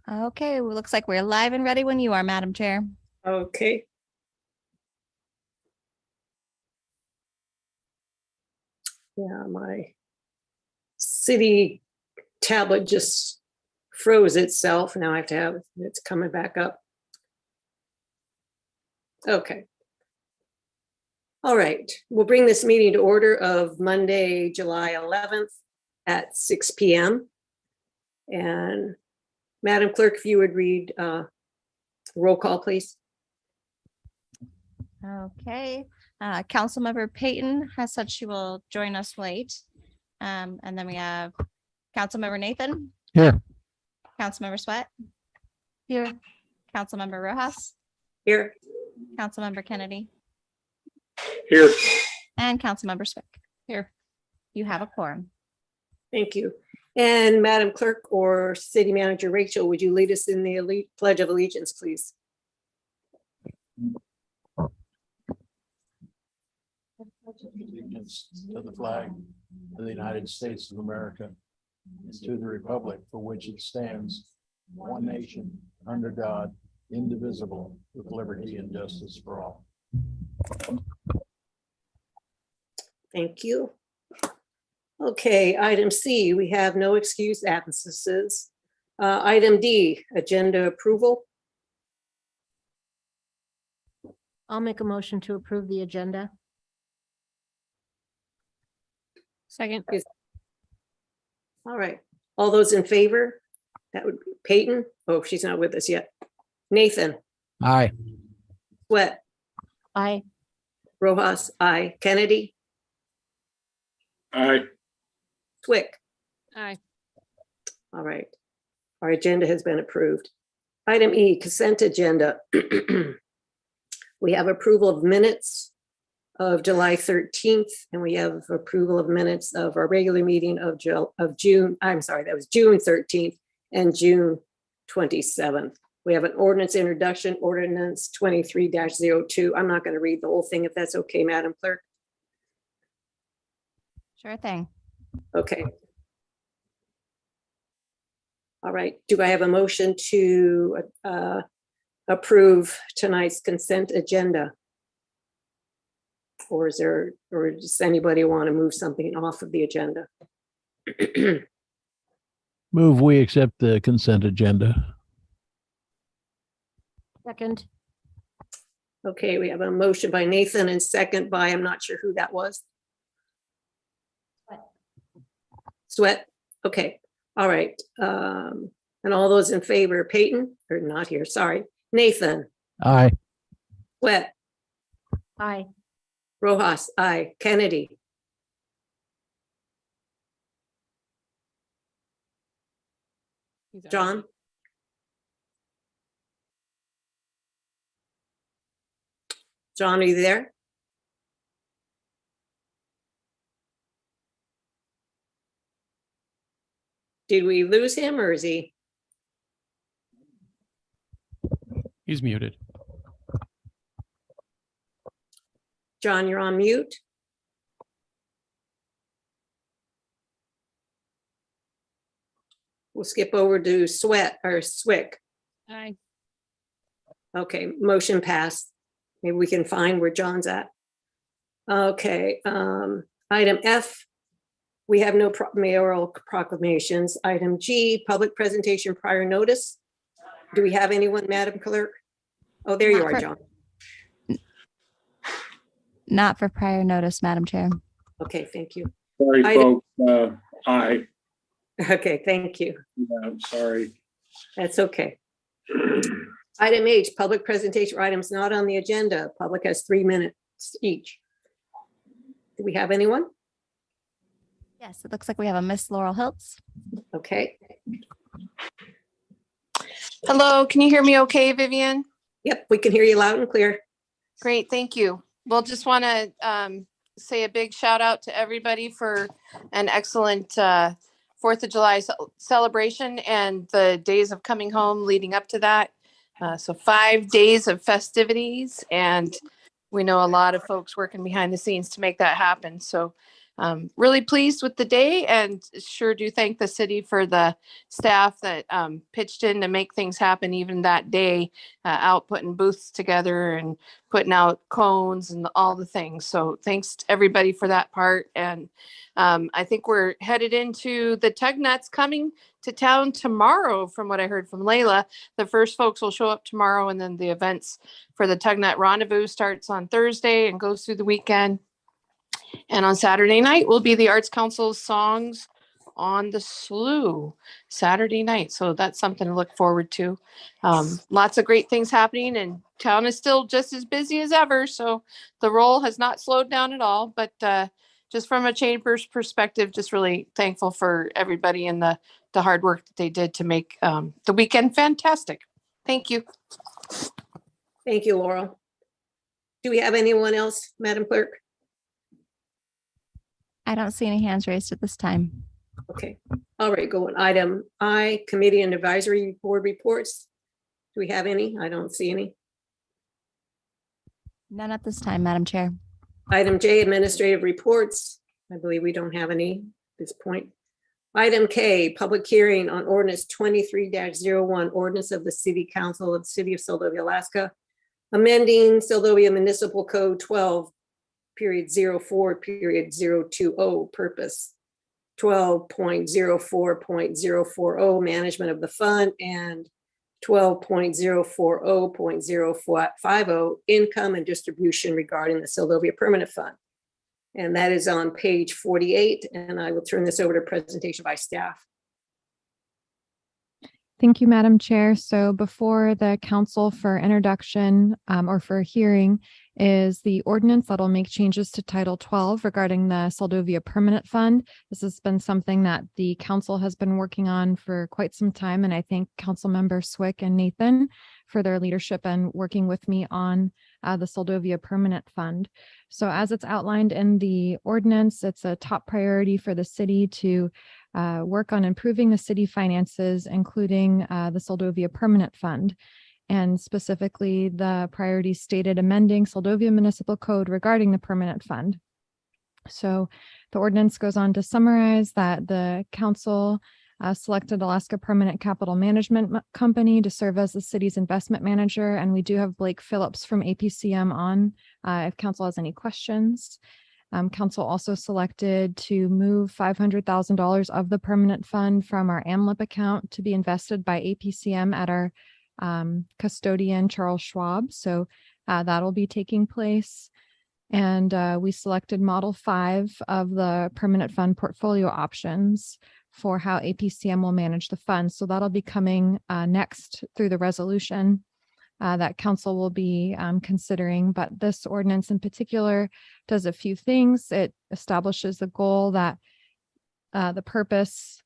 Okay, well, looks like we're live and ready when you are, Madam Chair. Okay. Yeah, my city tablet just froze itself. Now I have to have, it's coming back up. Okay. All right, we'll bring this meeting to order of Monday, July 11th at 6 p.m. And Madam Clerk, if you would read roll call, please. Okay, Councilmember Payton has said she will join us late. And then we have Councilmember Nathan. Here. Councilmember Sweat. Here. Councilmember Rojas. Here. Councilmember Kennedy. Here. And Councilmember Swick. Here. You have a quorum. Thank you. And Madam Clerk or City Manager Rachel, would you lead us in the Pledge of Allegiance, please? Allegiance to the flag of the United States of America and to the republic for which it stands, one nation, under God, indivisible, with liberty and justice for all. Thank you. Okay, item C, we have no excused absences. Item D, agenda approval. I'll make a motion to approve the agenda. Second. All right, all those in favor? That would be Peyton. Oh, she's not with us yet. Nathan, Aye. Sweat, Aye. Rojas, aye. Kennedy, Aye. Swick. Aye. All right, our agenda has been approved. Item E, consent agenda. We have approval of minutes of July 13th, and we have approval of minutes of our regular meeting of June, I'm sorry, that was June 13th and June 27th. We have an ordinance introduction, ordinance 23-02. I'm not going to read the whole thing if that's okay, Madam Clerk. Sure thing. Okay. All right, do I have a motion to approve tonight's consent agenda? Or is there, or does anybody want to move something off of the agenda? Move we accept the consent agenda. Second. Okay, we have a motion by Nathan and second by, I'm not sure who that was. Sweat. Okay, all right. And all those in favor, Peyton, or not here, sorry. Nathan, Aye. Sweat, Aye. Rojas, aye. Kennedy, John? John, are you there? Did we lose him or is he? He's muted. John, you're on mute. We'll skip over to Sweat or Swick. Aye. Okay, motion passed. Maybe we can find where John's at. Okay, item F, we have no mayoral proclamations. Item G, public presentation prior notice. Do we have anyone, Madam Clerk? Oh, there you Not are, for- John. Not for prior notice, Madam Chair. Okay, thank you. Sorry, Item- folks. Aye. Okay, thank you. Yeah, I'm sorry. That's okay. Item H, public presentation items not on the agenda. Public has 3 minutes each. Do we have anyone? Yes, it looks like we have a Miss Laurel Hiltz. Okay, Hello, can you hear me okay, Vivian? yep, we can hear you loud and clear. Great, thank you. Well, just want to say a big shout out to everybody for an excellent 4th of July celebration and the days of coming home leading up to that. So 5 days of festivities, and we know a lot of folks working behind the scenes to make that happen. So really pleased with the day, and sure do thank the city for the staff that pitched in to make things happen even that day, out putting booths together and putting out cones and all the things. So thanks to everybody for that part. And I think we're headed into the tug nuts coming to town tomorrow, from what I heard from Layla. The first folks will show up tomorrow, and then the events for the Tug Nut Rendezvous starts on Thursday and goes through the weekend. And on Saturday night will be the Arts Council's Songs on the Slough Saturday night. So that's something to look forward to. Lots of great things happening, and town is still just as busy as ever. So the roll has not slowed down at all. But just from a chamber's perspective, just really thankful for everybody and the hard work that they did to make the weekend fantastic. Thank you. Thank you, Laurel. Do we have anyone else, Madam Clerk? I don't see any hands raised at this time. Okay, all right, go on. Item I, Committee and Advisory Board reports. Do we have any? I don't see any. None at this time, Madam Chair. Item J, Administrative Reports. I believe we don't have any at this point. Item K, Public Hearing on Ordinance 23-01, Ordinance of the City Council of the City of Seldovia, Alaska, amending Seldovia Municipal Code 12.04.020, purpose 12.04.040, management of the fund, and 12.040.050, income and distribution regarding the Seldovia Permanent Fund. And that is on page 48, and I will turn this over to presentation by staff. Thank you, Madam Chair. So before the council for introduction or for hearing is the ordinance that'll make changes to Title 12 regarding the Seldovia Permanent Fund. This has been something that the council has been working on for quite some time, and I thank Council Members Swick and Nathan for their leadership and working with me on the Seldovia Permanent Fund. So as it's outlined in the ordinance, it's a top priority for the city to work on improving the city finances, including the Seldovia Permanent Fund, and specifically the priorities stated amending Seldovia Municipal Code regarding the Permanent Fund. So the ordinance goes on to summarize that the council selected Alaska Permanent Capital Management Company to serve as the city's investment manager, and we do have Blake Phillips from APCM on if council has any questions. Council also selected to move $500,000 of the permanent fund from our AMLIP account to be invested by APCM at our custodian, Charles Schwab. So that'll be taking place. And we selected Model 5 of the permanent fund portfolio options for how APCM will manage the fund. So that'll be coming next through the resolution that council will be considering. But this ordinance in particular does a few things. It establishes the goal that the purpose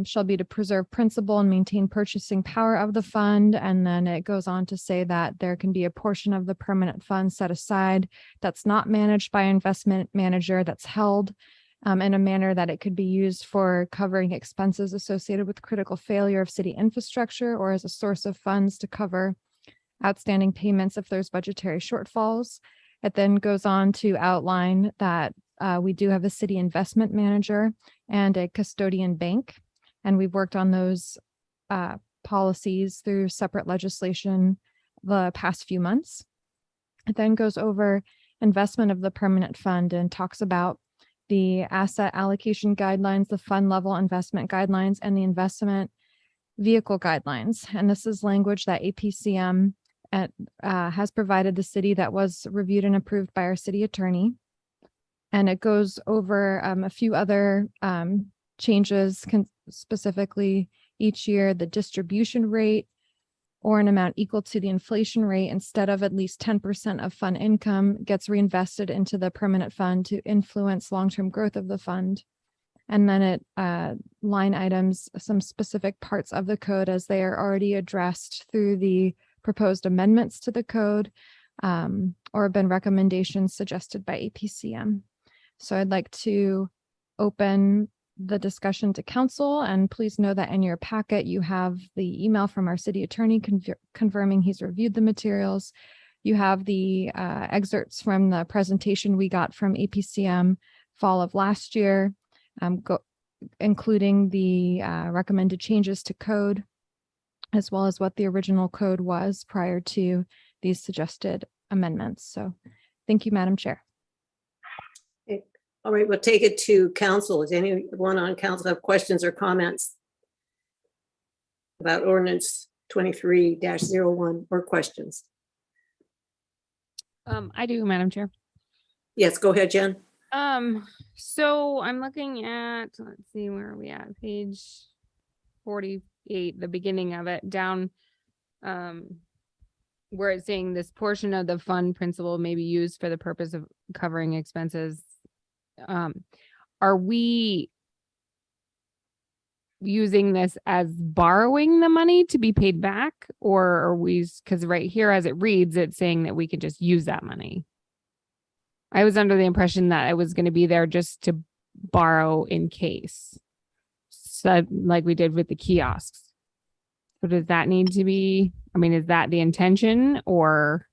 shall be to preserve principal and maintain purchasing power of the fund. And then it goes on to say that there can be a portion of the permanent fund set aside that's not managed by an investment manager, that's held in a manner that it could be used for covering expenses associated with critical failure of city infrastructure, or as a source of funds to cover outstanding payments if there's budgetary shortfalls. It then goes on to outline that we do have a city investment manager and a custodian bank, and we've worked on those policies through separate legislation the past few months. It then goes over investment of the permanent fund and talks about the asset allocation guidelines, the fund level investment guidelines, and the investment vehicle guidelines. And this is language that APCM has provided the city that was reviewed and approved by our city attorney. And it goes over a few other changes, specifically each year, the distribution rate or an amount equal to the inflation rate instead of at least 10% of fund income gets reinvested into the permanent fund to influence long-term growth of the fund. And then it line items some specific parts of the code as they are already addressed through the proposed amendments to the code or have been recommendations suggested by APCM. So I'd like to open the discussion to council, and please know that in your packet you have the email from our city attorney confirming he's reviewed the materials. You have the excerpts from the presentation we got from APCM fall of last year, including the recommended changes to code, as well as what the original code was prior to these suggested amendments. So thank you, Madam Chair. Okay. All right, we'll take it to council. Does anyone on council have questions or comments about ordinance 23-01 or questions? I do, Madam Chair. Yes, go ahead, Jen. So I'm looking at, let's see, where are we at? Page 48, the beginning of it, down, where it's saying this portion of the fund principal may be used for the purpose of covering expenses. Are we using this as borrowing the money to be paid back, or are we, because right here as it reads, it's saying that we could just use that money? I was under the impression that it was going to be there just to borrow in case, so like we did with the kiosks. So does that need to be, I mean, is that the intention, or?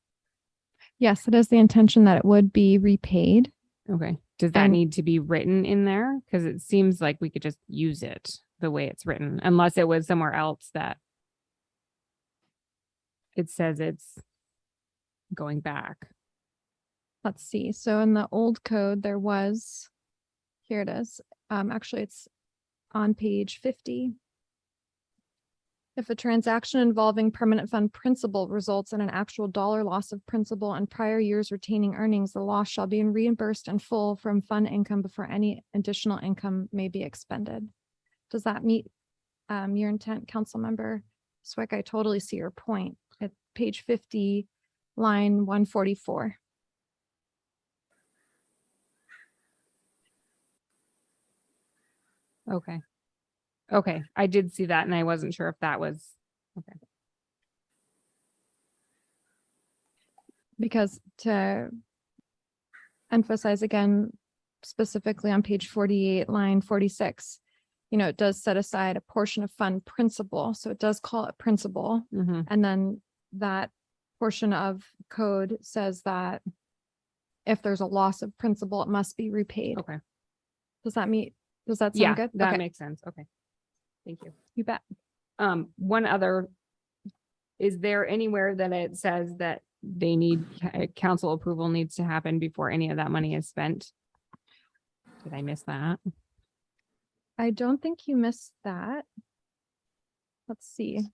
Yes, it is the intention that it would be repaid. Okay. Does that And- need to be written in there? Because it seems like we could just use it the way it's written, unless it was somewhere else that it says it's going back. Let's see. So in the old code, there was, here it is. Actually, it's on page 50. If a transaction involving permanent fund principal results in an actual dollar loss of principal and prior years retaining earnings, the loss shall be reimbursed in full from fund income before any additional income may be expended. Does that meet your intent, Councilmember Swick? I totally see your point. At page 50, line 144. Okay. Okay. I did see that and I wasn't sure if that was, okay. Because to emphasize again, specifically on page 48, line 46, it does set aside a portion of fund principal. So it does call it principal. Mhm. And then that portion of code says that if there's a loss of principal, it must be repaid. Okay. Does that Yeah, sound good? that Okay, makes sense. Okay. Thank you. you bet. One other, is there anywhere that it says that they need, council approval needs to happen before any of that money is spent? Did I miss that? I don't think you missed that. Let's see.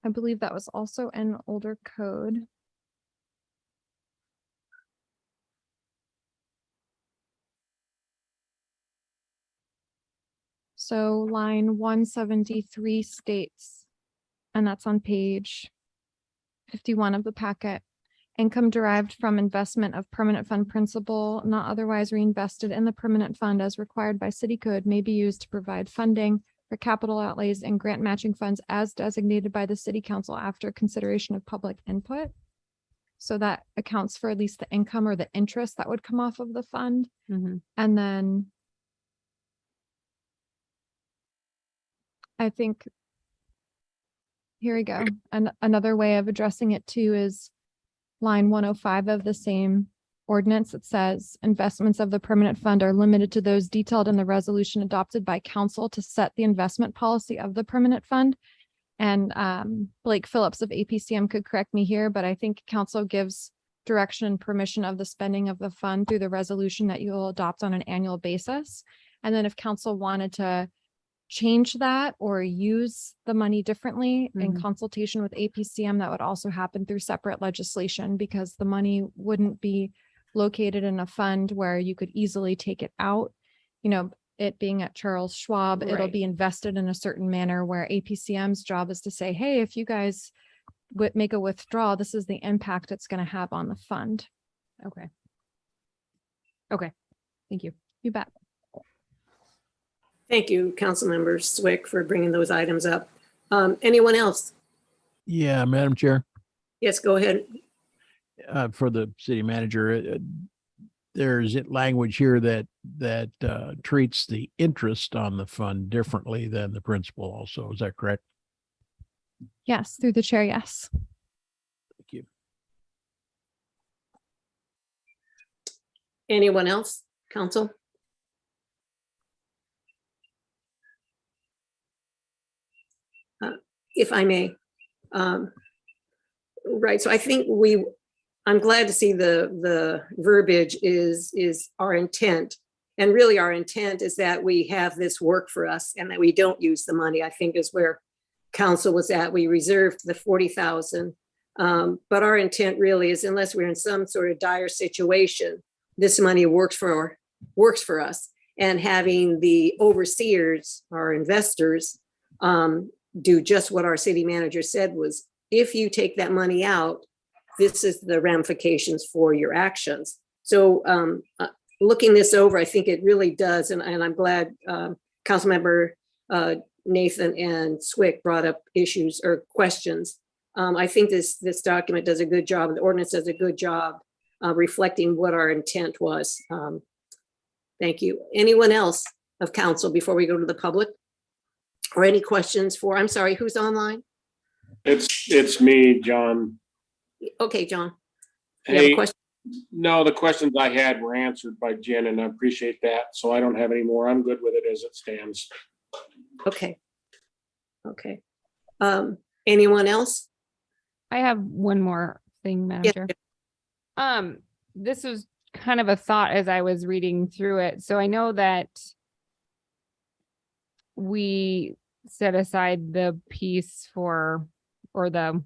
I believe that was also an older code. So line 173 states, and that's on page 51 of the packet. Income derived from investment of permanent fund principal, not otherwise reinvested in the permanent fund as required by city code, may be used to provide funding for capital outlays and grant matching funds as designated by the city council after consideration of public input. So that accounts for at least the income or the interest that would come off of the fund. Mhm. And then I think, here we go. And another way of addressing it too is line 105 of the same ordinance. It says investments of the permanent fund are limited to those detailed in the resolution adopted by council to set the investment policy of the permanent fund. And Blake Phillips of APCM could correct me here, but I think council gives direction and permission of the spending of the fund through the resolution that you will adopt on an annual basis. And then if council wanted to change that or use the money differently in Mhm. consultation with APCM, that would also happen through separate legislation, because the money wouldn't be located in a fund where you could easily take it out. It being at Charles Schwab, it'll Right. be invested in a certain manner where APCM's job is to say, hey, if you guys would make a withdrawal, this is the impact it's going to have on the fund. Okay. Okay. Thank you. You bet. Thank you, Councilmember Swick, for bringing those items up. Anyone else? Yeah, Madam Chair, Yes, go ahead. for the city manager, there's language here that treats the interest on the fund differently than the principal also. Is that correct? Yes, through the chair. Yes. Thank you. Anyone else, council? If I may. Right, so I think I'm glad to see the verbiage is our intent. And really our intent is that we have this work for us and that we don't use the money, I think is where council was at. We reserved the 40,000. But our intent really is, unless we're in some sort of dire situation, this money works for us. And having the overseers, our investors, do just what our city manager said was, if you take that money out, this is the ramifications for your actions. So looking this over, I think it really does. And I'm glad Councilmember Nathan and Swick brought up issues or questions. I think this document does a good job. The ordinance does a good job reflecting what our intent was. Thank you. Anyone else of council before we go to the public? Or any questions for, I'm sorry, who's online? It's me, John. Okay, John. You have a Hey, question? no, the questions I had were answered by Jen, and I appreciate that. So I don't have any more. I'm good with it as it stands. Okay. Okay. Anyone else? I have one more thing, Madam Yes, Chair. This was kind of a thought as I was reading through it. So I know that we set aside the piece for, or the,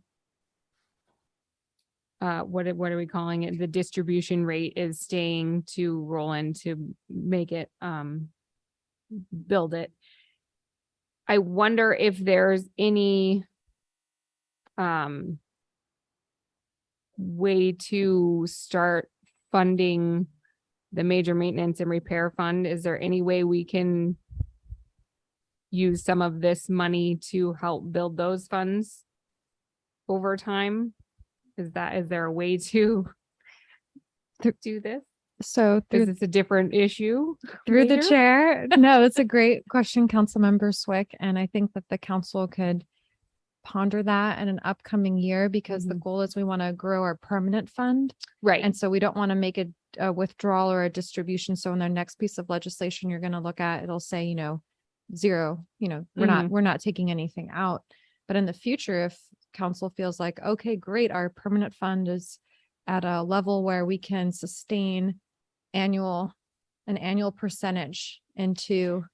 what are we calling it? The distribution rate is staying to roll in to make it, build it. I wonder if there's any, way to start funding the major maintenance and repair fund. Is there any way we can use some of this money to help build those funds over time? Is there a way to do this? So Is this a different issue? through the later? chair. No, it's a great question, Councilmember Swick. And I think that the council could ponder that in an upcoming year, because the goal is we want to grow our permanent fund. Right. And so we don't want to make a withdrawal or a distribution. So in their next piece of legislation, you're going to look at, it'll say, zero, we're not taking anything out. But in the future, if council feels like, okay, great, our permanent fund is at a level where we can sustain an annual percentage into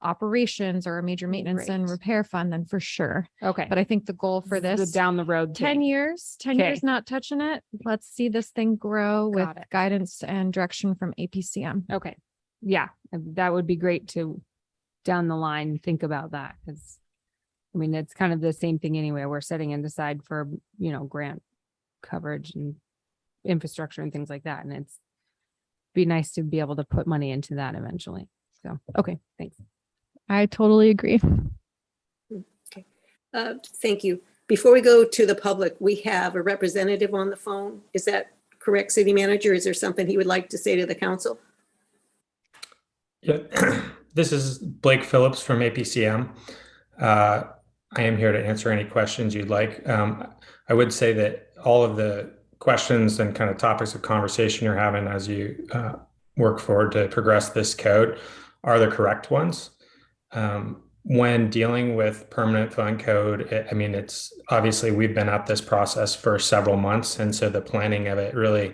operations or a major maintenance and Right. repair fund, then for sure. Okay. But I think the goal for The this down the road 10 thing. years Okay. not touching it. Let's see this thing grow with Got it. guidance and direction from APCM. Okay. Yeah, that would be great to down the line think about that, because I mean, it's kind of the same thing anyway. We're setting it aside for, grant coverage and infrastructure and things like that. And it's be nice to be able to put money into that eventually. So, okay, thanks. I totally agree. Thank you. Before we go to the public, we have a representative on the phone. Is that correct, City Manager? Is there something he would like to say to the council? Yeah, this is Blake Phillips from APCM. I am here to answer any questions you'd like. I would say that all of the questions and kind of topics of conversation you're having as you work forward to progress this code are the correct ones. When dealing with permanent fund code, it's obviously we've been at this process for several months. And so the planning of it really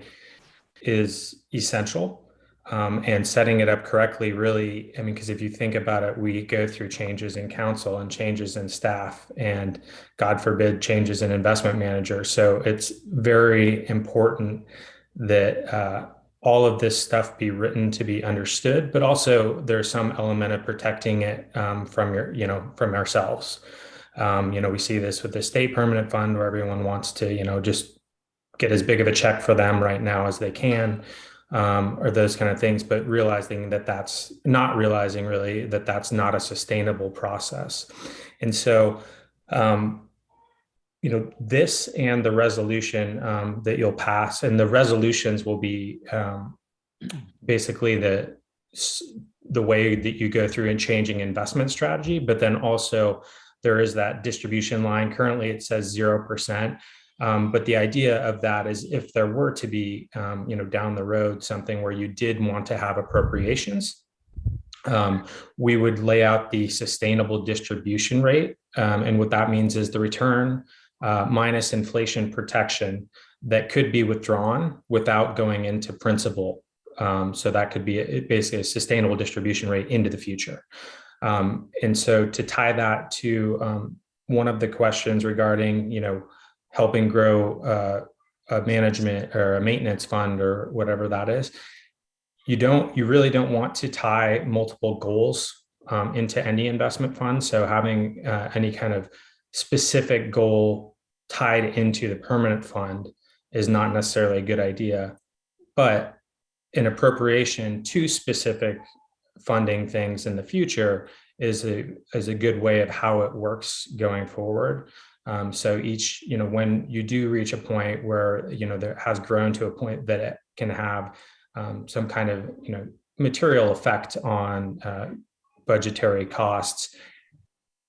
is essential. And setting it up correctly, really, because if you think about it, we go through changes in council and changes in staff and, God forbid, changes in investment manager. So it's very important that all of this stuff be written to be understood, but also there's some element of protecting it from ourselves. We see this with the state permanent fund where everyone wants to, just get as big of a check for them right now as they can. Or those kind of things, but realizing that that's not a sustainable process. And so, this and the resolution that you'll pass, and the resolutions will be basically the way that you go through in changing investment strategy, but then also there is that distribution line. Currently it says 0%. But the idea of that is if there were to be, down the road, something where you did want to have appropriations, we would lay out the sustainable distribution rate. And what that means is the return minus inflation protection that could be withdrawn without going into principal. So that could be basically a sustainable distribution rate into the future. And so to tie that to one of the questions regarding, helping grow a management or a maintenance fund or whatever that is, you really don't want to tie multiple goals into any investment fund. So having any kind of specific goal tied into the permanent fund is not necessarily a good idea, but an appropriation to specific funding things in the future is a good way of how it works going forward. So each, when you do reach a point where, there has grown to a point that it can have some kind of, material effect on budgetary costs,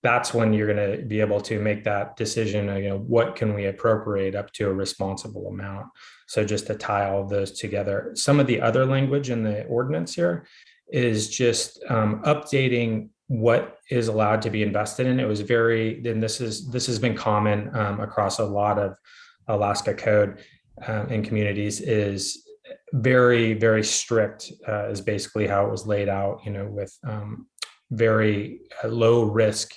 that's when you're going to be able to make that decision, what can we appropriate up to a responsible amount? So just to tie all of those together. Some of the other language in the ordinance here is just updating what is allowed to be invested in. It was and this has been common across a lot of Alaska code and communities, is very, very strict, is basically how it was laid out, with very low risk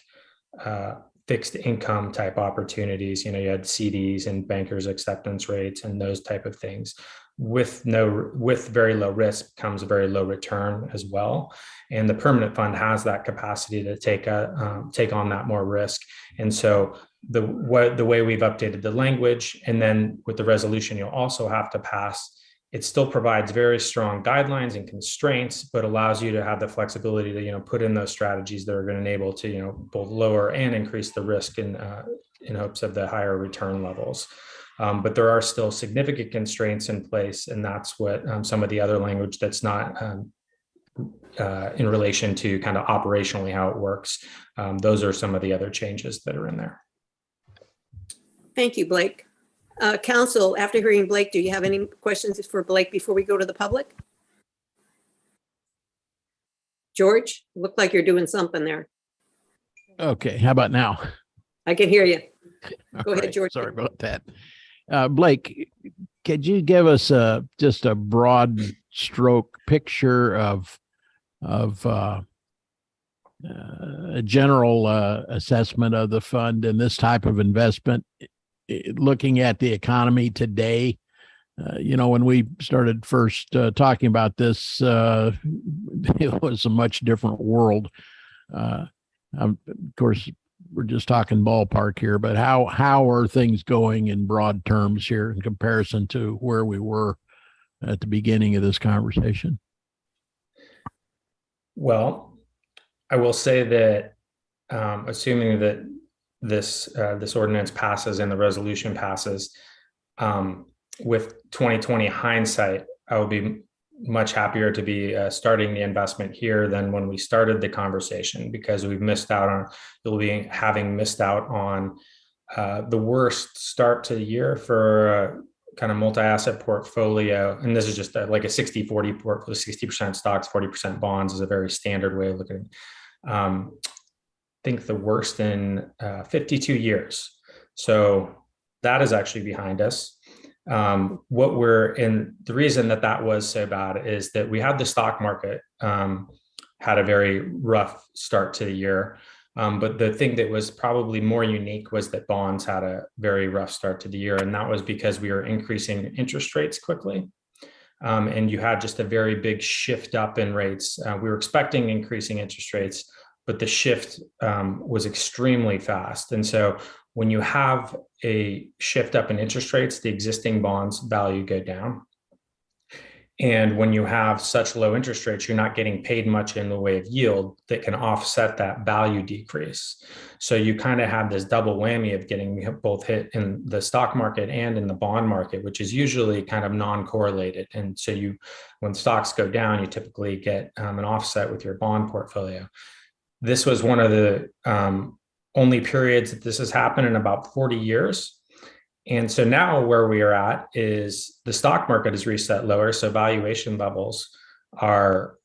fixed income type opportunities. You had CDs and bankers acceptance rates and those type of things. With very low risk comes a very low return as well. And the permanent fund has that capacity to take on that more risk. And so the way we've updated the language, and then with the resolution you'll also have to pass, it still provides very strong guidelines and constraints, but allows you to have the flexibility to, put in those strategies that are going to enable to, both lower and increase the risk in hopes of the higher return levels. But there are still significant constraints in place, and that's what some of the other language that's not in relation to kind of operationally how it works. Those are some of the other changes that are in there. Thank you, Blake. Council, after hearing Blake, do you have any questions for Blake before we go to the public? George, look like you're doing something there. Okay, how about now? I can hear you. All Go ahead, right, George. Sorry about that. Blake, could you give us just a broad stroke picture of a general assessment of the fund and this type of investment, looking at the economy today? When we started first talking about this, it was a much different world. Of course, we're just talking ballpark here, but how are things going in broad terms here in comparison to where we were at the beginning of this conversation? Well, I will say that assuming that this ordinance passes and the resolution passes, with 2020 hindsight, I would be much happier to be starting the investment here than when we started the conversation, because you'll be having missed out on the worst start to the year for kind of multi-asset portfolio. And this is just like a 60-40 portfolio, 60% stocks, 40% bonds is a very standard way of looking at it. I think the worst in 52 years. So that is actually behind us. The reason that was so bad is that we had the stock market had a very rough start to the year. But the thing that was probably more unique was that bonds had a very rough start to the year. And that was because we were increasing interest rates quickly. And you had just a very big shift up in rates. We were expecting increasing interest rates, but the shift was extremely fast. And so when you have a shift up in interest rates, the existing bonds value go down. And when you have such low interest rates, you're not getting paid much in the way of yield that can offset that value decrease. So you kind of have this double whammy of getting both hit in the stock market and in the bond market, which is usually kind of non-correlated. And so when stocks go down, you typically get an offset with your bond portfolio. This was one of the only periods that this has happened in about 40 years. And so now where we are at is the stock market is reset lower. So valuation levels are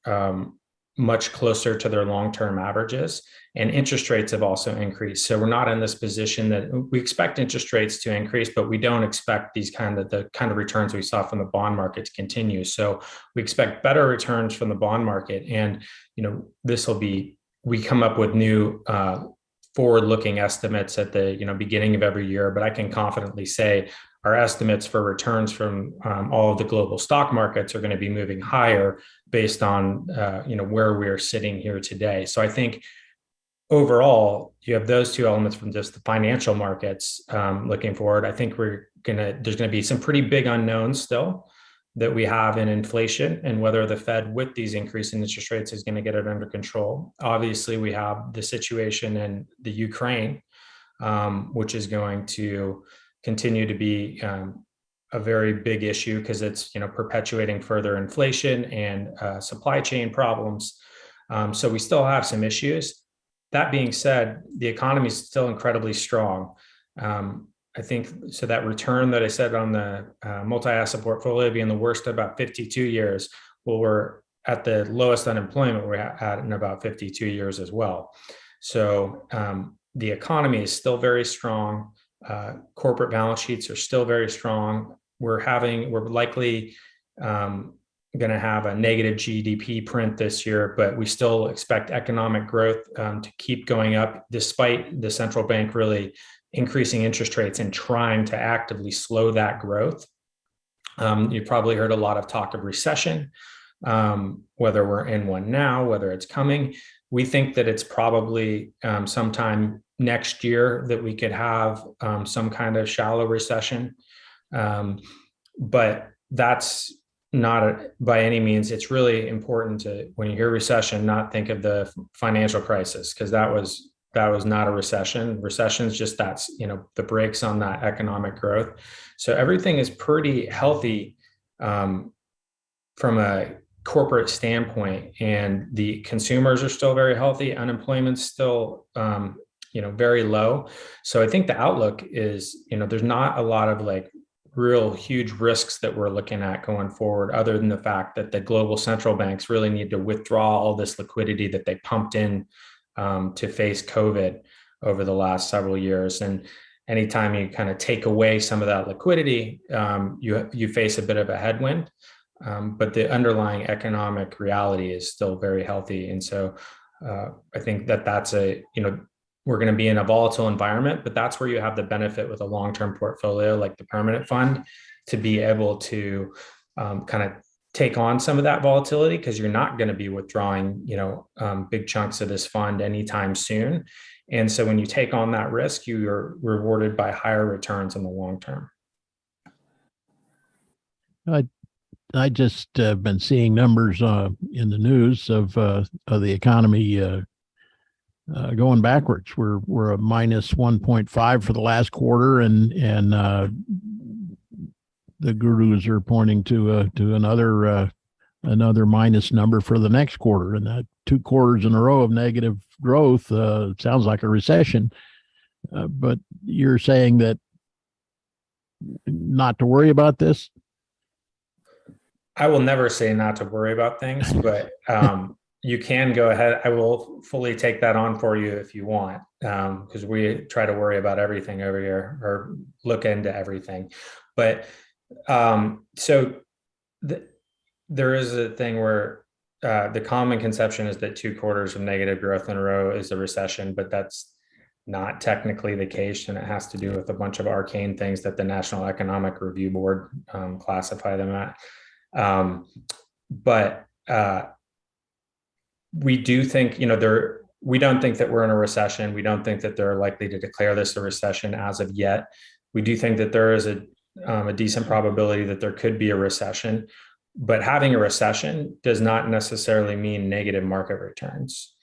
much closer to their long-term averages, and interest rates have also increased. So we're not in this position that we expect interest rates to increase, but we don't expect the kind of returns we saw from the bond market to continue. So we expect better returns from the bond market. And, we come up with new forward-looking estimates at the beginning of every year, but I can confidently say our estimates for returns from all of the global stock markets are going to be moving higher based on where we're sitting here today. So I think overall, you have those two elements from just the financial markets looking forward. I think there's going to be some pretty big unknowns still that we have in inflation and whether the Fed with these increasing interest rates is going to get it under control. Obviously, we have the situation in the Ukraine, which is going to continue to be a very big issue because it's perpetuating further inflation and supply chain problems. So we still have some issues. That being said, the economy is still incredibly strong. I think so that return that I said on the multi-asset portfolio being the worst in about 52 years, well, we're at the lowest unemployment we're at in about 52 years as well. So the economy is still very strong. Corporate balance sheets are still very strong. We're likely going to have a negative GDP print this year, but we still expect economic growth to keep going up despite the central bank really increasing interest rates and trying to actively slow that growth. You've probably heard a lot of talk of recession, whether we're in one now, whether it's coming. We think that it's probably sometime next year that we could have some kind of shallow recession. But that's not by any means. It's really important to, when you hear recession, not think of the financial crisis, because that was not a recession. Recession's just that's the brakes on that economic growth. So everything is pretty healthy from a corporate standpoint, and the consumers are still very healthy. Unemployment's still very low. So I think the outlook is there's not a lot of real huge risks that we're looking at going forward, other than the fact that the global central banks really need to withdraw all this liquidity that they pumped in to face COVID over the last several years. And anytime you kind of take away some of that liquidity, you face a bit of a headwind. But the underlying economic reality is still very healthy. And so I think that's we're going to be in a volatile environment, but that's where you have the benefit with a long-term portfolio like the permanent fund to be able to kind of take on some of that volatility, because you're not going to be withdrawing, big chunks of this fund anytime soon. And so when you take on that risk, you're rewarded by higher returns in the long term. I just been seeing numbers in the news of the economy going backwards. We're a minus 1.5 for the last quarter, and the gurus are pointing to another minus number for the next quarter, and that 2 quarters in a row of negative growth sounds like a recession. But you're saying that not to worry about this? I will never say not to worry about things, but you can go ahead. I will fully take that on for you if you want, because we try to worry about everything over here, or look into everything. But there is a thing where the common conception is that 2 quarters of negative growth in a row is a recession, but that's not technically the case, and it has to do with a bunch of arcane things that the National Economic Review Board classify them at. But we do think, we don't think that we're in a recession. We don't think that they're likely to declare this a recession as of yet. We do think that there is a decent probability that there could be a recession, but having a recession does not necessarily mean negative market returns.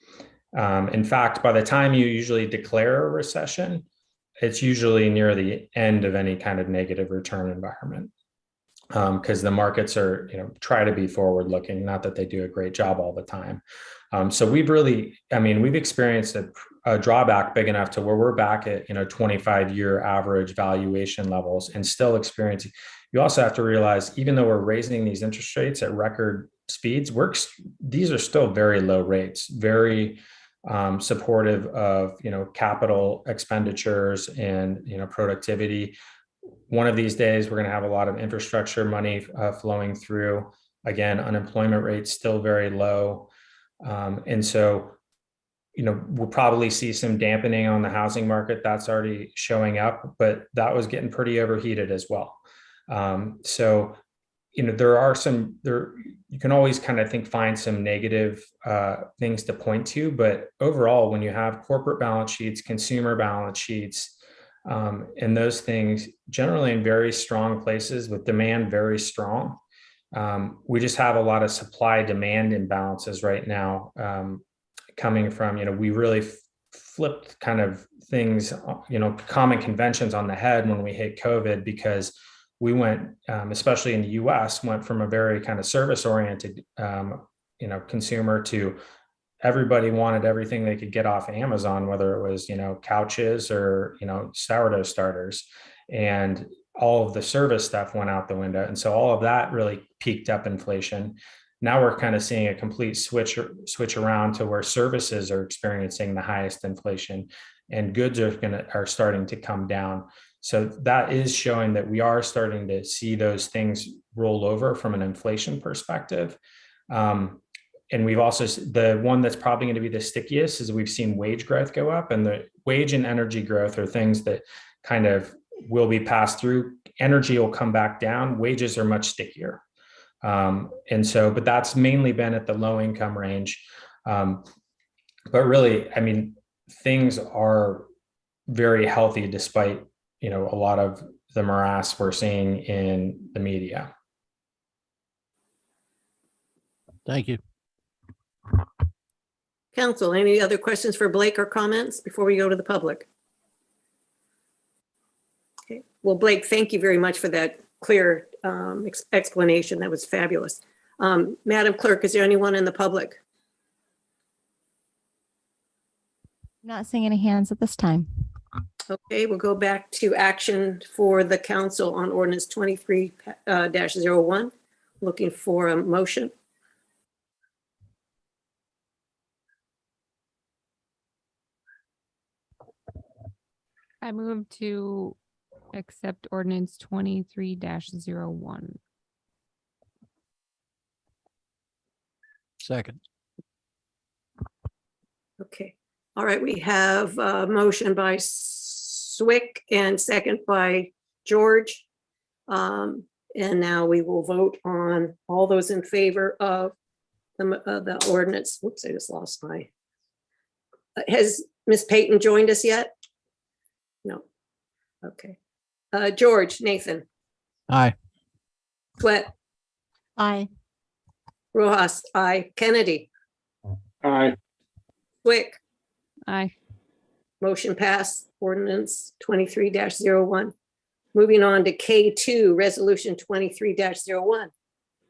In fact, by the time you usually declare a recession, it's usually near the end of any kind of negative return environment. Because the markets are, try to be forward looking, not that they do a great job all the time. So we've experienced a drawback big enough to where we're back at, 25-year average valuation levels and still experiencing. You also have to realize, even though we're raising these interest rates at record speeds, these are still very low rates, very supportive of, capital expenditures and, productivity. One of these days, we're going to have a lot of infrastructure money flowing through. Again, unemployment rate's still very low. And so, we'll probably see some dampening on the housing market. That's already showing up, but that was getting pretty overheated as well. So, there are you can always kind of find some negative things to point to, but overall, when you have corporate balance sheets, consumer balance sheets, and those things generally in very strong places with demand very strong, we just have a lot of supply demand imbalances right now, coming from, we really flipped kind of things, common conventions on the head when we hit COVID, because we went, especially in the US, went from a very kind of service oriented, consumer to everybody wanted everything they could get off Amazon, whether it was, couches or, sourdough starters, and all of the service stuff went out the window. And so all of that really peaked up inflation. Now we're kind of seeing a complete switch around to where services are experiencing the highest inflation and goods are starting to come down. So that is showing that we are starting to see those things roll over from an inflation perspective. And we've also, the one that's probably going to be the stickiest is we've seen wage growth go up, and the wage and energy growth are things that kind of will be passed through. Energy will come back down. Wages are much stickier. And so, but that's mainly been at the low income range. But really, I mean, things are very healthy despite, a lot of the morass we're seeing in the media. Thank you. Council, any other questions for Blake or comments before we go to the public? Okay. Well, Blake, thank you very much for that clear explanation. That was fabulous. Madam Clerk, is there anyone in the public? Not seeing any hands at this time. Okay, we'll go back to action for the council on ordinance 23-01. Looking for a motion. I move to accept ordinance 23-01. Second. Okay. All right, we have a motion by Swick and second by George. And now we will vote on all those in favor of the ordinance. Whoops, I just lost my. Has Ms. Payton joined us yet? No. Okay. George, Nathan, Aye. Sweat, Aye. Rojas, aye. Kennedy, Aye. Swick. Aye. Motion passed. Ordinance 23-01. Moving on to K2, Resolution 23-01.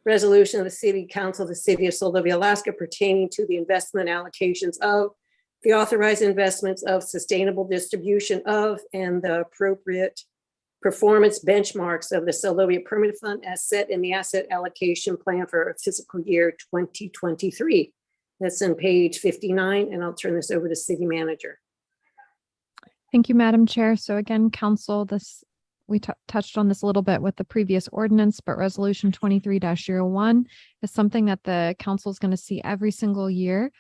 Resolution of the City Council of the City of Soldovia, Alaska pertaining to the investment allocations of the authorized investments of sustainable distribution of and the appropriate performance benchmarks of the Soldovia Permanent Fund as set in the asset allocation plan for fiscal year 2023. That's on page 59, and I'll turn this over to City Manager. Thank you, Madam Chair. So again, Council, we touched on this a little bit with the previous ordinance, but Resolution 23-01 is something that the Council is going to see every single year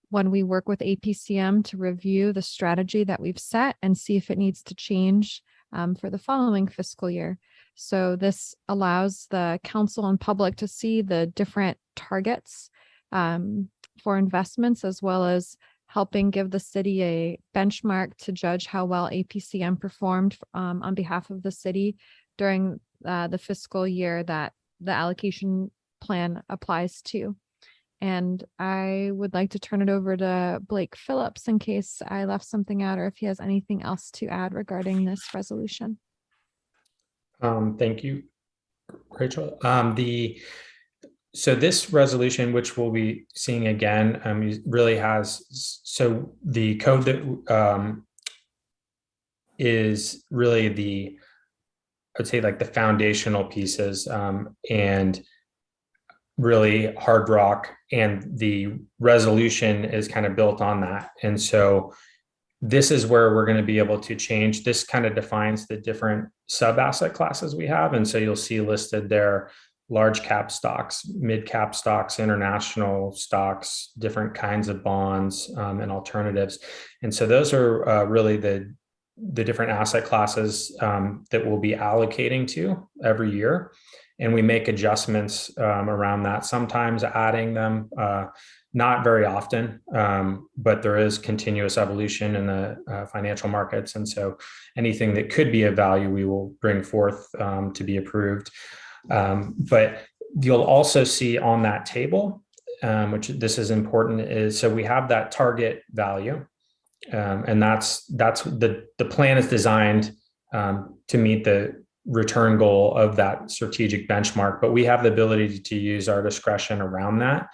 when we work with APCM to review the strategy that we've set and see if it needs to change for the following fiscal year. So this allows the Council and public to see the different targets for investments, as well as helping give the city a benchmark to judge how well APCM performed on behalf of the city during the fiscal year that the allocation plan applies to. And I would like to turn it over to Blake Phillips in case I left something out or if he has anything else to add regarding this resolution. Thank you, Rachel. So this resolution, which we'll be seeing again, really has, so the code that is really the, I'd say like the foundational pieces, and really hard rock, and the resolution is kind of built on that. And so this is where we're going to be able to change. This kind of defines the different sub asset classes we have. And so you'll see listed there large cap stocks, mid cap stocks, international stocks, different kinds of bonds, and alternatives. And so those are really the different asset classes that we'll be allocating to every year. And we make adjustments around that, sometimes adding them, not very often, but there is continuous evolution in the financial markets. And so anything that could be of value, we will bring forth to be approved. But you'll also see on that table, which this is important, is so we have that target value. And that's the plan is designed to meet the return goal of that strategic benchmark, but we have the ability to use our discretion around that.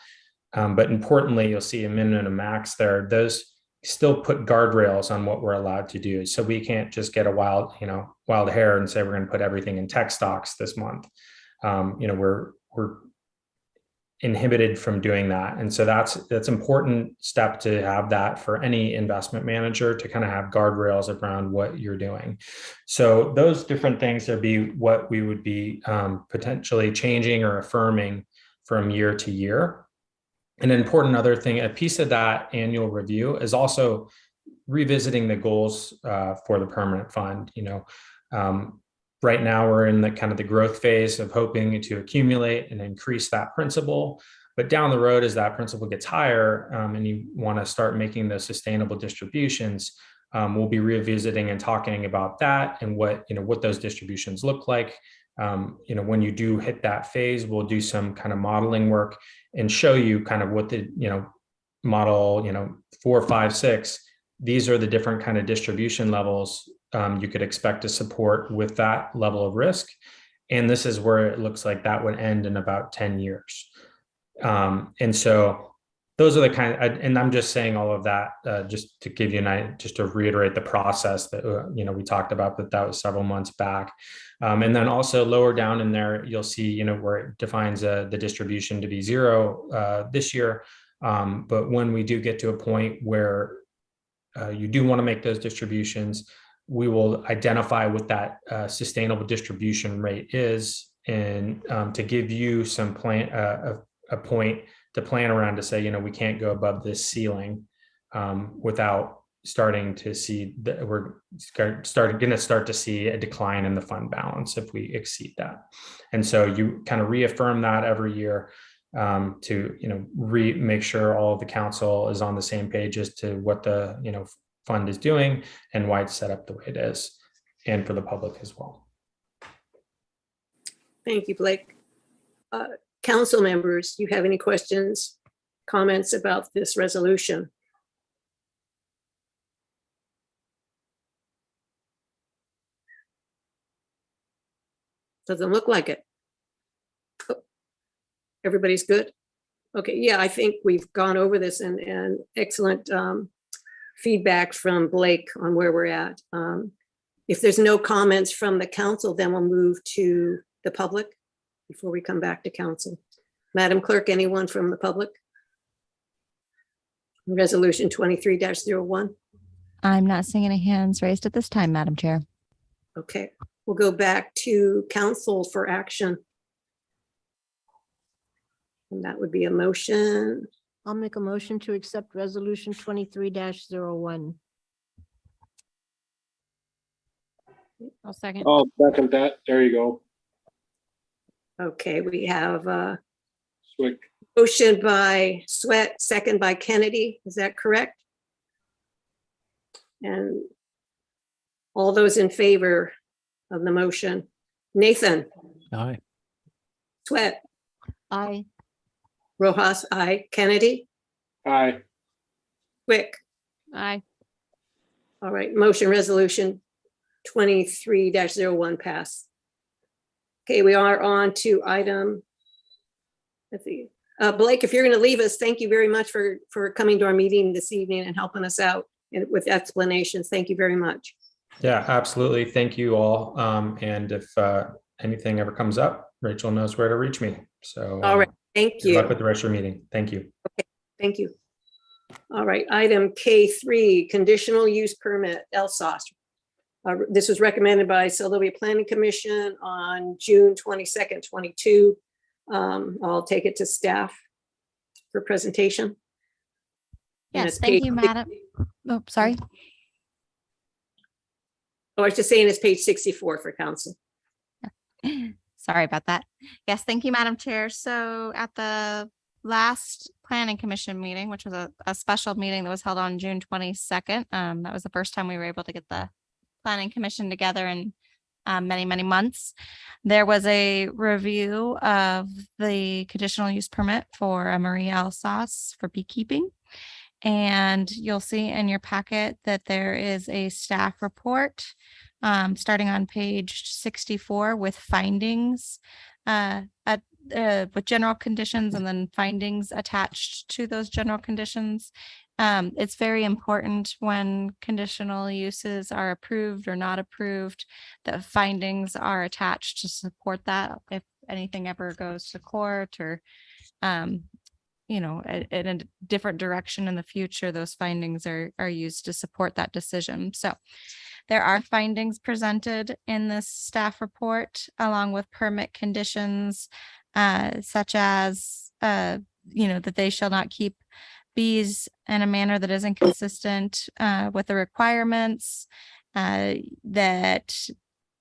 But importantly, you'll see a minimum and a max there. Those still put guardrails on what we're allowed to do. So we can't just get a wild hair and say we're going to put everything in tech stocks this month. We're inhibited from doing that. And so that's important step to have that for any investment manager, to kind of have guardrails around what you're doing. So those different things would be what we would be potentially changing or affirming from year to year. An important other thing, a piece of that annual review is also revisiting the goals for the permanent fund. Right now we're in the kind of the growth phase of hoping to accumulate and increase that principal. But down the road, as that principal gets higher, and you want to start making those sustainable distributions, we'll be revisiting and talking about that and what those distributions look like. When you do hit that phase, we'll do some kind of modeling work and show you kind of what the model 4, 5, 6. These are the different kind of distribution levels you could expect to support with that level of risk. And this is where it looks like that would end in about 10 years. And so those are the kind of, and I'm just saying all of that just to give you an idea, just to reiterate the process that, we talked about, but that was several months back. And then also lower down in there, you'll see, where it defines the distribution to be 0 this year. But when we do get to a point where you do want to make those distributions, we will identify what that sustainable distribution rate is, and to give you some plan, a point to plan around, to say, we can't go above this ceiling without starting to see that we're going to start to see a decline in the fund balance if we exceed that. And so you kind of reaffirm that every year to make sure all of the council is on the same page as to what the fund is doing and why it's set up the way it is, and for the public as well. Thank you, Blake. Council members, you have any questions, comments about this resolution? Doesn't look like it. Oh, everybody's good? Okay, yeah, I think we've gone over this, and excellent feedback from Blake on where we're at. If there's no comments from the council, then we'll move to the public before we come back to council. Madam Clerk, anyone from the public? Resolution 23-01. I'm not seeing any hands raised at this time, Madam Chair. Okay, we'll go back to council for action. And that would be a motion. I'll make a motion to accept resolution 23-01. I'll second. I'll second that. There you go. Okay, we have a Swick. motion by Sweat, second by Kennedy. Is that correct? And all those in favor of the motion? Nathan? Aye. Sweat? Aye. Rojas? Aye. Kennedy? Aye. Quick? Aye. All right, motion resolution 23-01 pass. Okay, we are on to item Let's see. Blake, if you're going to leave us, thank you very much for coming to our meeting this evening and helping us out with explanations. Thank you very much. Yeah, absolutely. Thank you all. And if anything ever comes up, Rachel knows where to reach me. So All right. Thank good luck you. with the rest of your meeting. Thank you. Thank you. All right. Item K3, conditional use permit, LSOS. This was recommended by Sylvia Planning Commission on June 22nd, 22. I'll take it to staff for presentation. And Yes, it's thank page- you, Madam. Oh, sorry. Oh, I was just saying it's page 64 for council. Sorry about that. Yes, thank you, Madam Chair. So at the last Planning Commission meeting, which was a special meeting that was held on June 22nd, that was the first time we were able to get the Planning Commission together in many, many months. There was a review of the conditional use permit for a Marie Alsace for beekeeping. And you'll see in your packet that there is a staff report starting on page 64 with findings with general conditions and then findings attached to those general conditions. It's very important when conditional uses are approved or not approved, that findings are attached to support that if anything ever goes to court or in a different direction in the future, those findings are used to support that decision. So there are findings presented in this staff report along with permit conditions, such as, that they shall not keep bees in a manner that is inconsistent with the requirements, that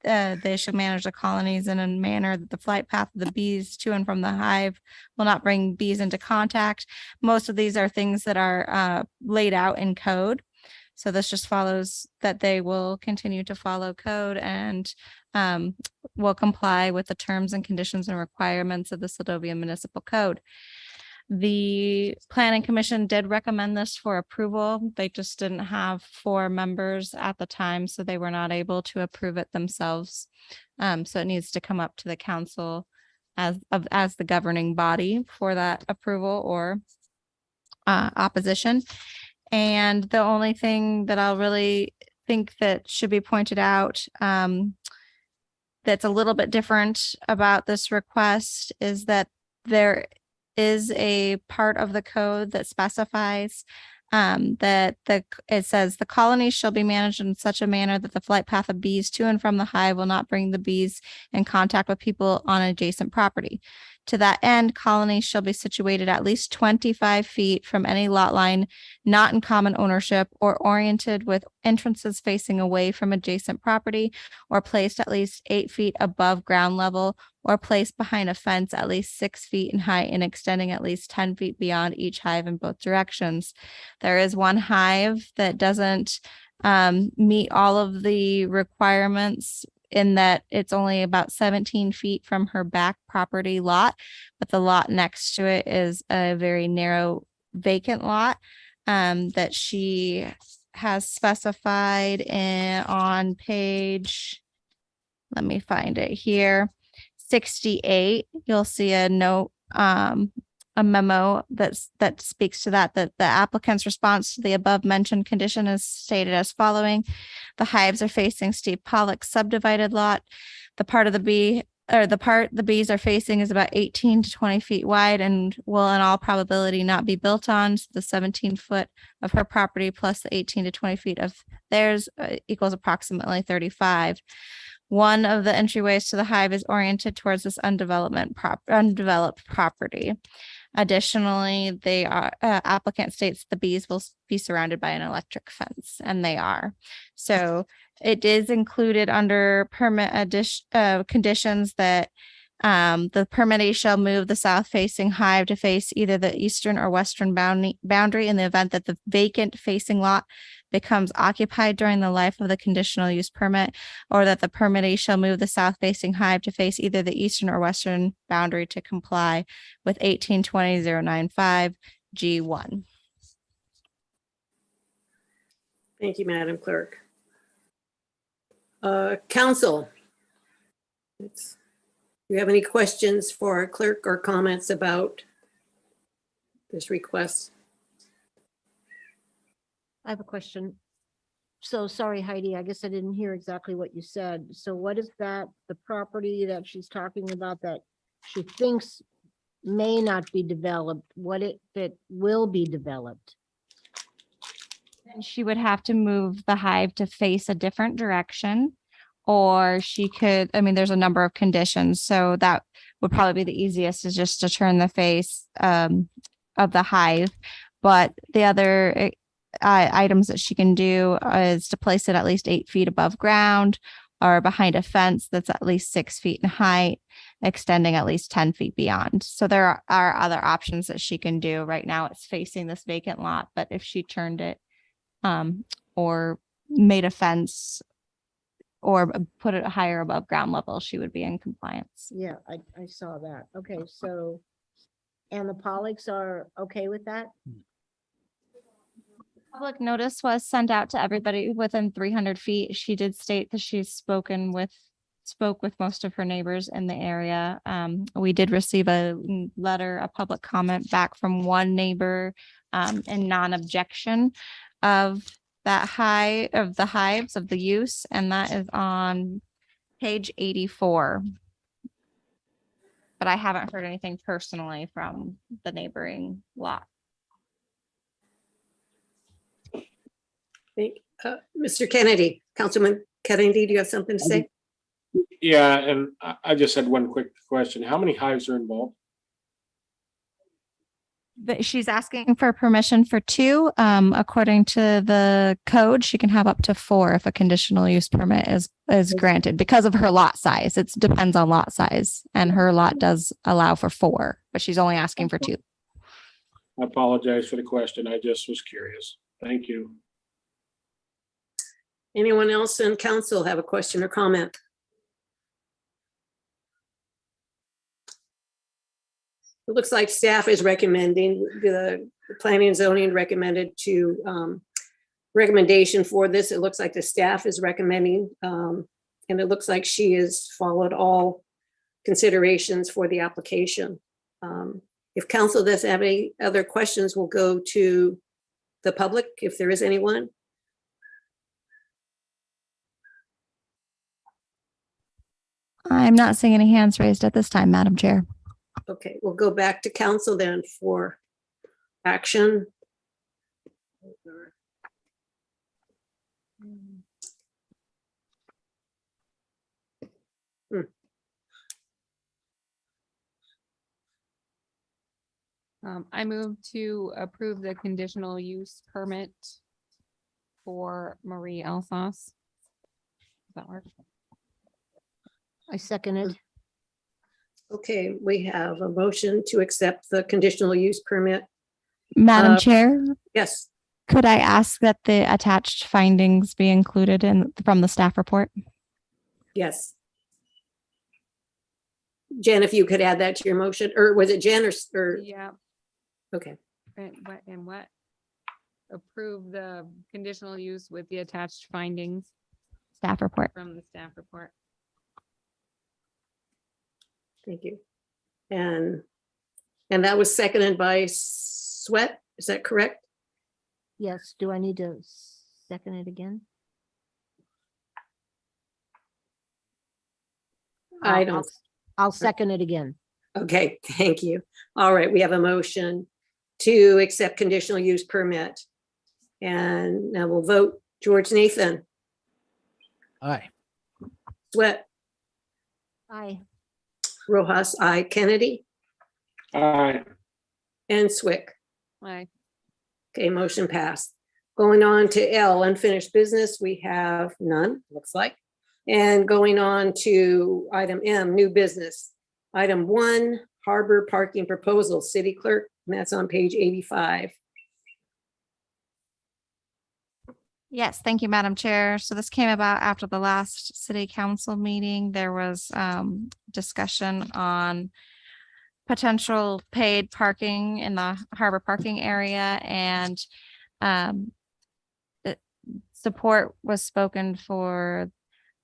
they should manage the colonies in a manner that the flight path of the bees to and from the hive will not bring bees into contact. Most of these are things that are laid out in code. So this just follows that they will continue to follow code and will comply with the terms and conditions and requirements of the Seldovia Municipal Code. The Planning Commission did recommend this for approval. They just didn't have 4 members at the time, so they were not able to approve it themselves. So it needs to come up to the council as the governing body for that approval or opposition. And the only thing that I'll really think that should be pointed out that's a little bit different about this request is that there is a part of the code that specifies it says the colonies shall be managed in such a manner that the flight path of bees to and from the hive will not bring the bees in contact with people on adjacent property. To that end, colonies shall be situated at least 25 feet from any lot line not in common ownership or oriented with entrances facing away from adjacent property, or placed at least 8 feet above ground level, or placed behind a fence at least 6 feet in height and extending at least 10 feet beyond each hive in both directions. There is one hive that doesn't meet all of the requirements in that it's only about 17 feet from her back property lot, but the lot next to it is a very narrow vacant lot that she has specified on page, let me find it here, 68. You'll see a note, a memo that speaks to that the applicant's response to the above mentioned condition is stated as following. The hives are facing Steve Pollock's subdivided lot. The part the bees are facing is about 18 to 20 feet wide and will in all probability not be built on. So the 17 foot of her property plus the 18 to 20 feet of theirs equals approximately 35. One of the entryways to the hive is oriented towards this undeveloped property. Additionally, the applicant states the bees will be surrounded by an electric fence, and they are. So it is included under permit conditions that the permittee shall move the south-facing hive to face either the eastern or western boundary in the event that the vacant facing lot becomes occupied during the life of the conditional use permit, or that the permittee shall move the south-facing hive to face either the eastern or western boundary to comply with 1820-095 G1. Thank you, Madam Clerk. Council. Do you have any questions for our clerk or comments about this request? I have a question. So sorry, Heidi, I guess I didn't hear exactly what you said. So what is that, the property that she's talking about that she thinks may not be developed, that will be developed? And she would have to move the hive to face a different direction. Or she could, I mean, there's a number of conditions, so that would probably be the easiest, is just to turn the face of the hive. But the other items that she can do is to place it at least 8 feet above ground or behind a fence that's at least 6 feet in height, extending at least 10 feet beyond. So there are other options that she can do. Right now it's facing this vacant lot, but if she turned it or made a fence or put it higher above ground level, she would be in compliance. Yeah, I saw that. Okay, so, and the Pollocks are okay with that? Public notice was sent out to everybody within 300 feet. She did state that she's spoke with most of her neighbors in the area. We did receive a public comment back from one neighbor in non-objection of the hives of the use, and that is on page 84. But I haven't heard anything personally from the neighboring lot. Mr. Kennedy, Councilman Kennedy, do you have something to say? Yeah, and I just had one quick question. How many hives are involved? But she's asking for permission for 2. According to the code, she can have up to 4 if a conditional use permit is granted because of her lot size. It depends on lot size, and her lot does allow for 4, but she's only asking for 2. I apologize for the question. I just was curious. Thank you. Anyone else in council have a question or comment? It looks like staff is recommending, the planning and zoning recommended to recommendation for this. It looks like the staff is recommending, and it looks like she has followed all considerations for the application. If council doesn't have any other questions, we'll go to the public, if there is anyone. I'm not seeing any hands raised at this time, Madam Chair. Okay, we'll go back to council then for action. I move to approve the conditional use permit for Marie Elsass. Does that work? I second it. Okay, we have a motion to accept the conditional use permit. Madam Chair, Yes, could I ask that the attached findings be included from the staff report? yes. Jen, if you could add that to your motion, or was it Jen or Yeah. okay, And what? Approve the conditional use with the attached findings Staff report. from the staff report. thank you. And that was seconded by Sweat, is that correct? Yes, do I need to second it again? I don't. I'll second it again. Okay, thank you. All right, we have a motion to accept conditional use permit. And now we'll vote. George Nathan, Aye. Sweat, Aye. Rojas, I, Kennedy, Aye. and Swick. Aye. Okay, motion passed. Going on to L, unfinished business, we have none, looks like. And going on to item M, new business. Item 1, harbor parking proposal, city clerk, and that's on page 85. Yes, thank you, Madam Chair. So this came about after the last city council meeting. There was discussion on potential paid parking in the harbor parking area, and support was spoken for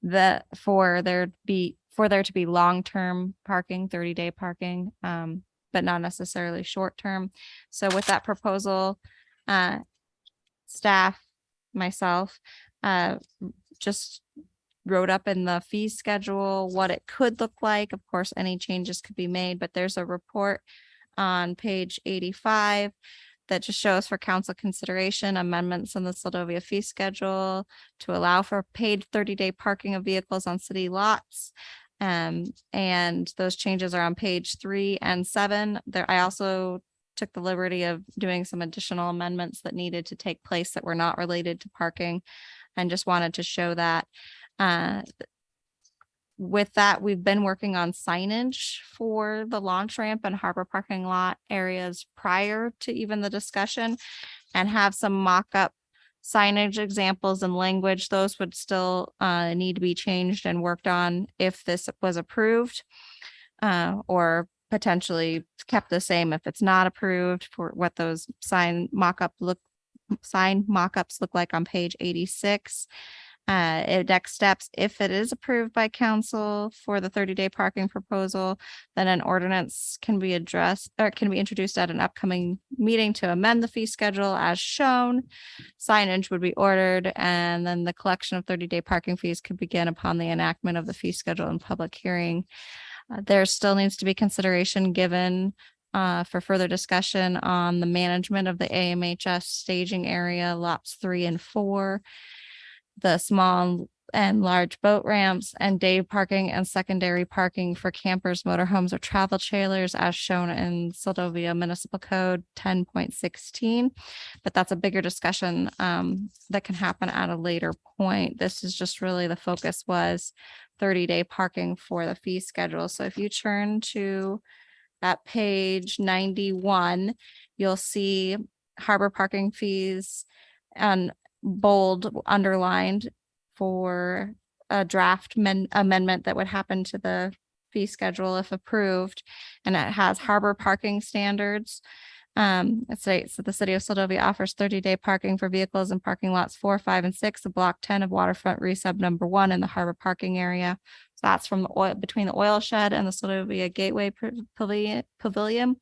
there be for there to be long-term parking, 30-day parking, but not necessarily short-term. So with that proposal, staff, myself, just wrote up in the fee schedule what it could look like. Of course, any changes could be made, but there's a report on page 85 that just shows for council consideration amendments in the Seldovia fee schedule to allow for paid 30-day parking of vehicles on city lots. And those changes are on page 3 and 7. There, I also took the liberty of doing some additional amendments that needed to take place that were not related to parking, and just wanted to show that. With that, we've been working on signage for the launch ramp and harbor parking lot areas prior to even the discussion, and have some mock-up signage examples and language. Those would still need to be changed and worked on if this was approved, or potentially kept the same if it's not approved, for what those sign mock-ups look like on page 86. Next steps, if it is approved by council for the 30-day parking proposal, then an ordinance can be introduced at an upcoming meeting to amend the fee schedule as shown. Signage would be ordered, and then the collection of 30-day parking fees could begin upon the enactment of the fee schedule and public hearing. There still needs to be consideration given for further discussion on the management of the AMHS staging area, lots 3 and 4. The small and large boat ramps, and day parking and secondary parking for campers, motorhomes, or travel trailers as shown in Seldovia Municipal Code 10.16. But that's a bigger discussion that can happen at a later point. This is just really the focus was 30-day parking for the fee schedule. So if you turn to at page 91, you'll see harbor parking fees and bold underlined for a draft amendment that would happen to the fee schedule if approved. And it has harbor parking standards. It states that the city of Seldovia offers 30-day parking for vehicles in parking lots 4, 5, and 6 of block 10 of waterfront resub number 1 in the harbor parking area. So that's from the oil between the oil shed and the Seldovia Gateway Pavilion.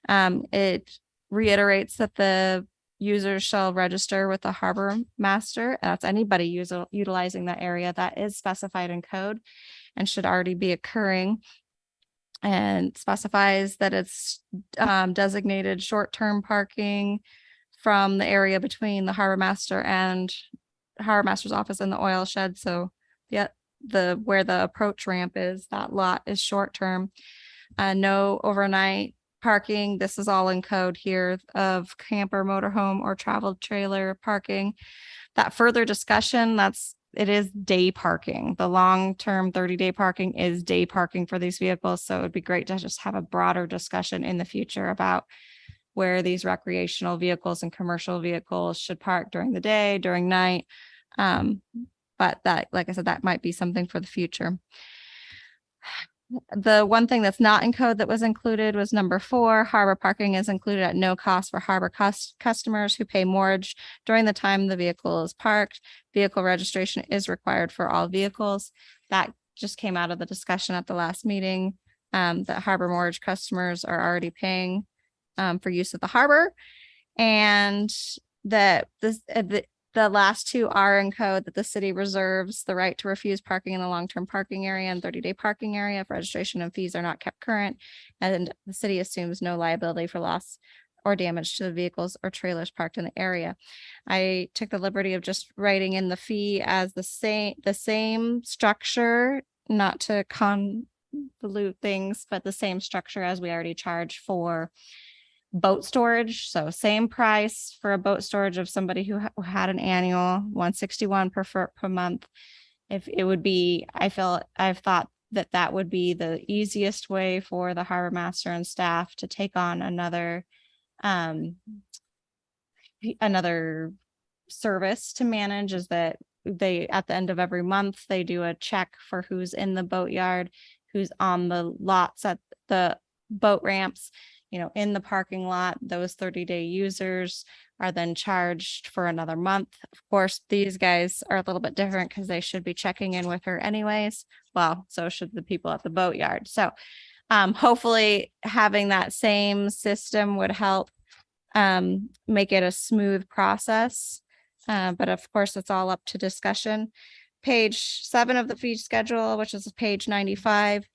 It reiterates that the users shall register with the harbor master. That's anybody utilizing that area that is specified in code and should already be occurring, and specifies that it's designated short-term parking from the area between the harbor master and harbor master's office and the oil shed. So the where the approach ramp is, that lot is short-term. No overnight parking. This is all in code here of camper, motorhome, or travel trailer parking. That further discussion, it is day parking. The long-term 30-day parking is day parking for these vehicles. So it'd be great to just have a broader discussion in the future about where these recreational vehicles and commercial vehicles should park during the day, during night. But that, like I said, that might be something for the future. The one thing that's not in code that was included was number 4. Harbor parking is included at no cost for harbor customers who pay mortgage during the time the vehicle is parked. Vehicle registration is required for all vehicles. That just came out of the discussion at the last meeting, that harbor mortgage customers are already paying for use of the harbor, and that the last 2 are in code, that the city reserves the right to refuse parking in the long-term parking area and 30-day parking area if registration and fees are not kept current, and the city assumes no liability for loss or damage to the vehicles or trailers parked in the area. I took the liberty of just writing in the fee as the same structure, not to convolute things, but the same structure as we already charge for boat storage. So same price for a boat storage of somebody who had an annual $161 per month. If it would be, I've thought that would be the easiest way for the harbor master and staff to take on another service to manage, is that they, at the end of every month, they do a check for who's in the boatyard, who's on the lots at the boat ramps, in the parking lot. Those 30-day users are then charged for another month. Of course, these guys are a little bit different because they should be checking in with her anyways, well, so should the people at the boatyard. So hopefully having that same system would help make it a smooth process. But of course, it's all up to discussion. Page 7 of the fee schedule, which is page 95,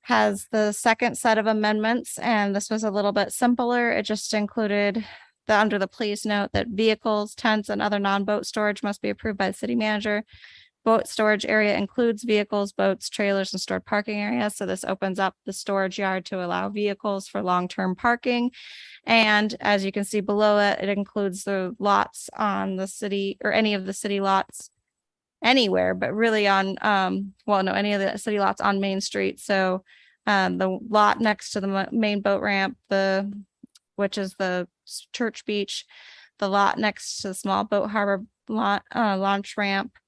has the second set of amendments, and this was a little bit simpler. It just included under the please note that vehicles, tents, and other non-boat storage must be approved by the city manager. Boat storage area includes vehicles, boats, trailers, and stored parking areas. So this opens up the storage yard to allow vehicles for long-term parking. And as you can see below it, it includes the lots on the city or any of the city lots anywhere, but really on, any of the city lots on Main Street. So the lot next to the main boat ramp, which is the Church Beach, the lot next to the small boat harbor launch ramp,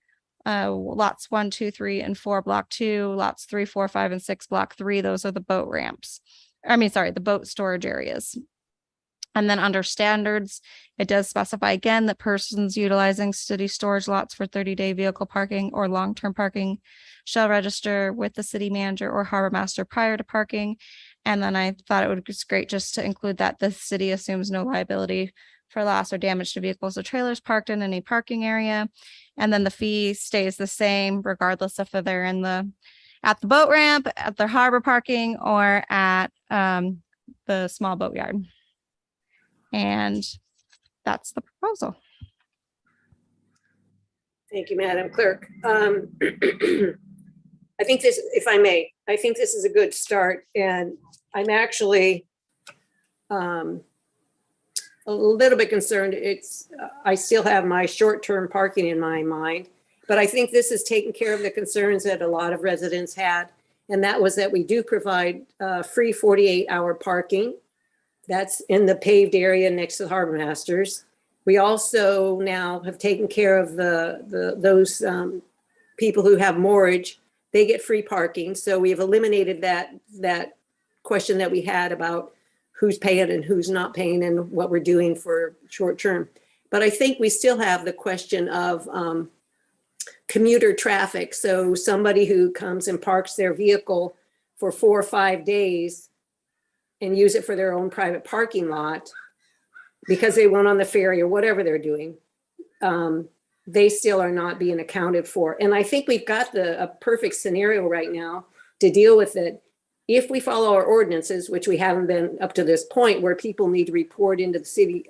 lots 1, 2, 3, and 4, block 2, lots 3, 4, 5, and 6, block 3. Those are the boat ramps. The boat storage areas. And then under standards, it does specify again that persons utilizing city storage lots for 30-day vehicle parking or long-term parking shall register with the city manager or harbor master prior to parking. And then I thought it would be great just to include that the city assumes no liability for loss or damage to vehicles or trailers parked in any parking area. And then the fee stays the same regardless if they're at the boat ramp, at their harbor parking, or at the small boat yard. And that's the proposal. Thank you, Madam Clerk. I think this, if I may, I think this is a good start, and I'm actually a little bit concerned. I still have my short-term parking in my mind, but I think this is taking care of the concerns that a lot of residents had, and that was that we do provide free 48-hour parking. That's in the paved area next to the Harbor Masters. We also now have taken care of those people who have moorage. They get free parking. So we've eliminated that question that we had about who's paying and who's not paying and what we're doing for short term. But I think we still have the question of commuter traffic. So somebody who comes and parks their vehicle for 4 or 5 days and use it for their own private parking lot because they went on the ferry or whatever they're doing, they still are not being accounted for. And I think we've got a perfect scenario right now to deal with it. If we follow our ordinances, which we haven't been up to this point, where people need to report into the city,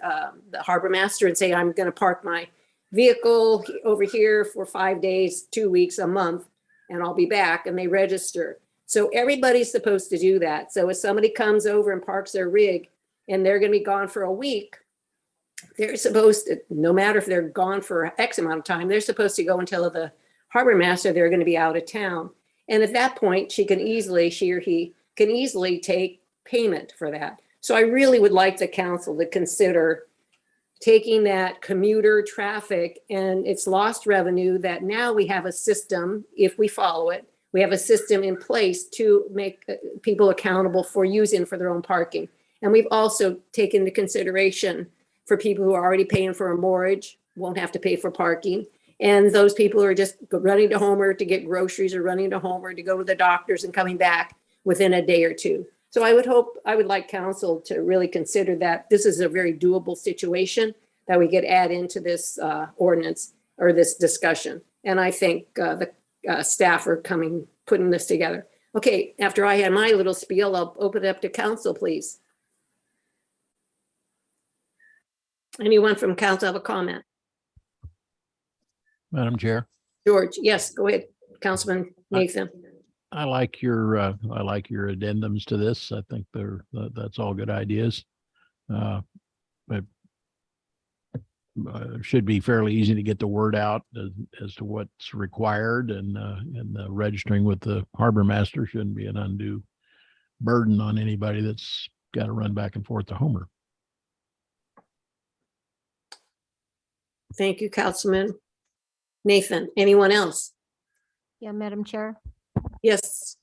the harbor master, and say, I'm going to park my vehicle over here for 5 days, 2 weeks, a month, and I'll be back, and they register. So everybody's supposed to do that. So if somebody comes over and parks their rig and they're going to be gone for a week, they're supposed to, no matter if they're gone for X amount of time, they're supposed to go and tell the harbor master they're going to be out of town. And at that point, she or he can easily take payment for that. So I really would like the council to consider taking that commuter traffic and its lost revenue that now we have a system, if we follow it, we have a system in place to make people accountable for using for their own parking. And we've also taken into consideration for people who are already paying for a moorage, won't have to pay for parking. And those people who are just running to Homer to get groceries or running to Homer to go to the doctors and coming back within a day or two. So I would like council to really consider that this is a very doable situation that we could add into this ordinance or this discussion. And I think the staff are putting this together. Okay, after I had my little spiel, I'll open it up to council, please. Anyone from council have a comment? Madam Chair, George, yes, go ahead, Councilman Nathan. I like your addendums to this. I think that's all good ideas. But it should be fairly easy to get the word out as to what's required, and registering with the harbor master shouldn't be an undue burden on anybody that's got to run back and forth to Homer. Thank you, Councilman Nathan. Anyone else? Yeah, Madam Chair. Yes.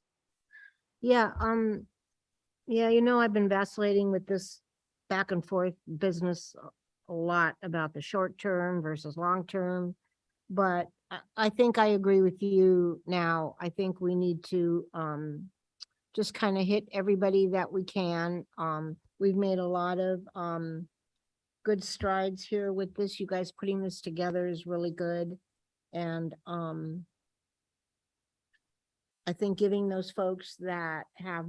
Yeah, I've been vacillating with this back and forth business a lot about the short term versus long term. But I think I agree with you now. I think we need to just kind of hit everybody that we can. We've made a lot of good strides here with this. You guys putting this together is really good. And I think giving those folks that have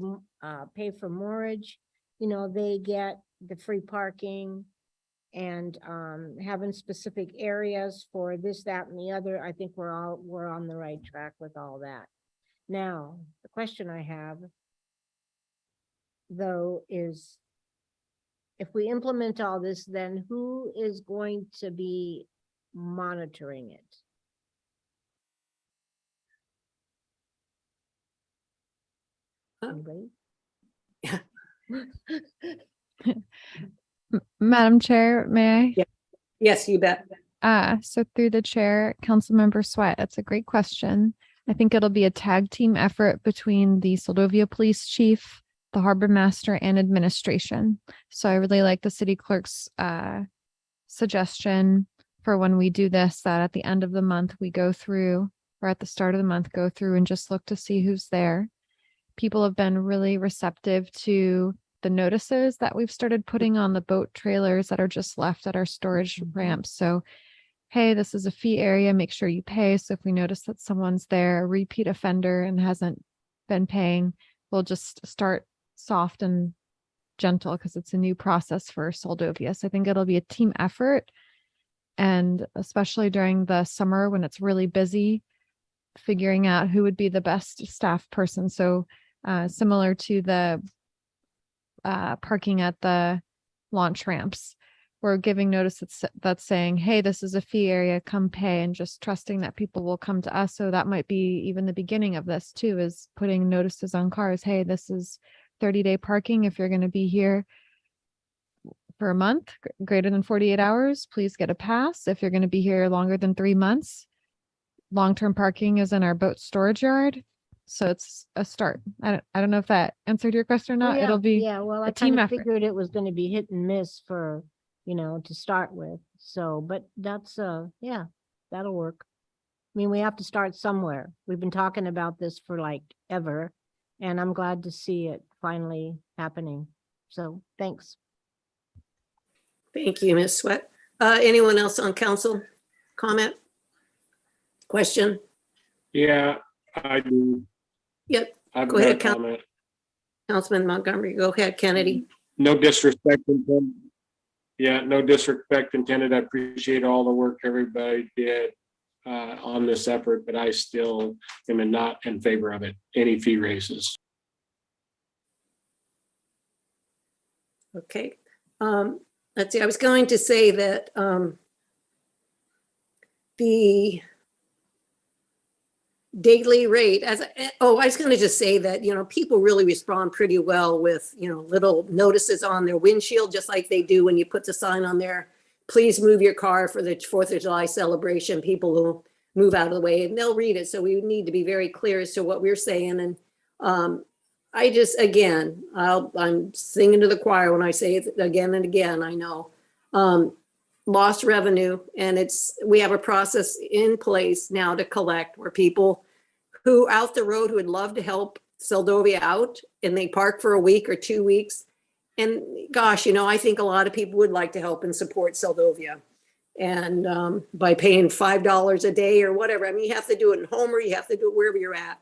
pay for mortgage, you know, they get the free parking, and having specific areas for this, that, and the other. I think we're on the right track with all that. Now, the question I have, though, is if we implement all this, then who is going to be monitoring it? Anybody? Madam Chair, may I? Yeah. Yes, you bet. So through the chair, Councilmember Sweat, that's a great question. I think it'll be a tag team effort between the Soldovia Police Chief, the Harbor Master, and administration. So I really like the city clerk's suggestion for when we do this, that at the end of the month, we go through, or at the start of the month, go through and just look to see who's there. People have been really receptive to the notices that we've started putting on the boat trailers that are just left at our storage ramps. So, hey, this is a fee area, make sure you pay. So if we notice that someone's there, a repeat offender, and hasn't been paying, we'll just start soft and gentle because it's a new process for Soldovia. So I think it'll be a team effort. And especially during the summer when it's really busy, figuring out who would be the best staff person. So similar to the parking at the launch ramps, we're giving notice that's saying, hey, this is a fee area, come pay, and just trusting that people will come to us. So that might be even the beginning of this too, is putting notices on cars. Hey, this is 30-day parking. If you're going to be here for a month, greater than 48 hours, please get a pass. If you're going to be here longer than 3 months, long-term parking is in our boat storage yard. So it's a start. I don't know if that answered your question or not. Yeah, It'll be yeah, well, I a team kind of effort. figured it was going to be hit and miss for, you know, to start with. So, but that's yeah, that'll work. I mean, we have to start somewhere. We've been talking about this for like ever, and I'm glad to see it finally happening. So thanks. Thank you, Ms. Sweat. Anyone else on council? Comment? Question? Yeah, I do. Yep, I've Go got a ahead, comment. Councilman Montgomery. Go ahead, Kennedy. No disrespect intended. Yeah, no disrespect intended. I appreciate all the work everybody did on this effort, but I still am not in favor of it, any fee raises. Okay. Let's see, I was going to say that the daily rate I was going to just say that, you know, people really respond pretty well with, you know, little notices on their windshield, just like they do when you put the sign on there, please move your car for the 4th of July celebration. People will move out of the way and they'll read it. So we need to be very clear as to what we're saying. And I just, again, I'm singing to the choir when I say it again and again. I know lost revenue, and we have a process in place now to collect where people who out the road who would love to help Soldovia out, and they park for a week or 2 weeks. And gosh, you know, I think a lot of people would like to help and support Soldovia. And by paying $5 a day or whatever, I mean, you have to do it in Homer, you have to do it wherever you're at.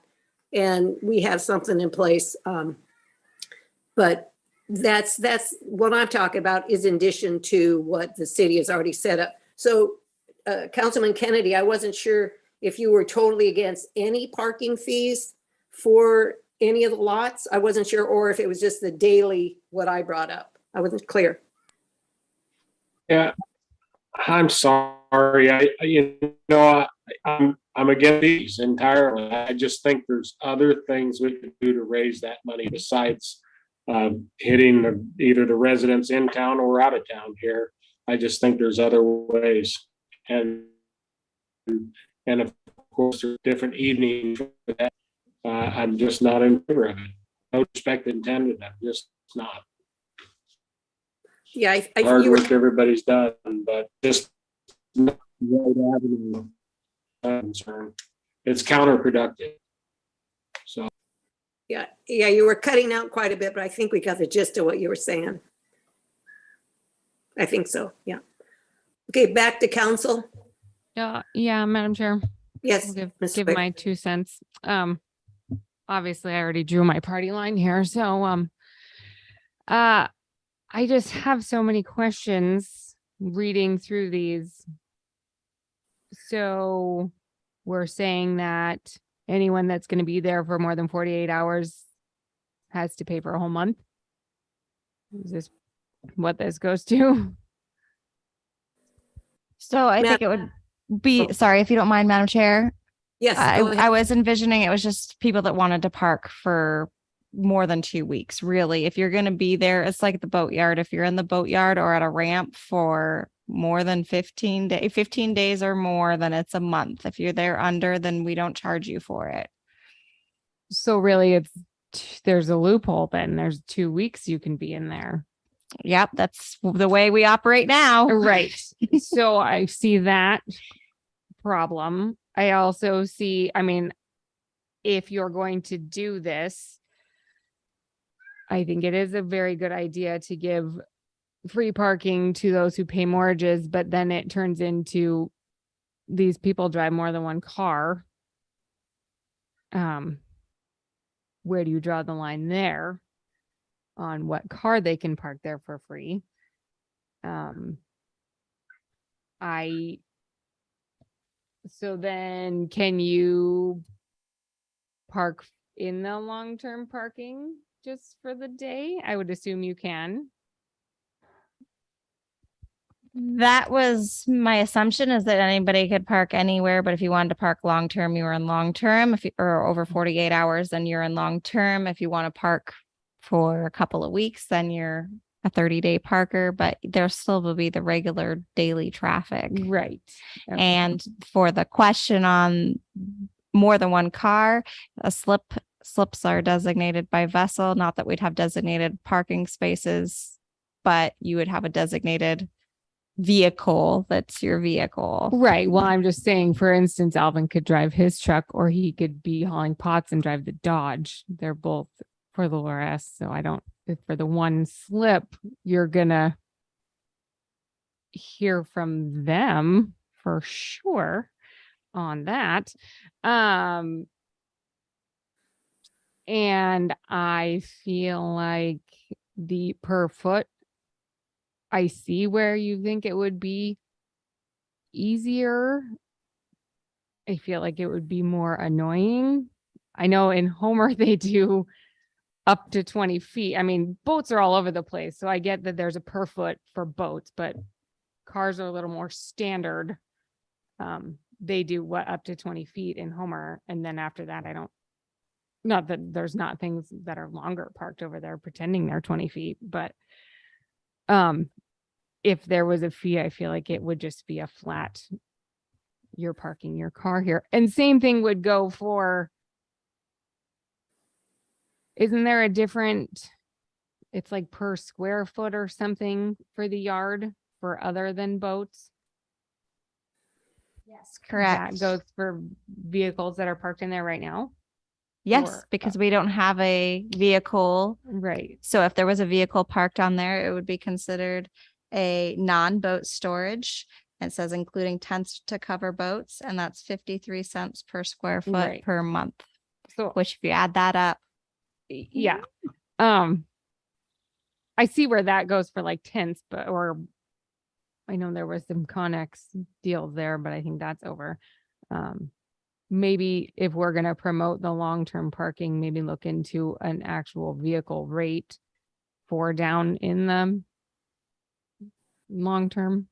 And we have something in place. But that's what I'm talking about, is in addition to what the city has already set up. So Councilman Kennedy, I wasn't sure if you were totally against any parking fees for any of the lots. I wasn't sure, or if it was just the daily, what I brought up. I wasn't clear. Yeah, I'm sorry. I'm against these entirely. I just think there's other things we could do to raise that money besides hitting either the residents in town or out of town here. I just think there's other ways. And of course, there's different evenings for that. I'm just not in favor of it. No respect intended. I'm just not. Yeah, Hard work everybody's done, but just not the right avenue. concerned, it's counterproductive. So, Yeah, you were cutting out quite a bit, but I think we got the gist of what you were saying. I think so, yeah. Okay, back to council. Yeah, Madam Chair. Yes, I'll give, Ms. give Quick. my 2 cents. Obviously I already drew my party line here, so, I just have so many questions reading through these. So we're saying that anyone that's going to be there for more than 48 hours has to pay for a whole month. Is this what this goes to? So I think it would be, sorry, if you don't mind, Madam Chair. Yes, go ahead. I was envisioning it was just people that wanted to park for more than 2 weeks, really. If you're going to be there, it's like the boatyard. If you're in the boatyard or at a ramp for more than 15 days or more, then it's a month. If you're there under, then we don't charge you for it. So really there's a loophole then. There's 2 weeks you can be in there. Yep, that's the way we operate now. Right. So I see that problem. I also see, I mean, if you're going to do this, I think it is a very good idea to give free parking to those who pay mortgages, but then it turns into these people drive more than one car. Where do you draw the line there on what car they can park there for free? So then can you park in the long-term parking just for the day? I would assume you can. That was my assumption, is that anybody could park anywhere, but if you wanted to park long term, you were in long term. If you, or over 48 hours, then you're in long term. If you want to park for a couple of weeks, then you're a 30-day parker, but there still will be the regular daily traffic. Right. Okay. And for the question on more than one car, slips are designated by vessel. Not that we'd have designated parking spaces, but you would have a designated vehicle that's your vehicle. Right. Well, I'm just saying, for instance, Alvin could drive his truck, or he could be hauling pots and drive the Dodge. They're both for the LRS. So I don't, if for the one slip, you're gonna hear from them for sure on that. And I feel like the per foot, I see where you think it would be easier. I feel like it would be more annoying. I know in Homer they do up to 20 feet. I mean, boats are all over the place. So I get that there's a per foot for boats, but cars are a little more standard. They do what, up to 20 feet in Homer. And then after that, not that there's not things that are longer parked over there pretending they're 20 feet, but if there was a fee, I feel like it would just be a flat, you're parking your car here. And same thing would go for, isn't there a different, it's like per square foot or something for the yard for other than boats? Yes, correct. That goes for vehicles that are parked in there right now? Yes, Or- because we don't have a vehicle. Right. So if there was a vehicle parked on there, it would be considered a non-boat storage. It says including tents to cover boats, and that's 53 cents per square foot Right. per month, So which if you add that up, yeah. I see where that goes for like tents, but, or I know there was some Connex deals there, but I think that's over. Maybe if we're going to promote the long-term parking, maybe look into an actual vehicle rate for down in the long-term,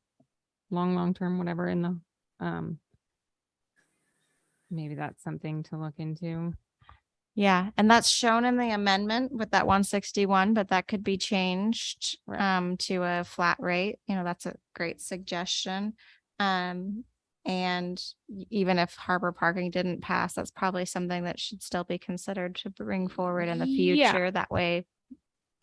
whatever in the, maybe that's something to look into. yeah, and that's shown in the amendment with that 161, but that could be changed to a flat rate. You know, that's a great suggestion. And even if harbor parking didn't pass, that's probably something that should still be considered to bring forward in the Yeah. future. That way,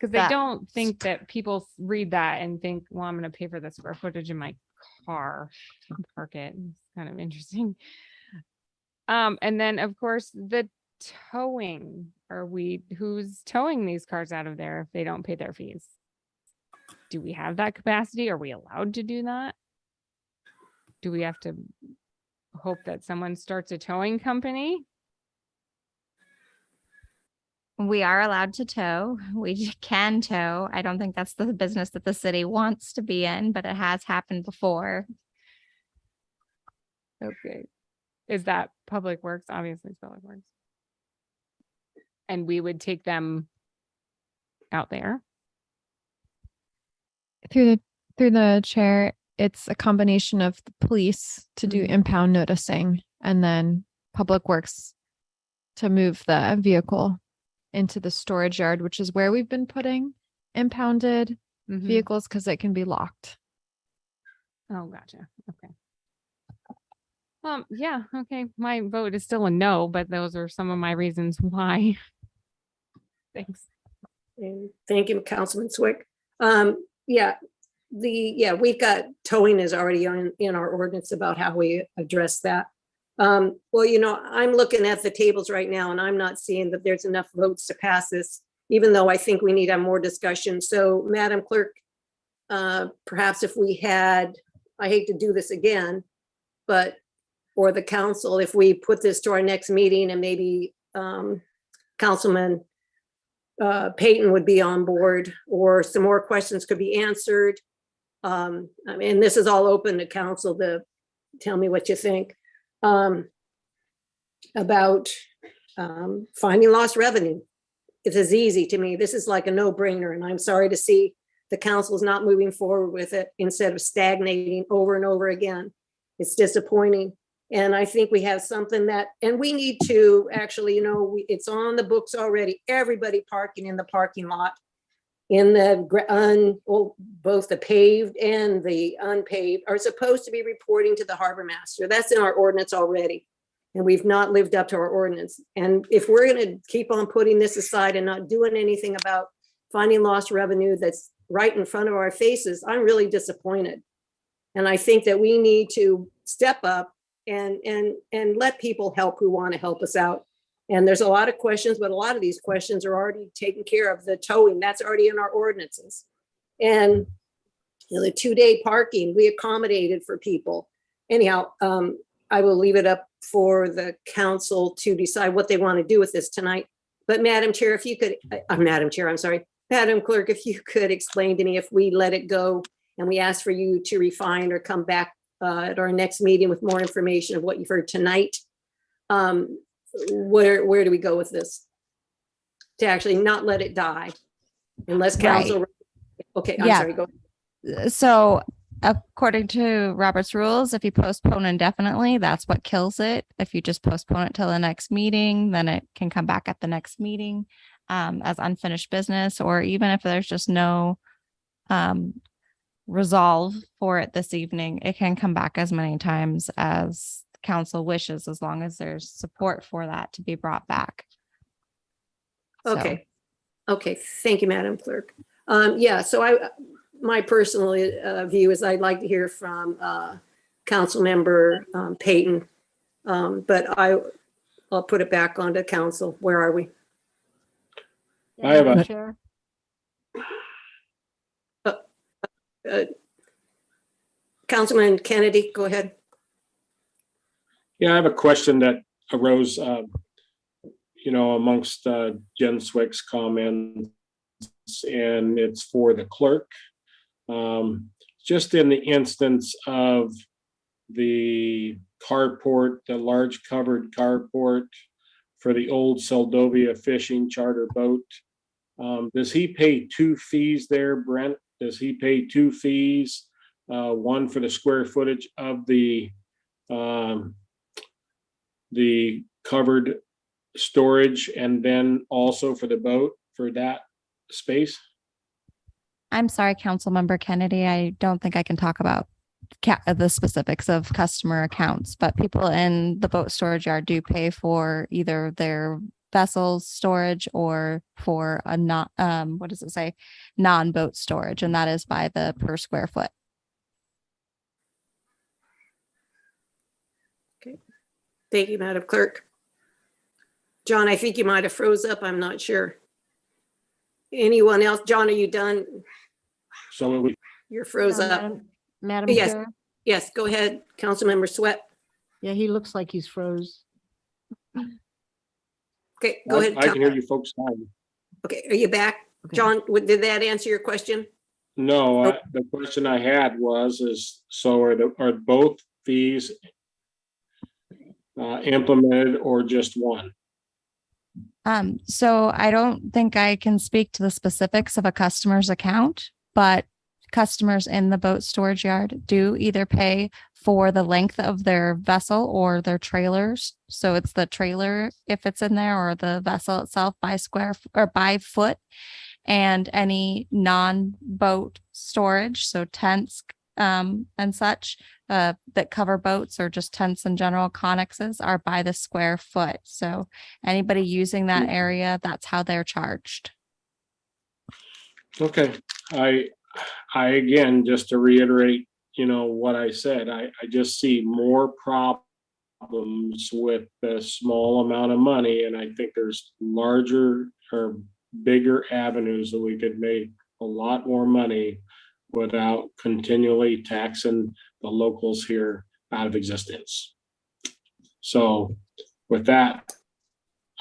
Because I that- don't think that people read that and think, well, I'm going to pay for the square footage in my car and park it. It's kind of interesting. And then of course, the towing, who's towing these cars out of there if they don't pay their fees? Do we have that capacity? Are we allowed to do that? Do we have to hope that someone starts a towing company? We are allowed to tow. We can tow. I don't think that's the business that the city wants to be in, but it has happened before. Okay. Is that Public Works? Obviously it's Public Works. And we would take them out there. Through the chair, it's a combination of the police to do impound noticing and then Public Works to move the vehicle into the storage yard, which is where we've been putting impounded vehicles because it can be locked. Oh, gotcha. Okay. Yeah, okay. My vote is still a no, but those are some of my reasons why. Thanks. And thank you, Councilman Swick. We've got towing is already in our ordinance about how we address that. Well, I'm looking at the tables right now and I'm not seeing that there's enough votes to pass this, even though I think we need to have more discussion. So Madam Clerk, perhaps if we had, I hate to do this again, but, or the council, if we put this to our next meeting and maybe Councilman Peyton would be on board or some more questions could be answered. I mean, this is all open to council to tell me what you think about finding lost revenue. It is easy to me. This is like a no-brainer, and I'm sorry to see the council is not moving forward with it instead of stagnating over and over again. It's disappointing. And I think we have something that, and we need to actually, it's on the books already. Everybody parking in the parking lot, in the both the paved and the unpaved are supposed to be reporting to the harbor master. That's in our ordinance already. And we've not lived up to our ordinance. And if we're going to keep on putting this aside and not doing anything about finding lost revenue that's right in front of our faces, I'm really disappointed. And I think that we need to step up and let people help who want to help us out. And there's a lot of questions, but a lot of these questions are already taken care of. The towing, that's already in our ordinances. And the 2-day parking, we accommodated for people. Anyhow, I will leave it up for the council to decide what they want to do with this tonight. But Madam Chair, if you could, Madam Clerk, if you could explain to me if we let it go and we ask for you to refine or come back at our next meeting with more information of what you've heard tonight, where do we go with this? To actually not let it die unless council. Right. Okay, I'm Yeah. sorry, go ahead. So according to Robert's rules, if you postpone indefinitely, that's what kills it. If you just postpone it till the next meeting, then it can come back at the next meeting as unfinished business, or even if there's just no resolve for it this evening, it can come back as many times as council wishes, as long as there's support for that to be brought back. Okay. Okay, thank you, Madam Clerk. So my personal view is I'd like to hear from Council Member Peyton, but I'll put it back onto council. Where are we? I have a- Chair. Councilman Kennedy, go ahead. Yeah, I have a question that arose, amongst Jen Swick's comments, and it's for the clerk. Just in the instance of the carport, the large covered carport for the old Seldovia fishing charter boat, does he pay 2 fees there, Brent? Does he pay 2 fees? One for the square footage of the covered storage, and then also for the boat for that space? I'm sorry, Council Member Kennedy. I don't think I can talk about the specifics of customer accounts, but people in the boat storage yard do pay for either their vessels storage or for a non-boat storage, and that is by the per square foot. Thank you, Madam Clerk. John, I think you might have froze up. I'm not sure. Anyone else? John, are you done? So we, You're froze up. Madam Yes. Chair, Yes, go ahead, Councilmember Sweat. yeah, he looks like he's froze. Okay, go ahead. I can hear you folks fine. Okay, are you back? Okay. John, did that answer your question? No, Nope. the question I had is, so are both fees implemented or just one? So I don't think I can speak to the specifics of a customer's account, but customers in the boat storage yard do either pay for the length of their vessel or their trailers. So it's the trailer if it's in there, or the vessel itself by square or by foot, and any non-boat storage, so tents and such that cover boats, or just tents in general, connexes, are by the square foot. So anybody using that area, that's how they're charged. Okay, I again, just to reiterate, what I said, I just see more problems with the small amount of money, and I think there's larger or bigger avenues that we could make a lot more money without continually taxing the locals here out of existence. So with that,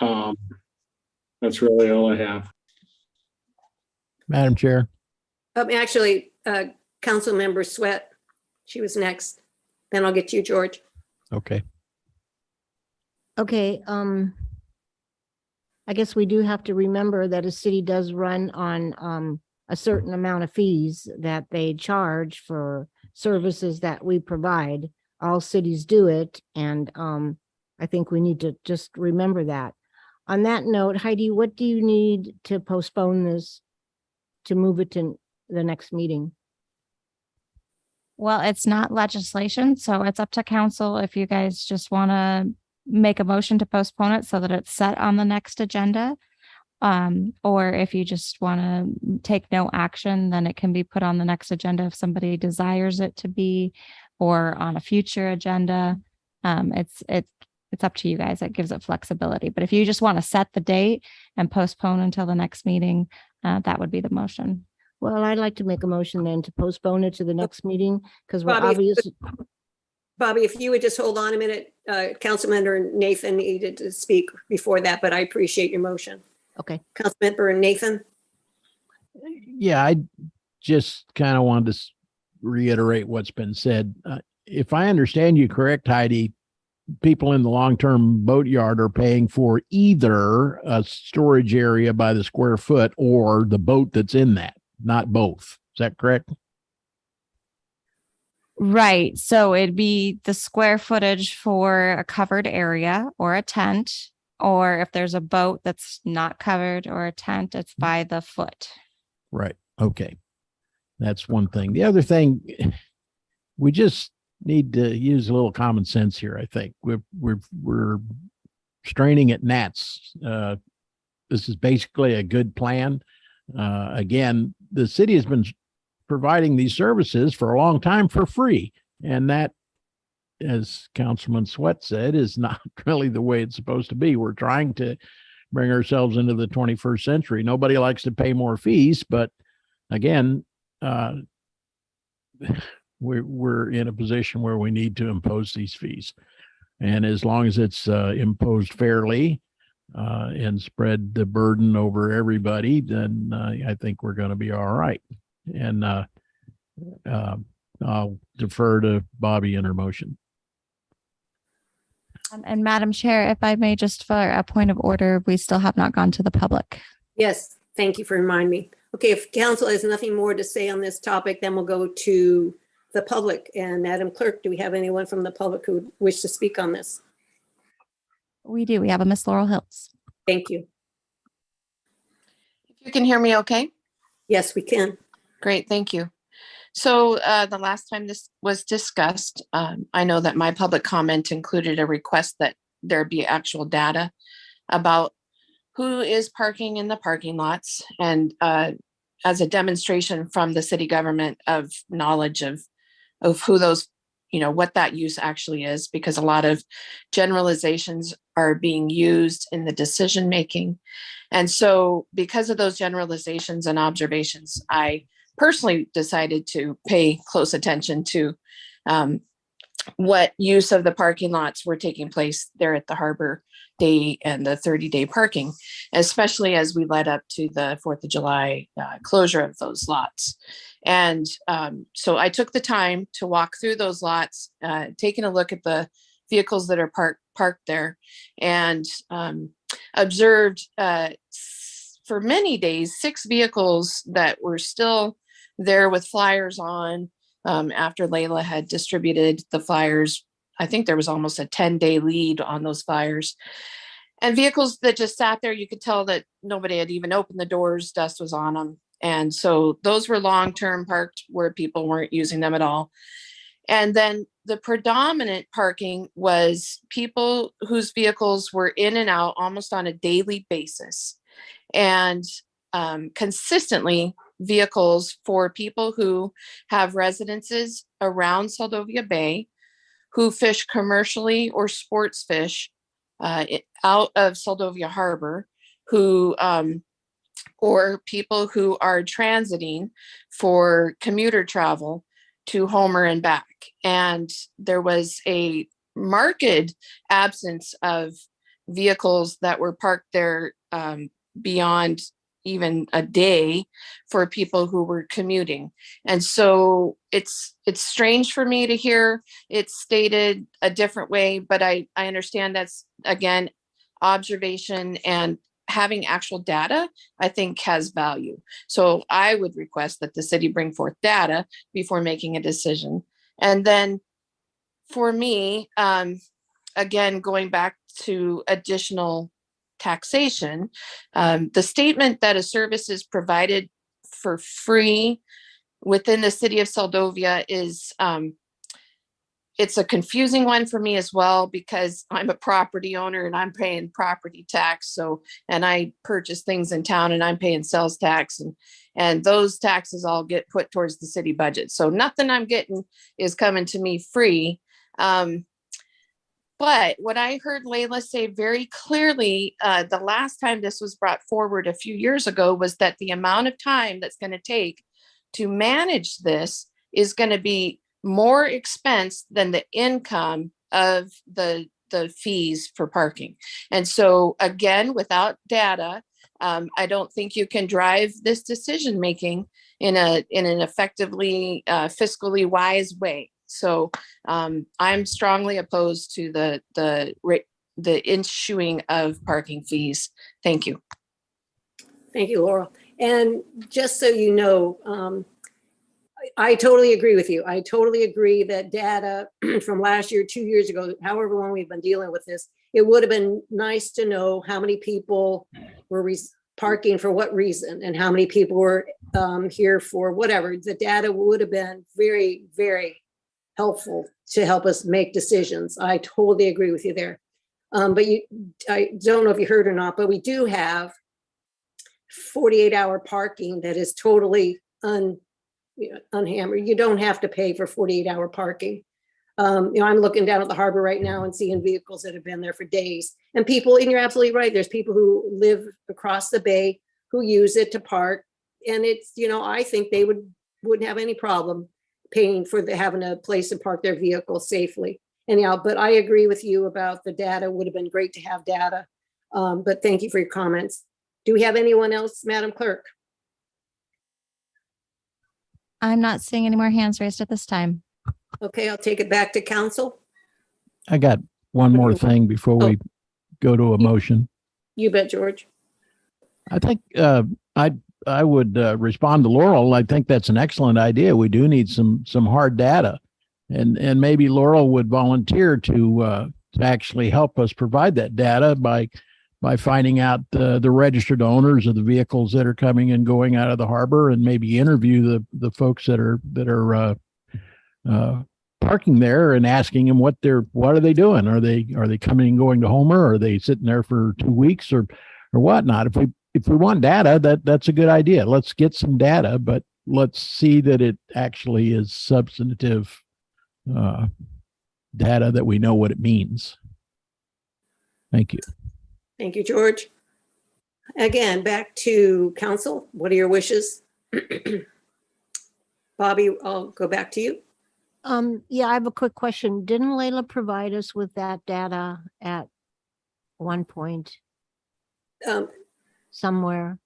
that's really all I have. Madam Chair. Actually, Councilmember Sweat, she was next. Then I'll get to you, George. Okay. Okay, I guess we do have to remember that a city does run on a certain amount of fees that they charge for services that we provide. All cities do it, and I think we need to just remember that. On that note, Heidi, what do you need to postpone this to move it to the next meeting? Well, it's not legislation, so it's up to council if you guys just want to make a motion to postpone it so that it's set on the next agenda. Or if you just want to take no action, then it can be put on the next agenda if somebody desires it to be, or on a future agenda. It's up to you guys. It gives it flexibility. But if you just want to set the date and postpone until the next meeting, that would be the motion. Well, I'd like to make a motion then to postpone it to the next meeting, because we're Bobby, obviously. Bobby, if you would just hold on a minute, Councilmember Nathan needed to speak before that, but I appreciate your motion. Okay. Councilmember Nathan? Yeah, I just kind of wanted to reiterate what's been said. If I understand you correct, Heidi, people in the long-term boat yard are paying for either a storage area by the square foot or the boat that's in that, not both. Is that correct? Right. So it'd be the square footage for a covered area or a tent, or if there's a boat that's not covered or a tent, it's by the foot. Right. Okay. That's one thing. The other thing, we just need to use a little common sense here. I think we're straining at gnats. This is basically a good plan. Again, the city has been providing these services for a long time for free, and that, as Councilman Sweat said, is not really the way it's supposed to be. We're trying to bring ourselves into the 21st century. Nobody likes to pay more fees, but again, we're in a position where we need to impose these fees. And as long as it's imposed fairly and spread the burden over everybody, then I think we're going to be all right. And I'll defer to Bobby in her motion. And Madam Chair, if I may, just for a point of order, we still have not gone to the public. Yes, thank you for reminding me. Okay, if council has nothing more to say on this topic, then we'll go to the public. And Madam Clerk, do we have anyone from the public who would wish to speak on this? We do. We have a Miss Laurel Hills. Thank you. If you can hear me okay? Yes, we can. Great, thank you. So the last time this was discussed, I know that my public comment included a request that there be actual data about who is parking in the parking lots, and as a demonstration from the city government of knowledge of who those, what that use actually is, because a lot of generalizations are being used in the decision making. And so because of those generalizations and observations, I personally decided to pay close attention to what use of the parking lots were taking place there at the Harbor Day and the 30-day parking, especially as we led up to the 4th of July closure of those lots. And so I took the time to walk through those lots, taking a look at the vehicles that are parked there, and observed for many days 6 vehicles that were still there with flyers on. After Layla had distributed the flyers, I think there was almost a 10-day lead on those flyers. And vehicles that just sat there, you could tell that nobody had even opened the doors, dust was on them. And so those were long-term parked where people weren't using them at all. And then the predominant parking was people whose vehicles were in and out almost on a daily basis. And consistently vehicles for people who have residences around Seldovia Bay, who fish commercially or sports fish out of Seldovia Harbor, who or people who are transiting for commuter travel to Homer and back. And there was a marked absence of vehicles that were parked there beyond even a day for people who were commuting. And so it's strange for me to hear it stated a different way, but I understand that's, again, observation, and having actual data, I think, has value. So I would request that the city bring forth data before making a decision. And then for me, again, going back to additional taxation, the statement that a service is provided for free within the city of Seldovia is it's a confusing one for me as well, because I'm a property owner and I'm paying property tax. So, and I purchase things in town and I'm paying sales tax, and those taxes all get put towards the city budget. So nothing I'm getting is coming to me free. But what I heard Layla say very clearly the last time this was brought forward a few years ago was that the amount of time that's going to take to manage this is going to be more expense than the income of the fees for parking. And so again, without data, I don't think you can drive this decision making in an effectively fiscally wise way. So I'm strongly opposed to the issuing of parking fees. Thank you. Thank you, Laurel. And just so you know, I totally agree with you. I totally agree that data from last year, 2 years ago, however long we've been dealing with this, it would have been nice to know how many people were parking for what reason and how many people were here for whatever. The data would have been very, very helpful to help us make decisions. I totally agree with you there. But I don't know if you heard or not, but we do have 48-hour parking that is totally unhammered. You don't have to pay for 48-hour parking. I'm looking down at the harbor right now and seeing vehicles that have been there for days. And people, and you're absolutely right, there's people who live across the bay who use it to park. And it's, I think they wouldn't have any problem paying for having a place to park their vehicle safely. Anyhow, but I agree with you about the data. Would have been great to have data. But thank you for your comments. Do we have anyone else, Madam Clerk? I'm not seeing any more hands raised at this time. Okay, I'll take it back to council. I got one more thing before we go to a motion. You bet, George. I think I would respond to Laurel. I think that's an excellent idea. We do need some hard data, and maybe Laurel would volunteer to actually help us provide that data by finding out the registered owners of the vehicles that are coming and going out of the harbor, and maybe interview the folks that are parking there and asking them what are they doing? Are they coming and going to Homer? Are they sitting there for 2 weeks or whatnot? If we want data, that's a good idea. Let's get some data, but let's see that it actually is substantive data that we know what it means. Thank you. Thank you, George. Again, back to council. What are your wishes? Bobby, I'll go back to you. Yeah, I have a quick question. Didn't Layla provide us with that data at one point Um, somewhere?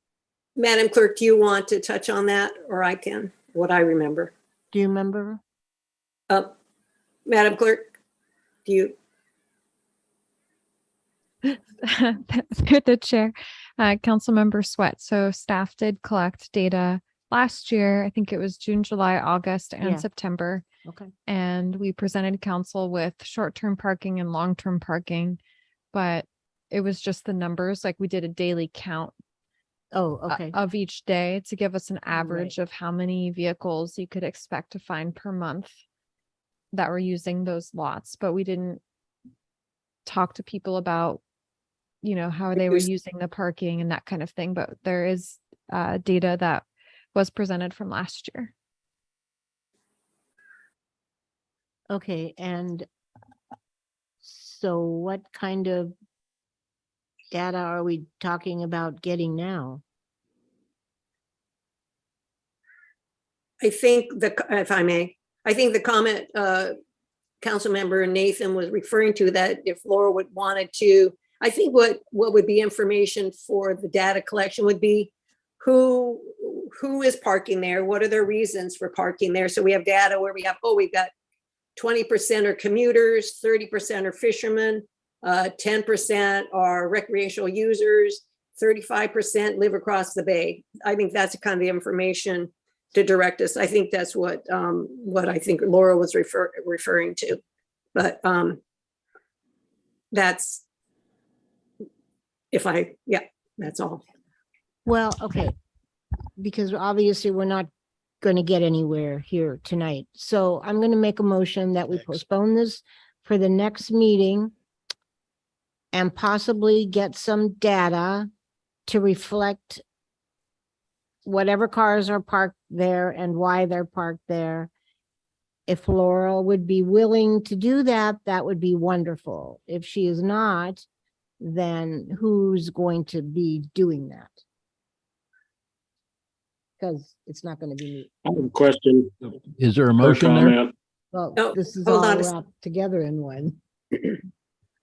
Madam Clerk, do you want to touch on that, or I can, what I remember? Do you remember? Madam Clerk, do you? Through the chair, Councilmember Sweat. So staff did collect data last year. I think it was June, July, August, and Yeah. September. Okay. And we presented council with short-term parking and long-term parking, but it was just the numbers. Like we did a daily count Oh, okay. of each day to give us an average of how many vehicles you could expect to find per month that were using those lots. But we didn't talk to people about, you know, how they were using the parking and that kind of thing. But there is data that was presented from last year. Okay, and so what kind of data are we talking about getting now? I think if I may, I think the comment Councilmember Nathan was referring to, that if Laura would wanted to, I think what would be information for the data collection would be who is parking there, what are their reasons for parking there. So we have data where we have, we've got 20% are commuters, 30% are fishermen, 10% are recreational users, 35% live across the bay. I think that's the kind of the information to direct us. I think that's what I think Laura was referring to. But that's that's all. Well, okay, because obviously we're not going to get anywhere here tonight. So I'm going to make a motion that we postpone this for the next meeting and possibly get some data to reflect whatever cars are parked there and why they're parked there. If Laurel would be willing to do that, that would be wonderful. If she is not, then who's going to be doing that? Because it's not going to be me. I have a question. Is there a or motion there? comment. Well, Oh, this is hold all on a wrapped together in one.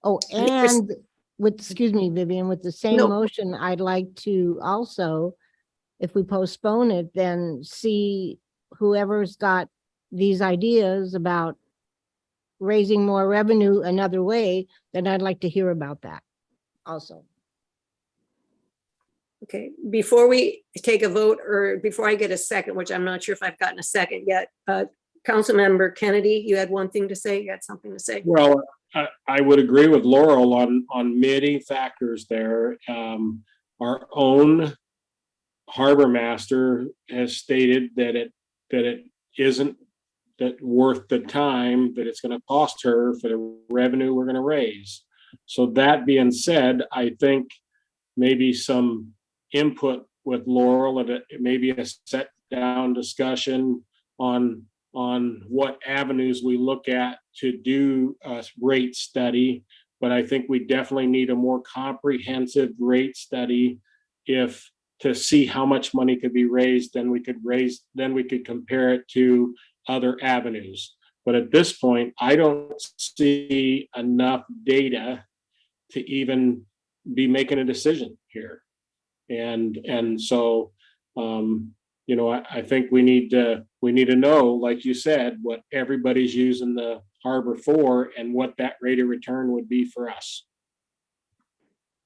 Oh, I think there's- and with, excuse me, Vivian, with the same No. motion, I'd like to also, if we postpone it, then see whoever's got these ideas about raising more revenue another way, then I'd like to hear about that also. Okay, before we take a vote, or before I get a second, which I'm not sure if I've gotten a second yet, Councilmember Kennedy, you had one thing to say, you had something to say? Well, I would agree with Laurel on many factors there. Our own harbor master has stated that it isn't that worth the time that it's going to cost her for the revenue we're going to raise. So that being said, I think maybe some input with Laurel and maybe a set down discussion on what avenues we look at to do a rate study. But I think we definitely need a more comprehensive rate study to see how much money could be raised, then we could compare it to other avenues. But at this point, I don't see enough data to even be making a decision here. And so, I think we need to know, like you said, what everybody's using the harbor for and what that rate of return would be for us.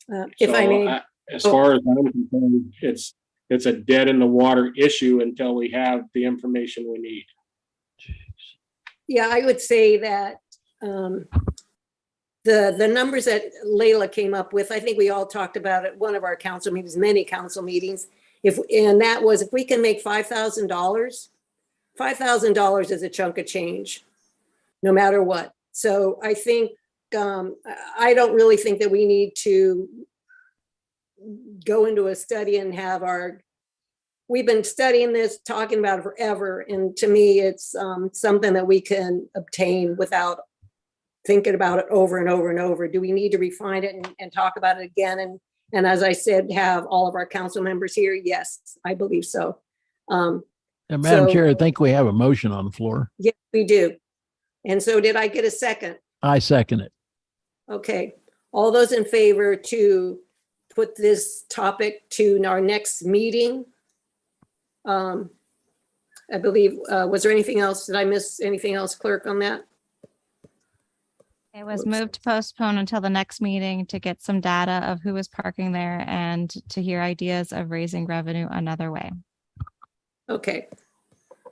If I may. As far as I'm concerned, it's a dead in the water issue until we have the information we need. Yeah, I would say that the numbers that Layla came up with, I think we all talked about at one of our council meetings, many council meetings. And that was, if we can make $5,000 is a chunk of change, no matter what. So I think, I don't really think that we need to go into a study and have our we've been studying this, talking about it forever. And to me, it's something that we can obtain without thinking about it over and over and over. Do we need to refine it and talk about it again? And as I said, have all of our council members here? Yes, I believe so. And Madam So- Chair, I think we have a motion on the floor. Yes, we do. And so did I get a second? I second it. Okay. All those in favor to put this topic to our next meeting? I believe, was there anything else? Did I miss anything else, clerk, on that? It was Oops. moved to postpone until the next meeting to get some data of who was parking there and to hear ideas of raising revenue another way. Okay.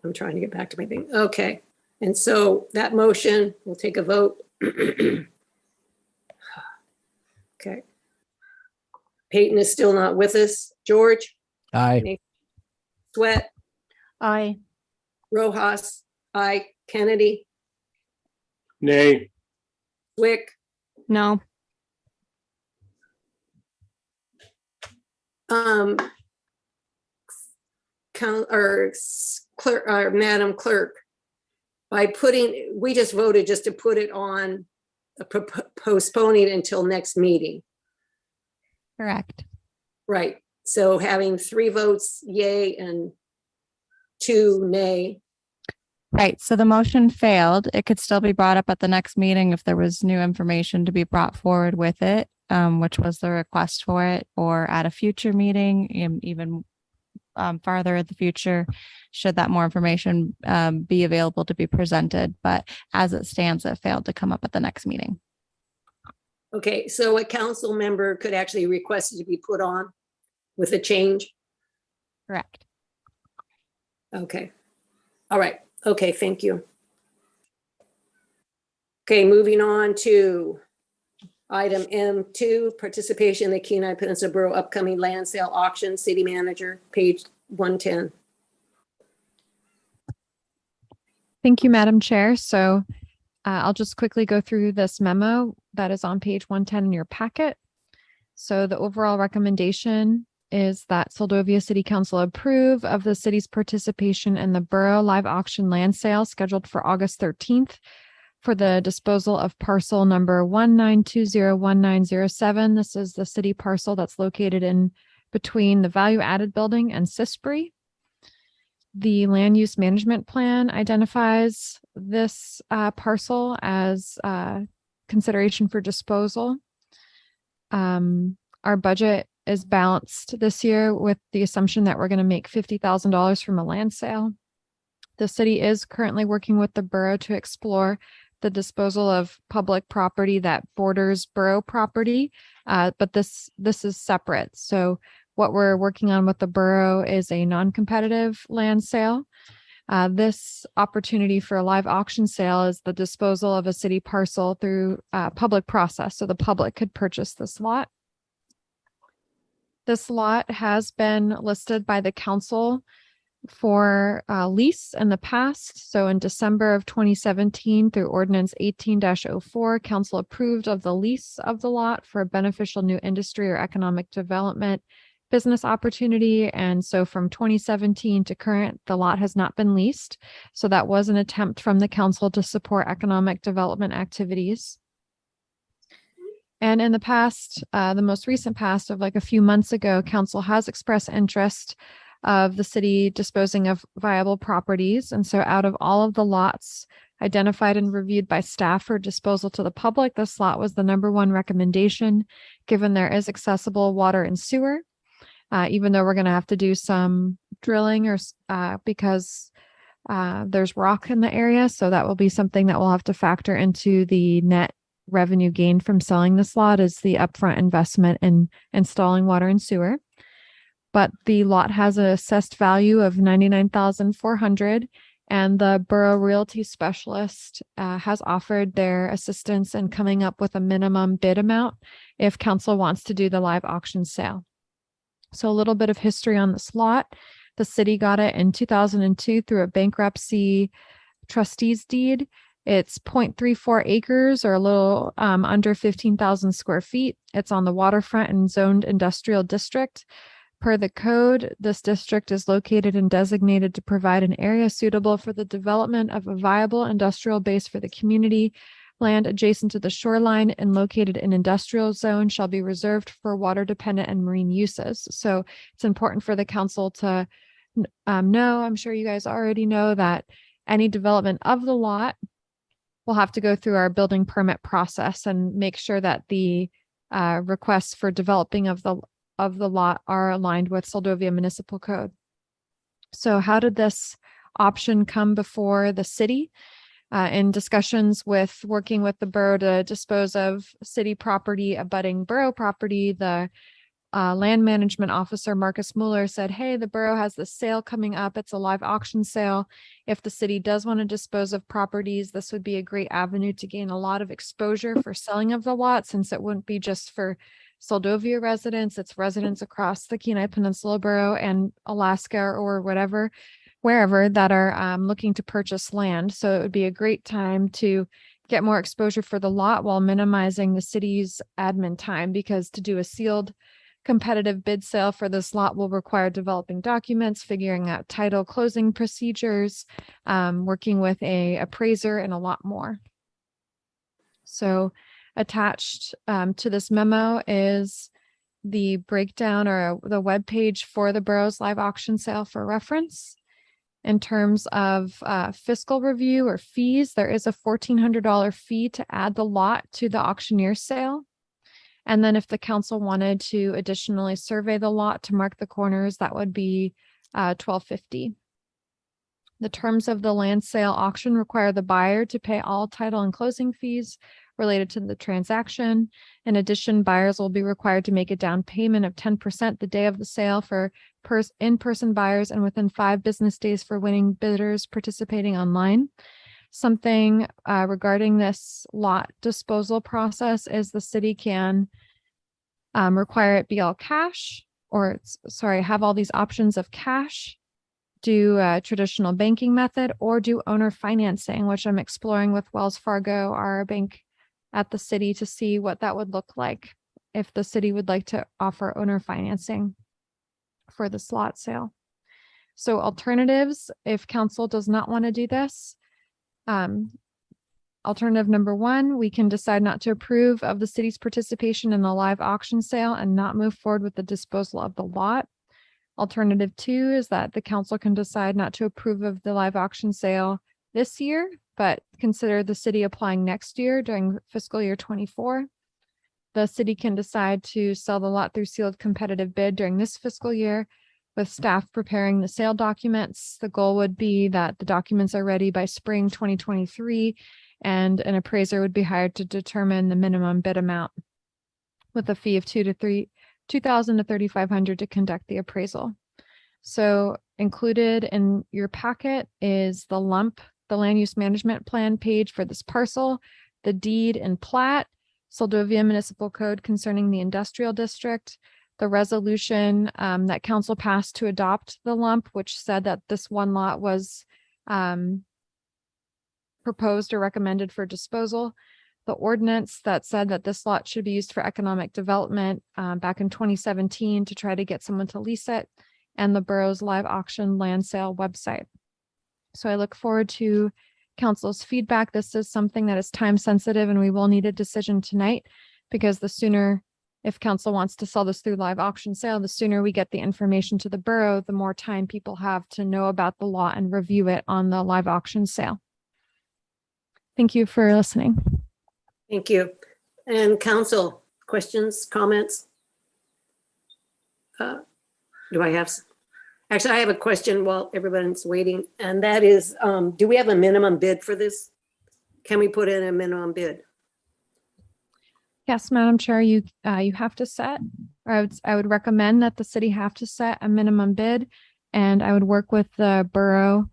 I'm trying to get back to my thing. Okay. And so that motion, we'll take a vote. Okay. Peyton is still not with us. George, Aye. Sweat, Aye. Rojas, aye. Kennedy, Nay. Wick, No. Clerk, or Madam Clerk, by putting, we just voted just to put it on, postponing it until next meeting. Correct. Right. So having 3 votes yay and 2 nay. Right. So the motion failed. It could still be brought up at the next meeting if there was new information to be brought forward with it, which was the request for it, or at a future meeting, even farther in the future, should that more information be available to be presented. But as it stands, it failed to come up at the next meeting. Okay, so a council member could actually request it to be put on with a change? Correct. Okay. All right. Okay, thank you. Okay, moving on to item M2, participation in the Kenai Peninsula Borough upcoming land sale auction, city manager, page 110. Thank you, Madam Chair. So I'll just quickly go through this memo that is on page 110 in your packet. So the overall recommendation is that Soldovia City Council approve of the city's participation in the borough live auction land sale scheduled for August 13th for the disposal of parcel number 19201907. This is the city parcel that's located in between the value added building and Sisbury. The land use management plan identifies this parcel as consideration for disposal. Our budget is balanced this year with the assumption that we're going to make $50,000 from a land sale. The city is currently working with the borough to explore the disposal of public property that borders borough property, but this is separate. So what we're working on with the borough is a non-competitive land sale. This opportunity for a live auction sale is the disposal of a city parcel through a public process. So the public could purchase this lot. This lot has been listed by the council for lease in the past. So in December of 2017 through ordinance 18-04, council approved of the lease of the lot for a beneficial new industry or economic development business opportunity. And so from 2017 to current, the lot has not been leased. So that was an attempt from the council to support economic development activities. And in the past, the most recent past of like a few months ago, council has expressed interest of the city disposing of viable properties. And so out of all of the lots identified and reviewed by staff for disposal to the public, this lot was the #1 recommendation, given there is accessible water and sewer. Even though we're going to have to do some drilling or because there's rock in the area. So that will be something that we'll have to factor into the net revenue gained from selling this lot is the upfront investment in installing water and sewer. But the lot has an assessed value of $99,400, and the borough realty specialist has offered their assistance in coming up with a minimum bid amount if council wants to do the live auction sale. So a little bit of history on this lot. The city got it in 2002 through a bankruptcy trustee's deed. It's 0.34 acres or a little under 15,000 square feet. It's on the waterfront and zoned industrial district. Per the code, this district is located and designated to provide an area suitable for the development of a viable industrial base for the community. Land adjacent to the shoreline and located in industrial zone shall be reserved for water dependent and marine uses. So it's important for the council to know, I'm sure you guys already know, that any development of the lot will have to go through our building permit process and make sure that the requests for developing of the lot are aligned with Seldovia Municipal Code. So how did this option come before the city? In discussions with working with the borough to dispose of city property abutting borough property, the land management officer, Marcus Mueller, said, hey, the borough has this sale coming up. It's a live auction sale. If the city does want to dispose of properties, this would be a great avenue to gain a lot of exposure for selling of the lot, since it wouldn't be just for Seldovia residents, it's residents across the Kenai Peninsula Borough and Alaska or wherever that are looking to purchase land. So it would be a great time to get more exposure for the lot while minimizing the city's admin time, because to do a sealed competitive bid sale for this lot will require developing documents, figuring out title closing procedures, working with an appraiser, and a lot more. So attached to this memo is the breakdown or the web page for the borough's live auction sale for reference. In terms of fiscal review or fees, there is a $1,400 fee to add the lot to the auctioneer sale. And then if the council wanted to additionally survey the lot to mark the corners, that would be $1,250. The terms of the land sale auction require the buyer to pay all title and closing fees related to the transaction. In addition, buyers will be required to make a down payment of 10% the day of the sale for in-person buyers and within 5 business days for winning bidders participating online. Something regarding this lot disposal process is the city can require it be all cash, or have all these options of cash, do a traditional banking method, or do owner financing, which I'm exploring with Wells Fargo, our bank at the city, to see what that would look like if the city would like to offer owner financing for the slot sale. So alternatives, if council does not want to do this, alternative number 1, we can decide not to approve of the city's participation in the live auction sale and not move forward with the disposal of the lot. Alternative 2 is that the council can decide not to approve of the live auction sale this year, but consider the city applying next year during fiscal year 24. The city can decide to sell the lot through sealed competitive bid during this fiscal year, with staff preparing the sale documents. The goal would be that the documents are ready by spring 2023, and an appraiser would be hired to determine the minimum bid amount, with a fee of $2,000 to $3,500 to conduct the appraisal. So included in your packet is the land use management plan page for this parcel, the deed and plat, Seldovia Municipal Code concerning the industrial district, the resolution that council passed to adopt the lump, which said that this one lot was proposed or recommended for disposal, the ordinance that said that this lot should be used for economic development back in 2017 to try to get someone to lease it, and the borough's live auction land sale website. So I look forward to council's feedback. This is something that is time sensitive, and we will need a decision tonight, because the sooner, if council wants to sell this through live auction sale, the sooner we get the information to the borough, the more time people have to know about the lot and review it on the live auction sale. Thank you for listening. Thank you. And council, questions, comments? Do I have? Actually, I have a question while everyone's waiting, and that is, do we have a minimum bid for this? Can we put in a minimum bid? Yes, Madam Chair, you have to set, or I would recommend that the city have to set a minimum bid, and I would work with the borough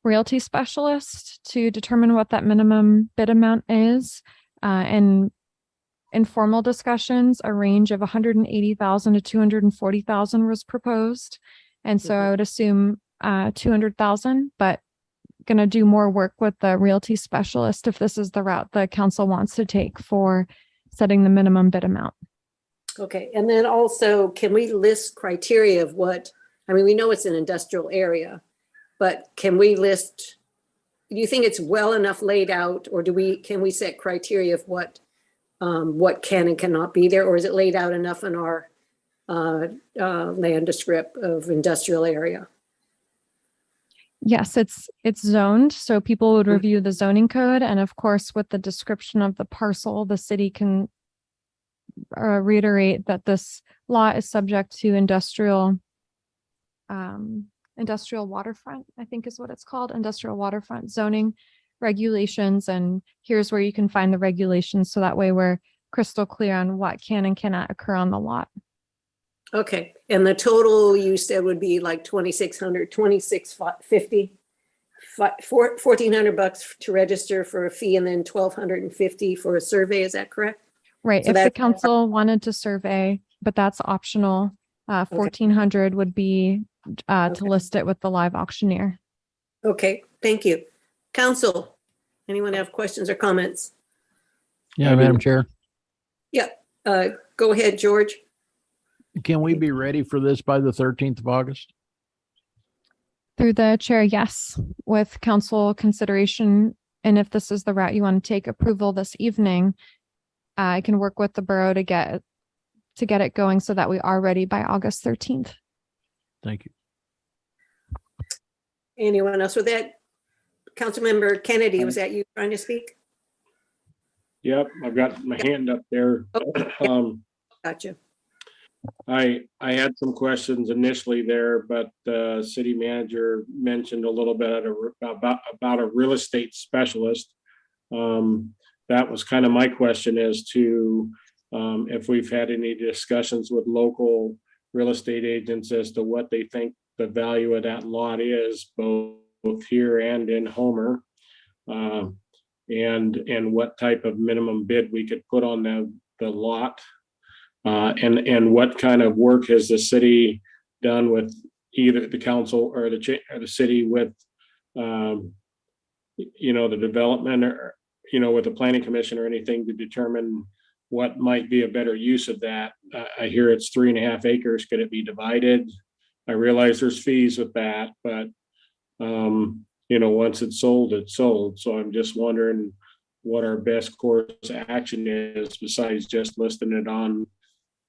realty specialist to determine what that minimum bid amount is. And informal discussions, a range of 180,000 to 240,000 was proposed. And so I would assume 200,000, but going to do more work with the realty specialist if this is the route the council wants to take for setting the minimum bid amount. Okay, and then also, can we list criteria of what, I mean, we know it's an industrial area, but can we list, do you think it's well enough laid out, or can we set criteria of what can and cannot be there, or is it laid out enough in our land descript of industrial area? Yes, it's zoned, so people would review the zoning code, and of course, with the description of the parcel, the city can reiterate that this lot is subject to industrial waterfront, I think is what it's called, industrial waterfront zoning regulations, and here's where you can find the regulations, so that way we're crystal clear on what can and cannot occur on the lot. Okay, and the total you said would be like 2,600, 2,650, $1,400 to register for a fee, and then 1,250 for a survey. Is that correct? Right, So if the that's- council wanted to survey, but that's optional, 1,400 would be to Okay. list it with the live auctioneer. Okay, thank you. Council, anyone have questions or comments? Yeah, Madam Chair, Yeah, go ahead, George. can we be ready for this by the 13th of August? Through the chair, yes, with council consideration, and if this is the route you want to take, approval this evening, I can work with the borough to get it going so that we are ready by August 13th. Thank you. Anyone else with that? Councilmember Kennedy, was that you trying to speak? Yep, I've got my hand up there. Gotcha. I had some questions initially there, but the city manager mentioned a little bit about a real estate specialist. That was kind of my question as to if we've had any discussions with local real estate agents as to what they think the value of that lot is, both here and in Homer, and what type of minimum bid we could put on the lot. And what kind of work has the city done with either the council or the city with, the development, or, with the planning commission or anything to determine what might be a better use of that? I hear it's 3.5 acres. Could it be divided? I realize there's fees with that, but, once it's sold, it's sold. So I'm just wondering what our best course of action is besides just listing it on,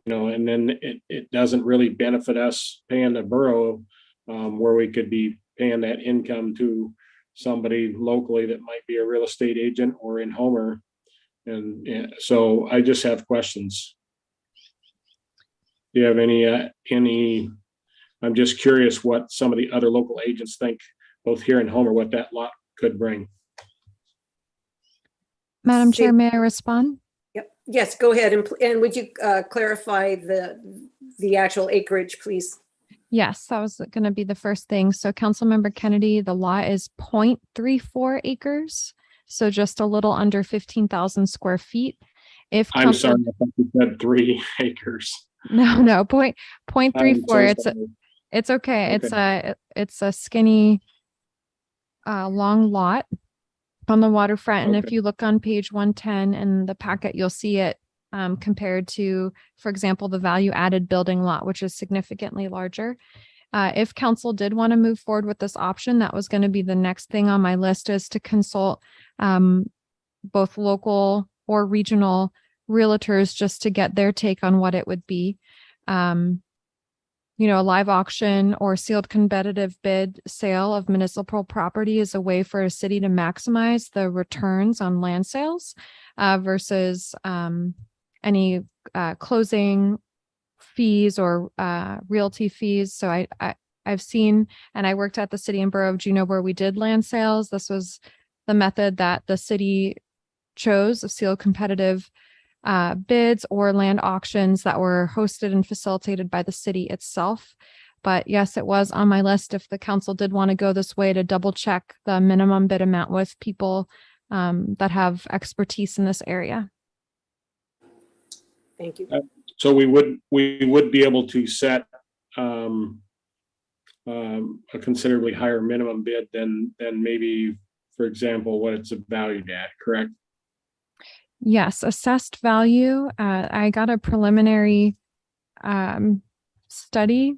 and then it doesn't really benefit us paying the borough, where we could be paying that income to somebody locally that might be a real estate agent or in Homer. And so I just have questions. Do you have any, I'm just curious what some of the other local agents think, both here in Homer, what that lot could bring. Madam Chair, may I respond? Yep. Yes, go ahead. And would you clarify the actual acreage, please? Yes, that was going to be the first thing. So Councilmember Kennedy, the lot is 0.34 acres. So just a little under 15,000 square feet. If I'm sorry, I thought you said 3 acres. No, 0.34. So It's okay. Okay. It's a skinny, long lot on the waterfront. And if Okay. you look on page 110 in the packet, you'll see it compared to, for example, the value added building lot, which is significantly larger. If council did want to move forward with this option, that was going to be the next thing on my list, is to consult both local or regional realtors just to get their take on what it would be. A live auction or sealed competitive bid sale of municipal property is a way for a city to maximize the returns on land sales versus any closing fees or realty fees. So I've seen, and I worked at the city and borough of Juneau where we did land sales. This was the method that the city chose, of sealed competitive bids or land auctions that were hosted and facilitated by the city itself. But yes, it was on my list if the council did want to go this way, to double check the minimum bid amount with people that have expertise in this area. Thank you. So we would be able to set a considerably higher minimum bid than maybe, for example, what it's valued at, correct? Yes, assessed value. I got a preliminary study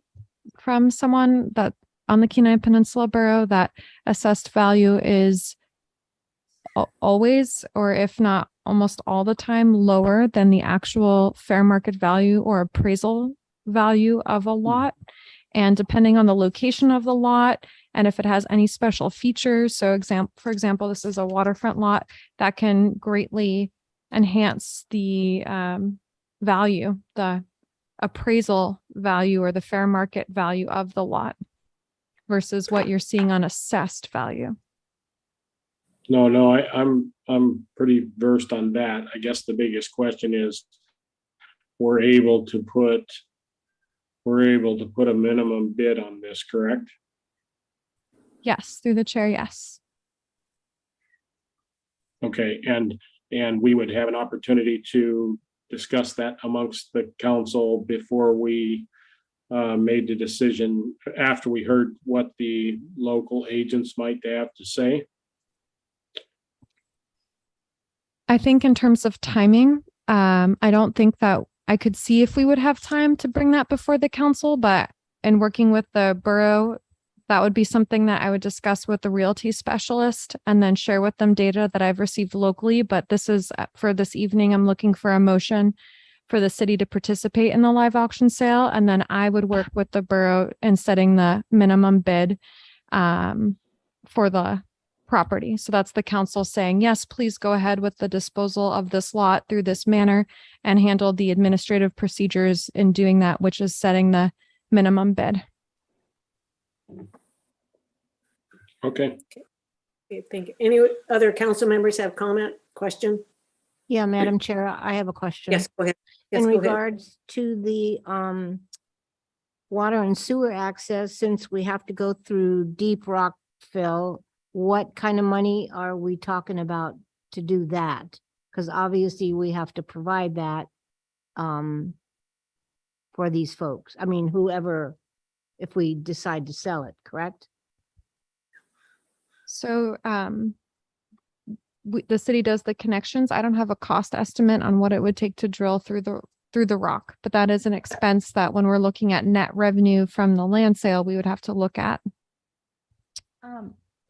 from someone that on the Kenai Peninsula Borough that assessed value is always, or if not almost all the time, lower than the actual fair market value or appraisal value of a lot. And depending on the location of the lot and if it has any special features, so for example, this is a waterfront lot, that can greatly enhance the value, the appraisal value or the fair market value of the lot versus what you're seeing on assessed value. No, I'm pretty versed on that. I guess the biggest question is, we're able to put a minimum bid on this, correct? Yes, through the chair, yes. Okay, and we would have an opportunity to discuss that amongst the council before we made the decision, after we heard what the local agents might have to say. I think in terms of timing, I don't think that I could see if we would have time to bring that before the council, but in working with the borough, that would be something that I would discuss with the realty specialist and then share with them data that I've received locally. But this is for this evening, I'm looking for a motion for the city to participate in the live auction sale. And then I would work with the borough in setting the minimum bid for the property. So that's the council saying, yes, please go ahead with the disposal of this lot through this manner and handle the administrative procedures in doing that, which is setting the minimum bid. Okay. Okay, thank you. Any other council members have comment, question? Yeah, Madam Chair, I have a question. Yes, go ahead. Yes, In go ahead. regards to the water and sewer access, since we have to go through deep rock fill, what kind of money are we talking about to do that? Because obviously we have to provide that for these folks. I mean, whoever, if we decide to sell it, correct? So the city does the connections. I don't have a cost estimate on what it would take to drill through the rock, but that is an expense that when we're looking at net revenue from the land sale, we would have to look at.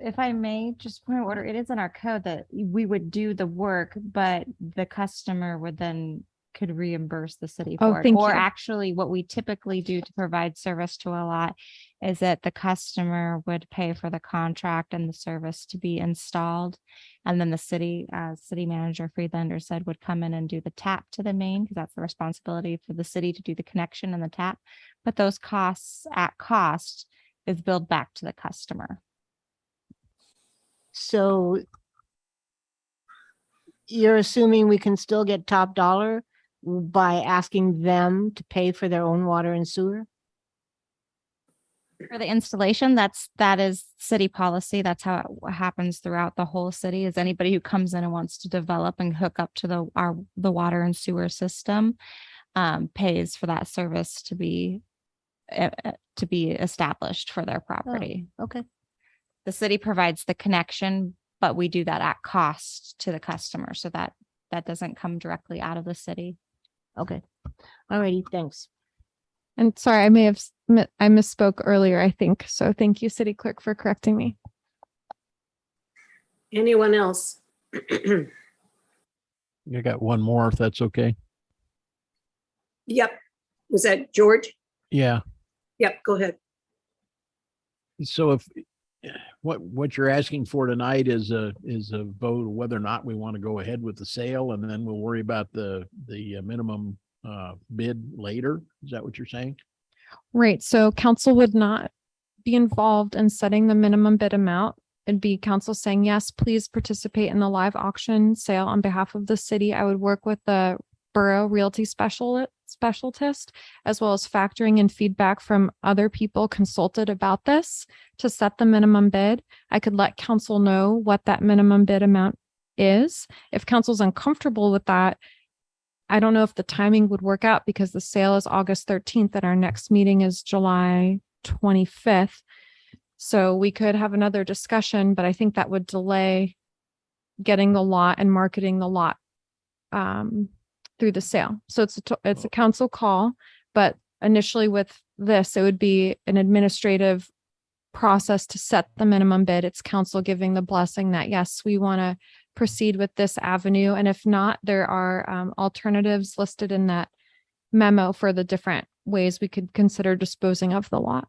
If I may, just point of order, it is in our code that we would do the work, but the customer would then could reimburse the city Oh, for it. thank Or you. actually what we typically do to provide service to a lot is that the customer would pay for the contract and the service to be installed. And then the city, city manager Friedlander said, would come in and do the tap to the main, because that's the responsibility for the city to do the connection and the tap. But those costs at cost is billed back to the customer. So you're assuming we can still get top dollar by asking them to pay for their own water and sewer? For the installation, that is city policy. That's how it happens throughout the whole city. Is anybody who comes in and wants to develop and hook up to the water and sewer system pays for that service to be established for their property. Okay. The city provides the connection, but we do that at cost to the customer, so that doesn't come directly out of the city. Okay. Alrighty, thanks. And sorry, I misspoke earlier, I think. So thank you, City Clerk, for correcting me. Anyone else? You got one more, if that's okay. Yep. Was that George? Yeah. Yep, go ahead. So if what you're asking for tonight is a vote of whether or not we want to go ahead with the sale, and then we'll worry about the minimum bid later. Is that what you're saying? Right. So council would not be involved in setting the minimum bid amount. It'd be council saying, yes, please participate in the live auction sale on behalf of the city. I would work with the borough realty specialist, as well as factoring in feedback from other people consulted about this to set the minimum bid. I could let council know what that minimum bid amount is. If council's uncomfortable with that, I don't know if the timing would work out because the sale is August 13th and our next meeting is July 25th. So we could have another discussion, but I think that would delay getting the lot and marketing the lot through the sale. So it's a council call, but initially with this, it would be an administrative process to set the minimum bid. It's council giving the blessing that, yes, we want to proceed with this avenue. And if not, there are alternatives listed in that memo for the different ways we could consider disposing of the lot.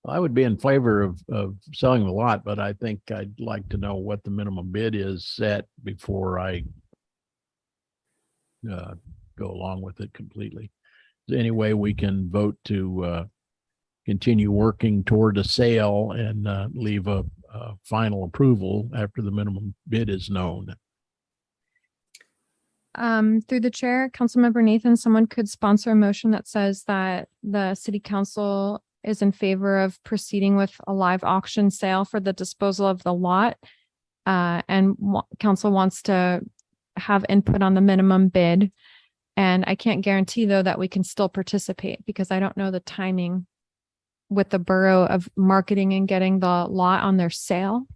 I would be in favor of selling the lot, but I think I'd like to know what the minimum bid is set before I go along with it completely. Is there any way we can vote to continue working toward a sale and leave a final approval after the minimum bid is known? Through the chair, Councilmember Nathan, someone could sponsor a motion that says that the city council is in favor of proceeding with a live auction sale for the disposal of the lot. Council wants to have input on the minimum bid. And I can't guarantee though that we can still participate because I don't know the timing with the borough of marketing and getting the lot on their sale.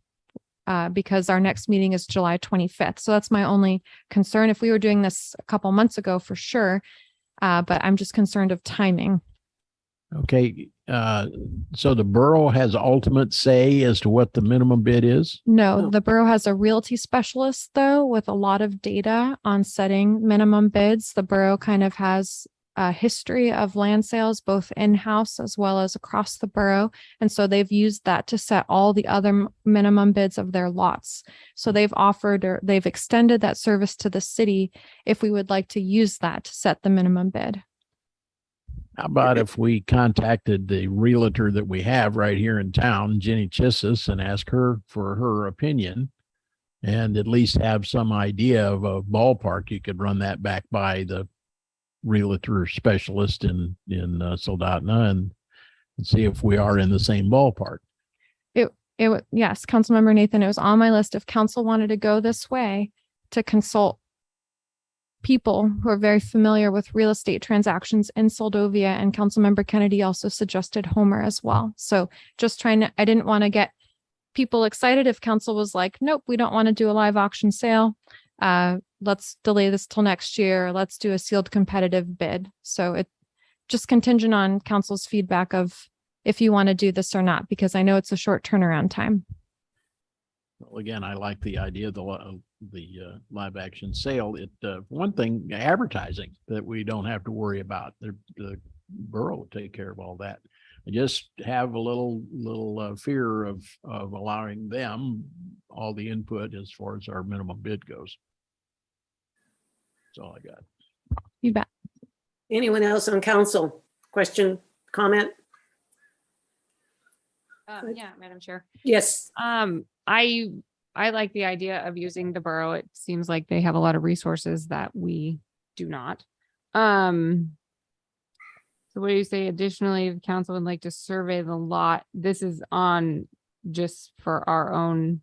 Because our next meeting is July 25th. So that's my only concern. If we were doing this a couple months ago, for sure. But I'm just concerned of timing. Okay, so the borough has ultimate say as to what the minimum bid is? No, Oh. the borough has a realty specialist though, with a lot of data on setting minimum bids. The borough kind of has a history of land sales, both in-house as well as across the borough. And so they've used that to set all the other minimum bids of their lots. So they've offered or they've extended that service to the city if we would like to use that to set the minimum bid. How about if we contacted the realtor that we have right here in town, Jenny Chissis, and ask her for her opinion and at least have some idea of a ballpark? You could run that back by the realtor specialist in Soldotna and see if we are in the same ballpark. Yes, Councilmember Nathan, it was on my list. If council wanted to go this way to consult people who are very familiar with real estate transactions in Soldovia, and Councilmember Kennedy also suggested Homer as well. So just I didn't want to get people excited if council was like, nope, we don't want to do a live auction sale. Let's delay this till next year. Let's do a sealed competitive bid. So it just contingent on council's feedback of if you want to do this or not, because I know it's a short turnaround time. Well, again, I like the idea of the live action sale. One thing, advertising that we don't have to worry about. The borough will take care of all that. I just have a little fear of allowing them all the input as far as our minimum bid goes. That's all I got. You bet. Anyone else on council? Question, comment? Yeah, Madam Chair. Yes. I like the idea of using the borough. It seems like they have a lot of resources that we do not. So what do you say? Additionally, the council would like to survey the lot. This is on just for our own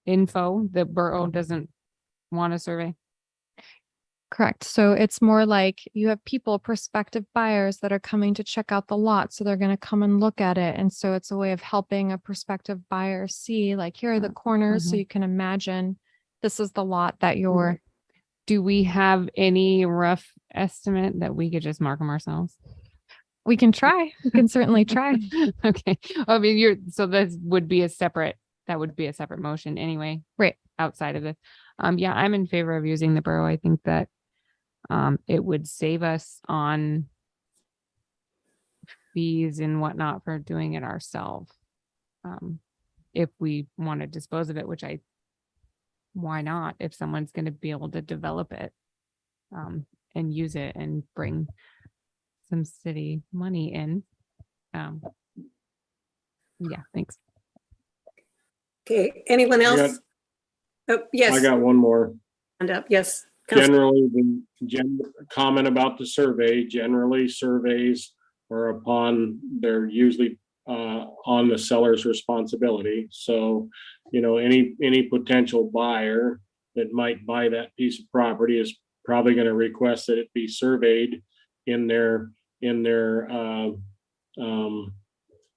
info. The borough doesn't want to survey. Correct. So it's more like you have people, prospective buyers that are coming to check out the lot. So they're going to come and look at it. And so it's a way of helping a prospective buyer see, like, here are the corners. So you can imagine this is the lot that you're. Do we have any rough estimate that we could just mark them ourselves? We can try. We can certainly try. Okay. I mean, so that would be a separate motion anyway. Right. Outside of this. Yeah, I'm in favor of using the borough. I think that it would save us on fees and whatnot for doing it ourselves. If we want to dispose of it, why not? If someone's going to be able to develop it and use it and bring some city money in. Yeah, thanks. Okay, anyone else? Yes. I got one more. Hand up, yes. Council- Generally, the comment about the survey, generally surveys are they're usually on the seller's responsibility. So, any potential buyer that might buy that piece of property is probably going to request that it be surveyed in their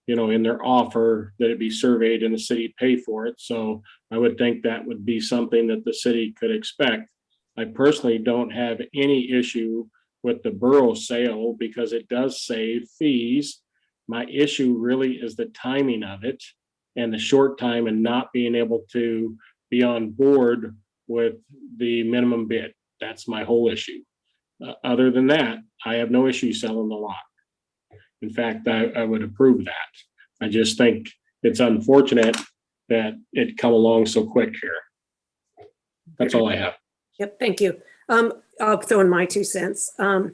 in their offer that it be surveyed and the city pay for it. So I would think that would be something that the city could expect. I personally don't have any issue with the borough sale because it does save fees. My issue really is the timing of it and the short time and not being able to be on board with the minimum bid. That's my whole issue. Other than that, I have no issue selling the lot. In fact, I would approve that. I just think it's unfortunate that it come along so quick here. That's all I have. Yep, thank you. I'll throw in my 2 cents. I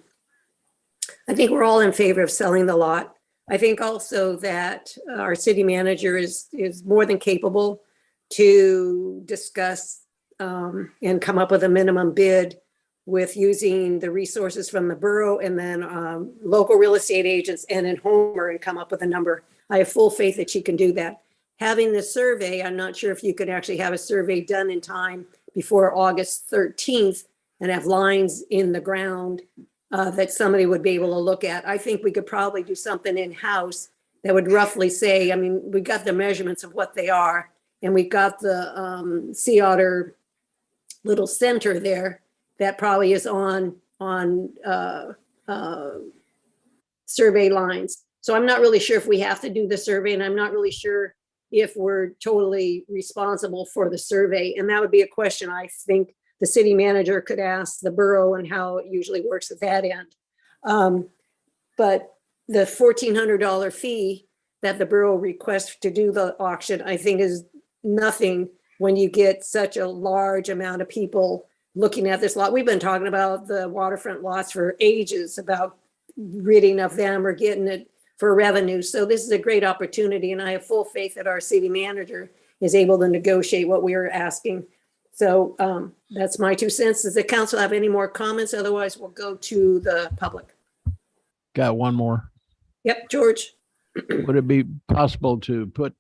think we're all in favor of selling the lot. I think also that our city manager is more than capable to discuss and come up with a minimum bid with using the resources from the borough and then local real estate agents and in Homer and come up with a number. I have full faith that she can do that. Having the survey, I'm not sure if you could actually have a survey done in time before August 13th and have lines in the ground that somebody would be able to look at. I think we could probably do something in-house that would roughly say, I mean, we got the measurements of what they are, and we got the Sea Otter little center there that probably is on survey lines. So I'm not really sure if we have to do the survey, and I'm not really sure if we're totally responsible for the survey. And that would be a question I think the city manager could ask the borough and how it usually works at that end. But the $1,400 fee that the borough requests to do the auction, I think is nothing when you get such a large amount of people looking at this lot. We've been talking about the waterfront lots for ages, about ridding of them or getting it for revenue. So this is a great opportunity, and I have full faith that our city manager is able to negotiate what we are asking. So that's my 2 cents. Does the council have any more comments? Otherwise, we'll go to the public. Got one more. Yep, George. Would it be possible to put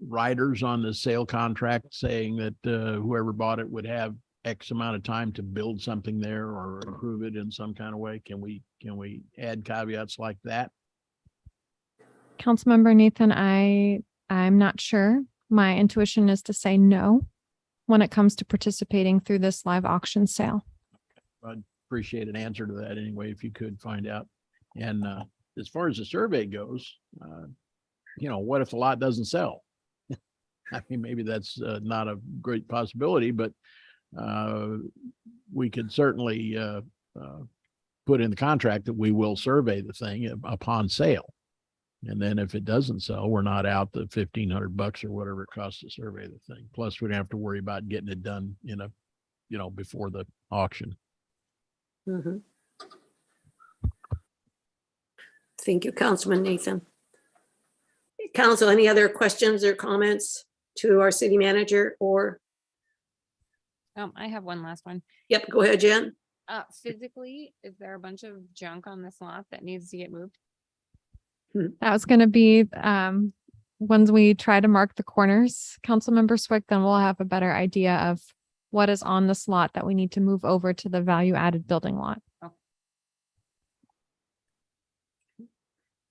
riders on the sale contract saying that whoever bought it would have X amount of time to build something there or improve it in some kind of way? Can we add caveats like that? Councilmember Nathan, I'm not sure. My intuition is to say no when it comes to participating through this live auction sale. I'd appreciate an answer to that anyway, if you could find out. And as far as the survey goes, what if the lot doesn't sell? I mean, maybe that's not a great possibility, but we could certainly put in the contract that we will survey the thing upon sale. And then if it doesn't sell, we're not out the $1,500 or whatever it costs to survey the thing. Plus, we don't have to worry about getting it done before the auction. Mm-hmm. Thank you, Councilman Nathan. Council, any other questions or comments to our city manager or? I have one last one. Yep, go ahead, Jen. Physically, is there a bunch of junk on this lot that needs to get moved? That was going to be once we try to mark the corners, Councilmember Swick, then we'll have a better idea of what is on this lot that we need to move over to the value added building lot.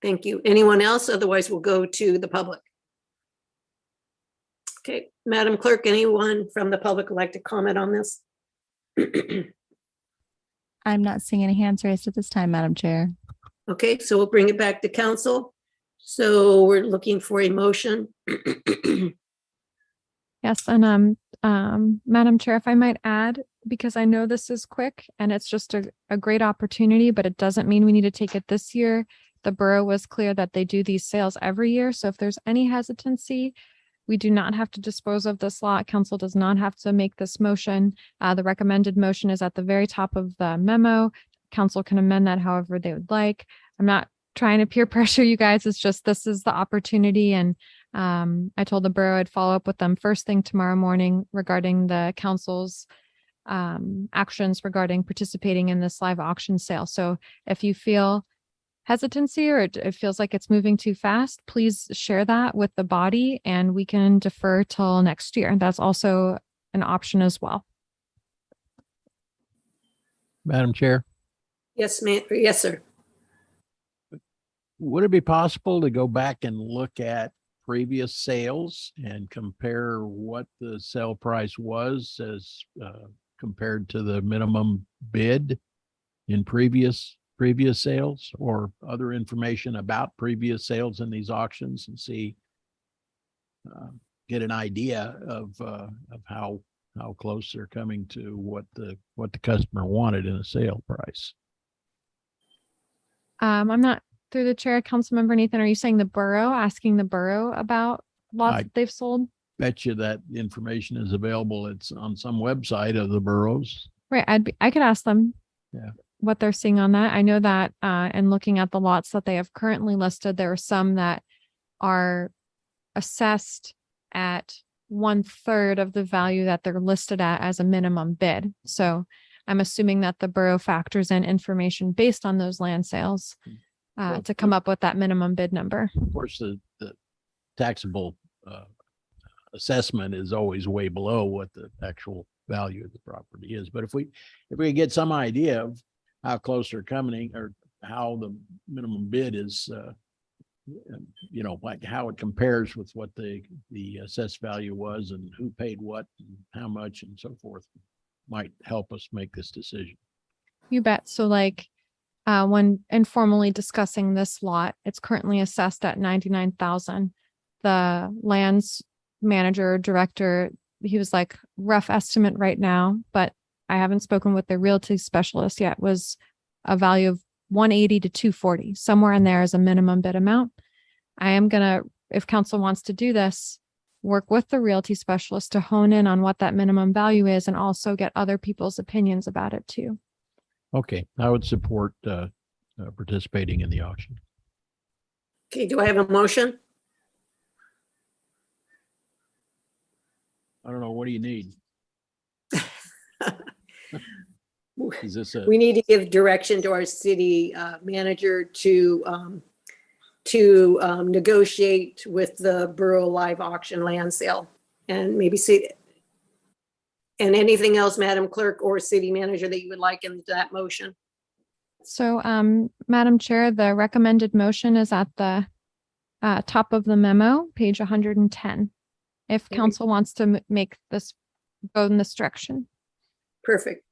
Thank you. Anyone else? Otherwise, we'll go to the public. Okay, Madam Clerk, anyone from the public would like to comment on this? I'm not seeing any hands raised at this time, Madam Chair. Okay, so we'll bring it back to council. So we're looking for a motion. Yes, and Madam Chair, if I might add, because I know this is quick and it's just a great opportunity, but it doesn't mean we need to take it this year. The borough was clear that they do these sales every year. So if there's any hesitancy, we do not have to dispose of this lot. Council does not have to make this motion. The recommended motion is at the very top of the memo. Council can amend that however they would like. I'm not trying to peer pressure you guys. It's just, this is the opportunity. And I told the borough I'd follow up with them first thing tomorrow morning regarding the council's actions regarding participating in this live auction sale. So if you feel hesitancy or it feels like it's moving too fast, please share that with the body and we can defer till next year. That's also an option as well. Madam Chair. Yes, ma'am. Yes, sir. would it be possible to go back and look at previous sales and compare what the sale price was as compared to the minimum bid in previous sales, or other information about previous sales in these auctions, and see, get an idea of how close they're coming to what the customer wanted in a sale price? I'm not through the chair. Councilmember Nathan, are you saying asking the borough about lots I- that they've sold? Bet you that information is available. It's on some website of the boroughs. Right. I could ask them. Yeah. What they're seeing on that. I know that, and looking at the lots that they have currently listed, there are some that are assessed at 1/3 of the value that they're listed at as a minimum bid. So I'm assuming that the borough factors in information based on those land sales Well, to come up with that minimum bid number. Of course, the taxable assessment is always way below what the actual value of the property is. But if we get some idea of how close they're coming, or how the minimum bid is, like how it compares with what the assessed value was, and who paid what and how much and so forth, might help us make this decision. You bet. So like when informally discussing this lot, it's currently assessed at 99,000. The lands manager, director, he was like, rough estimate right now, but I haven't spoken with the realty specialist yet, was a value of 180 to 240, somewhere in there is a minimum bid amount. I am gonna, if council wants to do this, work with the realty specialist to hone in on what that minimum value is, and also get other people's opinions about it too. Okay, I would support participating in the auction. Okay, do I have a motion? I don't know. What do you need? Is this a? We need to give direction to our city manager to negotiate with the borough live auction land sale, and maybe see. And anything else, Madam Clerk or City Manager, that you would like in that motion? So, Madam Chair, the recommended motion is at the top of the memo, page 110. If Okay. council wants to make this go in this direction. Perfect.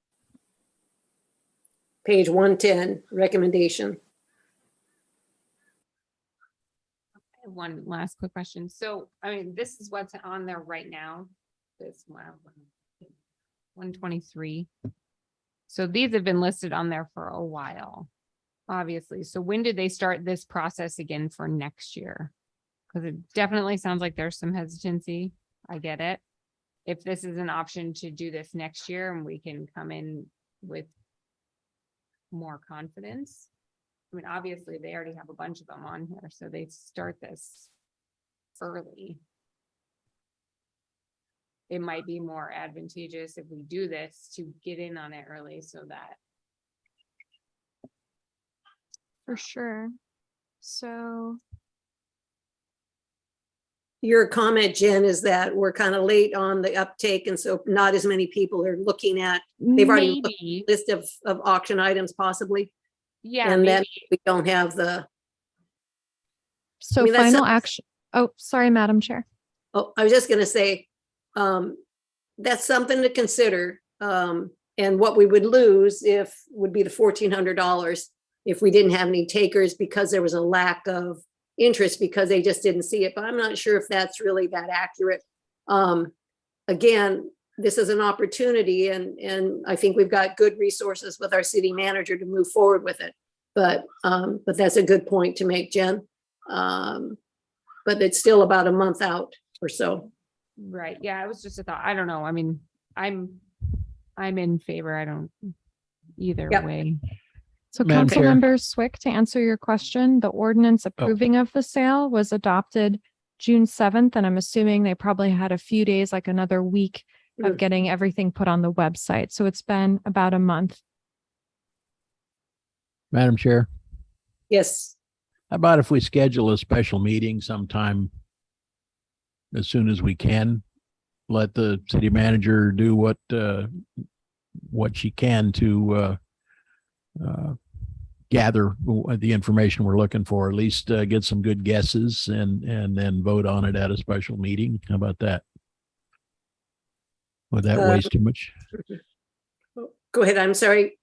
Page 110, recommendation. One last quick question. So, I mean, this is what's on there right now. This 123. So these have been listed on there for a while, obviously. So when did they start this process again for next year? Because it definitely sounds like there's some hesitancy. I get it. If this is an option to do this next year and we can come in with more confidence. I mean, obviously they already have a bunch of them on here, so they start this early. It might be more advantageous if we do this to get in on it early so that. For sure. So Your comment, Jen, is that we're kind of late on the uptake, and so not as many people are looking at, they've already looked at Maybe, a list of auction items possibly, yeah, and then maybe. we don't have the, so mean, that's final a- action. Oh, sorry, Madam Chair. oh, I was just gonna say, that's something to consider. And what we would lose would be the $1,400 if we didn't have any takers because there was a lack of interest because they just didn't see it. But I'm not sure if that's really that accurate. Again, this is an opportunity, and I think we've got good resources with our city manager to move forward with it. But that's a good point to make, Jen. But it's still about a month out or so. Right, yeah, it was just a thought. I don't know. I mean, I'm in favor. I don't either Yep. way. So Madam Chair. Councilmember Swick, to answer your question, the ordinance approving of the sale was adopted June 7th, and I'm assuming they probably had a few days, like another week of Mm. getting everything put on the website. So it's been about a month. Madam Chair, Yes, how about if we schedule a special meeting sometime as soon as we can? Let the city manager do what she can to gather the information we're looking for, at least get some good guesses and then vote on it at a special meeting. How about that? Would that waste too much? Go ahead. I'm sorry.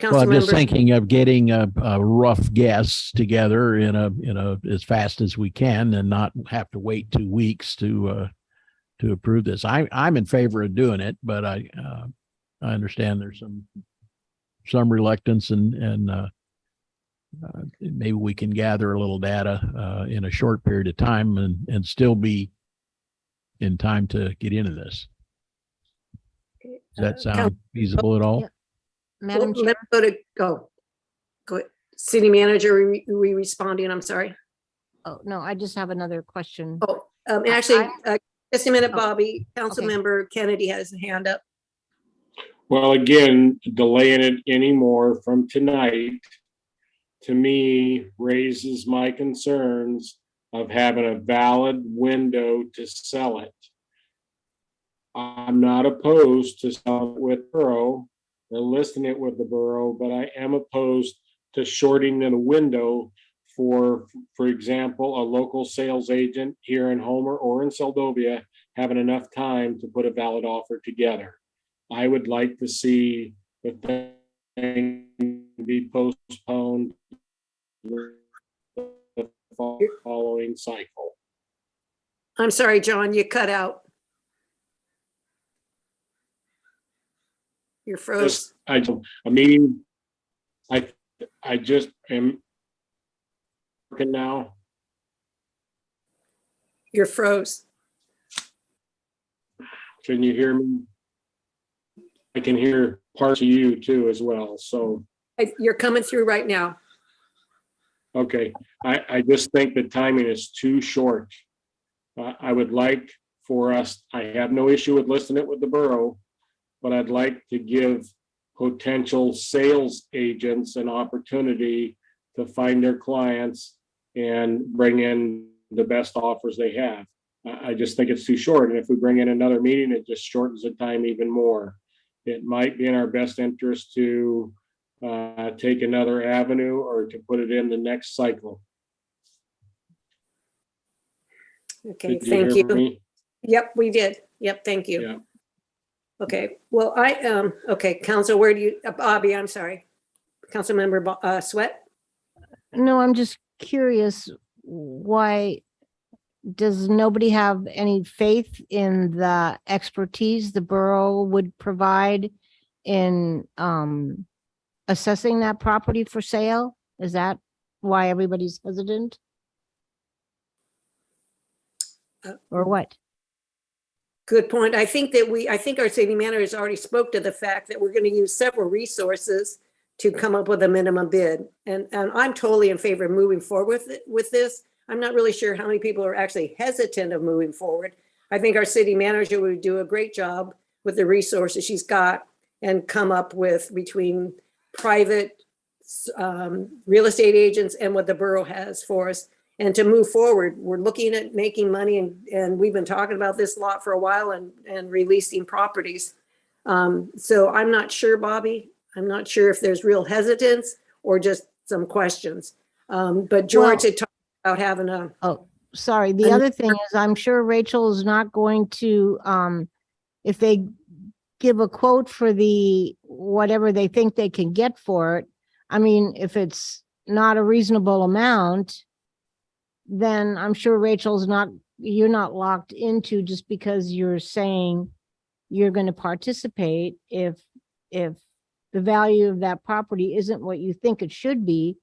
Well, I'm just Councilmember. thinking of getting a rough guess together in a as fast as we can and not have to wait 2 weeks to approve this. I'm in favor of doing it, but I understand there's some reluctance and maybe we can gather a little data in a short period of time and still be in time to get into this. Does that sound feasible at all? Yeah. Madam Chair, Let's go ahead. City manager, are we responding? I'm sorry. oh, no, I just have another question. Oh, actually, just a minute, Oh, Bobby. Councilmember Kennedy has a hand up. Well, again, delaying it anymore from tonight, to me, raises my concerns of having a valid window to sell it. I'm not opposed to selling it with borough or listing it with the borough, but I am opposed to shorting the window for example, a local sales agent here in Homer or in Seldovia having enough time to put a valid offer together. I would like to see the thing be postponed the following cycle. I'm sorry, John, you cut out. You're froze. A meeting. I just am working now. You're froze. Can you hear me? I can hear parts of you too as well. So, You're coming through right now. okay. I just think the timing is too short. I would like for us, I have no issue with listing it with the borough, but I'd like to give potential sales agents an opportunity to find their clients and bring in the best offers they have. I just think it's too short. And if we bring in another meeting, it just shortens the time even more. It might be in our best interest to take another avenue or to put it in the next cycle. Okay, Did thank hear you. me? Yep, we did. Yep, thank you. Yeah. Okay, well, okay, Council, where do you, Bobby, I'm sorry. Councilmember Sweat? No, I'm just curious, why does nobody have any faith in the expertise the borough would provide in assessing that property for sale? Is that why everybody's hesitant? Or what? Good point. I think our city manager has already spoke to the fact that we're going to use several resources to come up with a minimum bid. And I'm totally in favor of moving forward with this. I'm not really sure how many people are actually hesitant of moving forward. I think our city manager would do a great job with the resources she's got and come up with between private real estate agents and what the borough has for us. And to move forward, we're looking at making money and we've been talking about this a lot for a while and releasing properties. So I'm not sure, Bobby. I'm not sure if there's real hesitance or just some questions. But George had talked about having a. Oh, sorry. The other thing is, I'm sure Rachel is not going to, if they give a quote for the, whatever they think they can get for it. I mean, if it's not a reasonable amount, then I'm sure you're not locked into just because you're saying you're going to participate. If the value of that property isn't what you think it should be,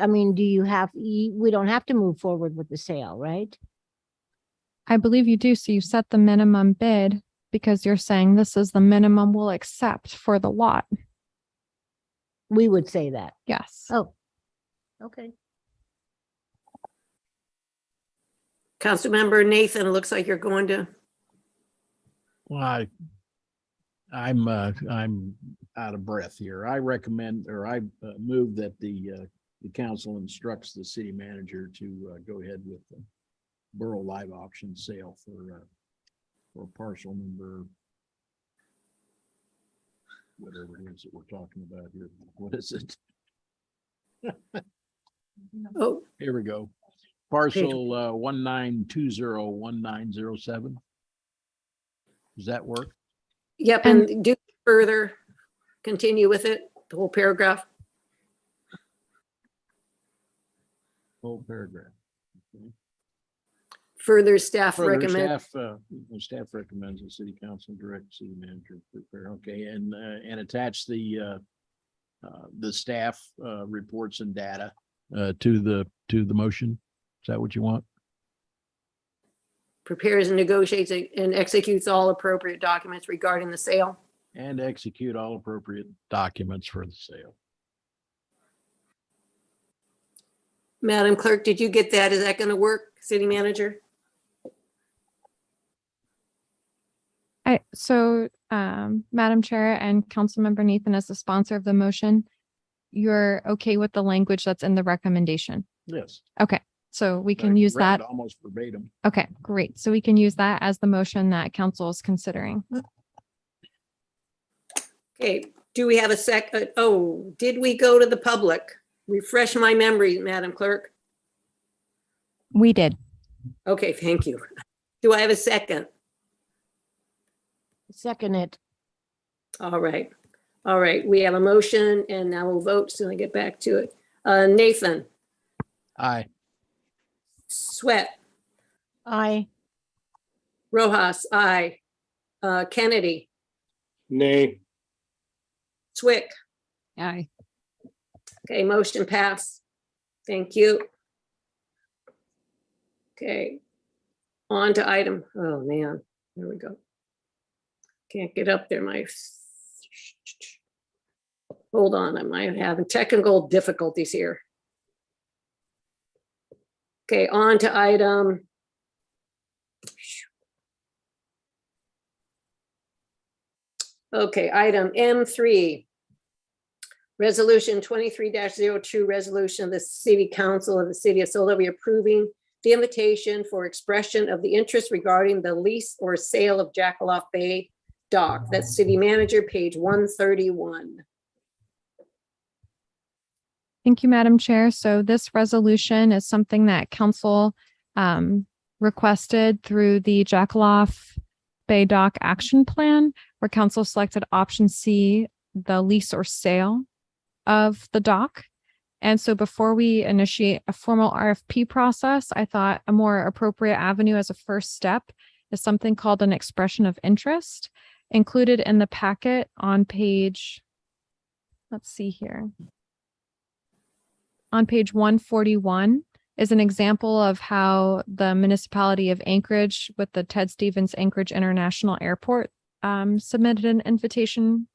I mean, we don't have to move forward with the sale, right? I believe you do. So you set the minimum bid because you're saying this is the minimum we'll accept for the lot. We would say that. Yes. Oh, okay. Councilmember Nathan, it looks like you're going to. Well, I'm out of breath here. I recommend, or I move that the council instructs the city manager to go ahead with the borough live auction sale for parcel number whatever it is that we're talking about here. What is it? Oh, Here we go. Parcel 19201907. Does that work? yep, and do further, continue with it, the whole paragraph. Whole paragraph. Okay. Further, staff Further, recommend. staff recommends the city council direct the city manager to prepare, okay, and attach the staff reports and data to the motion. Is that what you want? Prepares and negotiates and executes all appropriate documents regarding the sale. And execute all appropriate documents for the sale. Madam Clerk, did you get that? Is that going to work, city manager? Madam Chair and Councilmember Nathan, as the sponsor of the motion, you're okay with the language that's in the recommendation? Yes. Okay, so we I can use read that. almost verbatim. Okay, great. So we can use that as the motion that council is considering. Okay, do we have a second? Oh, did we go to the public? Refresh my memory, Madam Clerk. We did. Okay, thank you. Do I have a second? Second it. All right. All right, we have a motion and now we'll vote soon I get back to it. Nathan, Aye. Sweat, Aye. Rojas, aye. Kennedy, Nay. Swick. Aye. Okay, motion pass. Thank you. Okay. On to item, oh man, there we go. Can't get up there, hold on, I'm having technical difficulties here. Okay, on to item. Okay, item M3. Resolution 23-02, resolution of the City Council of the City of Philadelphia approving the invitation for expression of the interest regarding the lease or sale of Jackaloff Bay Dock. That's City Manager, page 131. Thank you, Madam Chair. So this resolution is something that council requested through the Jackaloff Bay Dock Action Plan, where council selected option C, the lease or sale of the dock. And so before we initiate a formal RFP process, I thought a more appropriate avenue as a first step is something called an expression of interest. Included in the packet on page, let's see here. On page 141 is an example of how the municipality of Anchorage with the Ted Stevens Anchorage International Airport submitted an invitation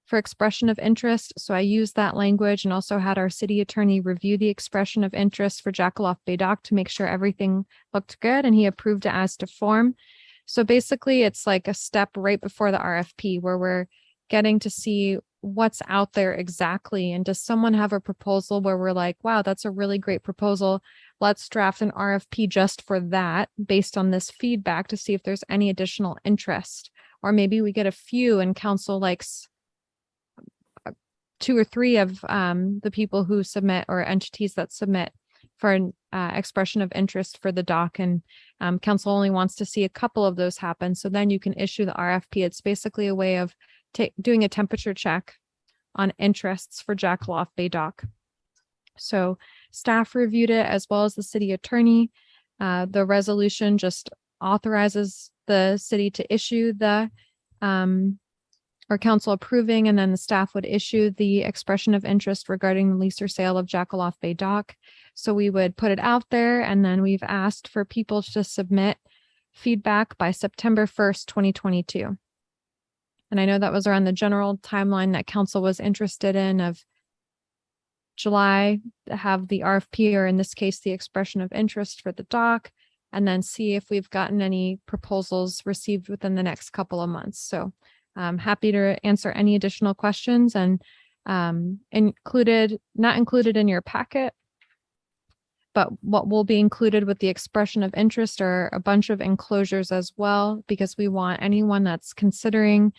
for expression of interest. So I used that language and also had our city attorney review the expression of interest for Jackaloff Bay Dock to make sure everything looked good, and he approved it as to form. So basically it's like a step right before the RFP where we're getting to see what's out there exactly. And does someone have a proposal where we're like, wow, that's a really great proposal. Let's draft an RFP just for that based on this feedback to see if there's any additional interest. Or maybe we get a few and council likes 2 or 3 of the people who submit or entities that submit for an expression of interest for the dock, and council only wants to see a couple of those happen. So then you can issue the RFP. It's basically a way of doing a temperature check on interests for Jackaloff Bay Dock. So staff reviewed it as well as the city attorney. The resolution just authorizes the city to issue the or council approving, and then the staff would issue the expression of interest regarding the lease or sale of Jackaloff Bay Dock. So we would put it out there, and then we've asked for people to submit feedback by September 1st, 2022. And I know that was around the general timeline that council was interested in of July to have the RFP, or in this case, the expression of interest for the dock, and then see if we've gotten any proposals received within the next couple of months. So I'm happy to answer any additional questions, and not included in your packet, but what will be included with the expression of interest are a bunch of enclosures as well, because we want anyone that's considering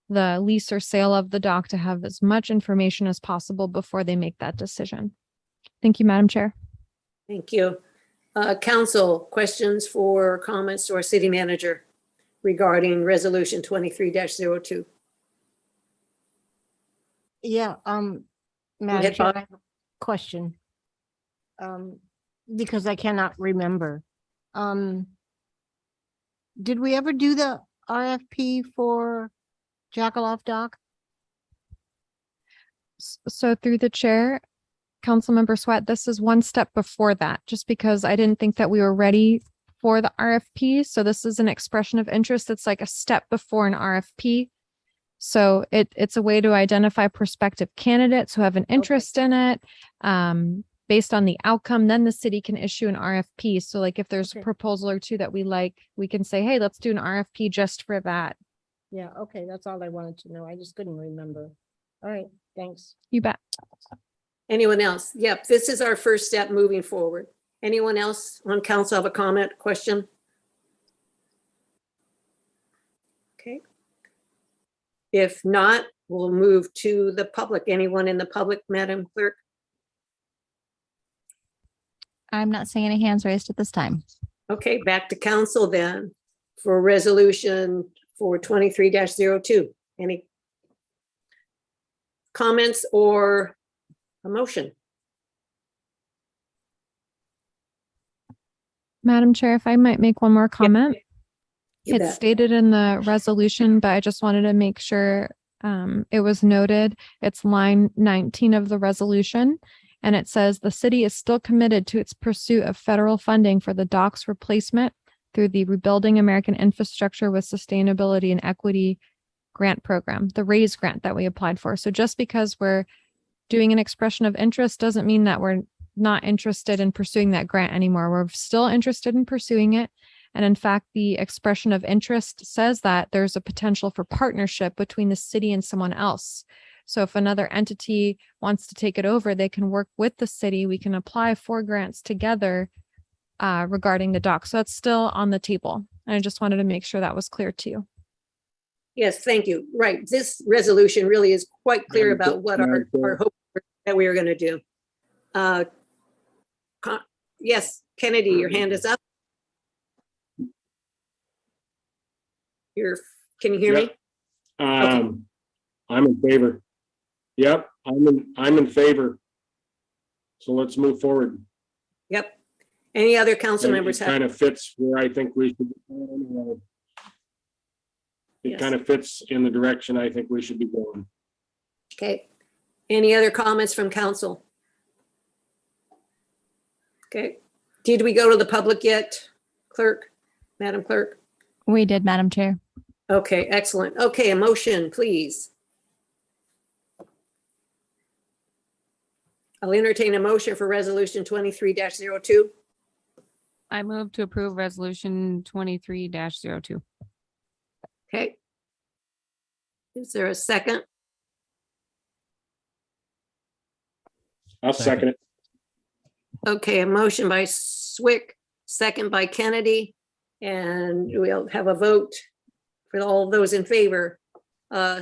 the lease or sale of the dock to have as much information as possible before they make that decision. Thank you, Madam Chair. Thank you. Council, questions for comments to our city manager regarding resolution 23-02? Yeah, ahead, Madam Chair, Bob. I have a question. Because I cannot remember. Did we ever do the RFP for Jackaloff Dock? So through the chair, Councilmember Sweat, this is one step before that, just because I didn't think that we were ready for the RFP. So this is an expression of interest. It's like a step before an RFP. So it's a way to identify prospective candidates who have an interest in it. Based on the outcome, then the city can issue an RFP. So like if there's a Okay. proposal or two that we like, we can say, hey, let's do an RFP just for that. Yeah, okay, that's all I wanted to know. I just couldn't remember. All right, thanks. You bet. Anyone else? Yep, this is our first step moving forward. Anyone else on council have a comment, question? Okay. If not, we'll move to the public. Anyone in the public, Madam Clerk? I'm not seeing any hands raised at this time. Okay, back to council then for resolution for 23-02. Any comments or a motion? Madam Chair, if I might make one more comment. You It's bet. stated in the resolution, but I just wanted to make sure it was noted. It's line 19 of the resolution. And it says the city is still committed to its pursuit of federal funding for the dock's replacement through the Rebuilding American Infrastructure with Sustainability and Equity grant program, the RAISE grant that we applied for. So just because we're doing an expression of interest doesn't mean that we're not interested in pursuing that grant anymore. We're still interested in pursuing it. And in fact, the expression of interest says that there's a potential for partnership between the city and someone else. So if another entity wants to take it over, they can work with the city. We can apply for grants together regarding the dock. So that's still on the table. And I just wanted to make sure that was clear to you. Yes, thank you. Right, this resolution really is quite clear about what our hope that we are going to do. Yes, Kennedy, your hand is up. Can you hear me? I'm in favor. Yep, I'm in favor. So let's move forward. Yep. Any other council members It have? kind of fits where I think we should. It Yes. kind of fits in the direction I think we should be going. Okay. Any other comments from council? Okay. Did we go to the public yet, clerk, Madam Clerk? We did, Madam Chair. Okay, excellent. Okay, a motion, please. I'll entertain a motion for resolution 23-02. I move to approve resolution 23-02. Okay. Is there a second? I'll second it. Okay, a motion by Swick, second by Kennedy, and we'll have a vote for all those in favor.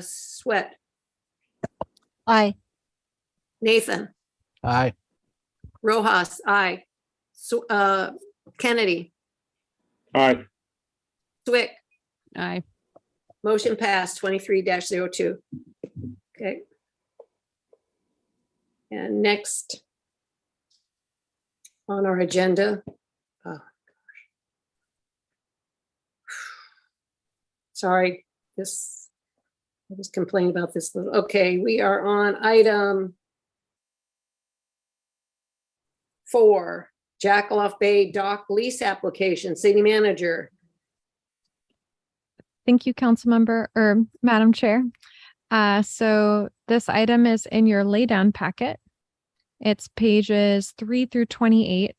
Sweat, Aye. Nathan, Aye. Rojas, aye. So, Kennedy, Aye. Swick, Aye. motion passed 23-02. Okay. And next on our agenda. Sorry, I was complaining about this little, okay, we are on item 4, Jackaloff Bay Dock Lease Application, City Manager. Thank you, Councilmember or Madam Chair. So this item is in your laydown packet. It's pages 3 through 28.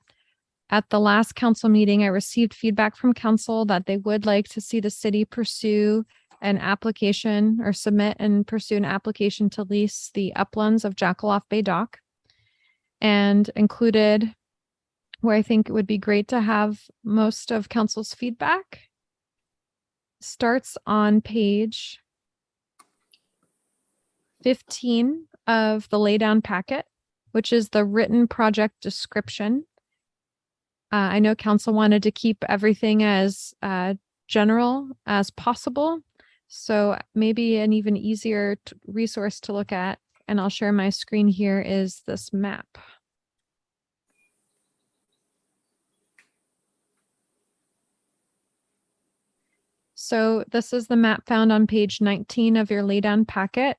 At the last council meeting, I received feedback from council that they would like to see the city pursue an application or submit and pursue an application to lease the uplands of Jackaloff Bay Dock. And included where I think it would be great to have most of council's feedback starts on page 15 of the laydown packet, which is the written project description. I know council wanted to keep everything as general as possible. So maybe an even easier resource to look at, and I'll share my screen here, is this map. So this is the map found on page 19 of your laydown packet.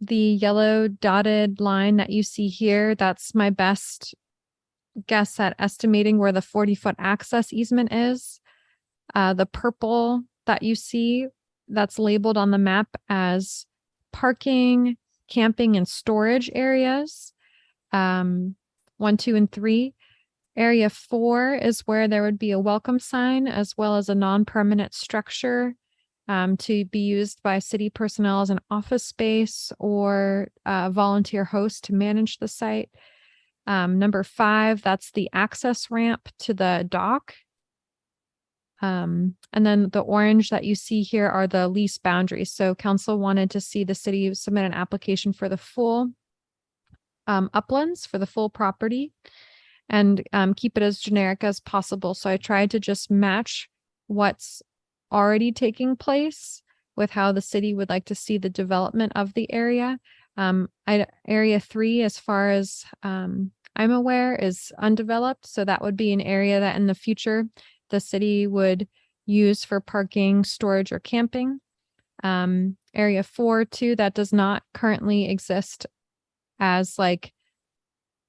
The yellow dotted line that you see here, that's my best guess at estimating where the 40-foot access easement is. The purple that you see, that's labeled on the map as parking, camping, and storage areas. 1, 2, and 3. Area 4 is where there would be a welcome sign as well as a non-permanent structure to be used by city personnel as an office space or a volunteer host to manage the site. Number 5, that's the access ramp to the dock. And then the orange that you see here are the lease boundaries. So council wanted to see the city submit an application for the full uplands, for the full property, and keep it as generic as possible. So I tried to just match what's already taking place with how the city would like to see the development of the area. Area 3, as far as I'm aware, is undeveloped. So that would be an area that in the future the city would use for parking, storage, or camping. Area 4 too, that does not currently exist as like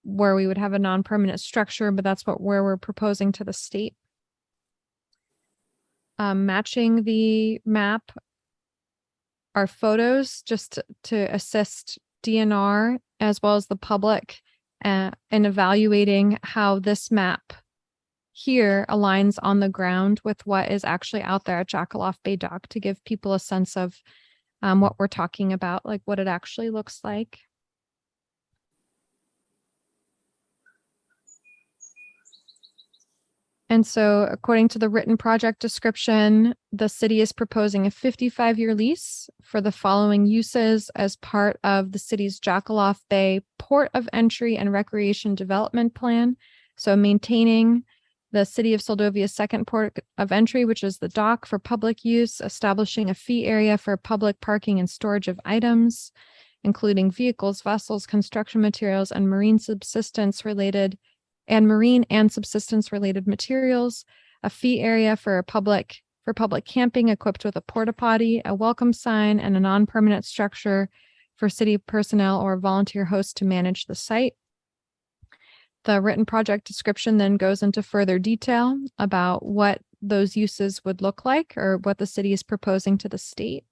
where we would have a non-permanent structure, but that's where we're proposing to the state. Matching the map are photos just to assist DNR as well as the public in evaluating how this map here aligns on the ground with what is actually out there at Jackaloff Bay Dock, to give people a sense of what we're talking about, like what it actually looks like. And so according to the written project description, the city is proposing a 55-year lease for the following uses as part of the city's Jackaloff Bay Port of Entry and Recreation Development Plan. So maintaining the City of Soldovia's second port of entry, which is the dock, for public use, establishing a fee area for public parking and storage of items, including vehicles, vessels, construction materials, and marine and subsistence related materials, a fee area for public camping equipped with a porta potty, a welcome sign, and a non-permanent structure for city personnel or volunteer hosts to manage the site. The written project description then goes into further detail about what those uses would look like, or what the city is proposing to the state.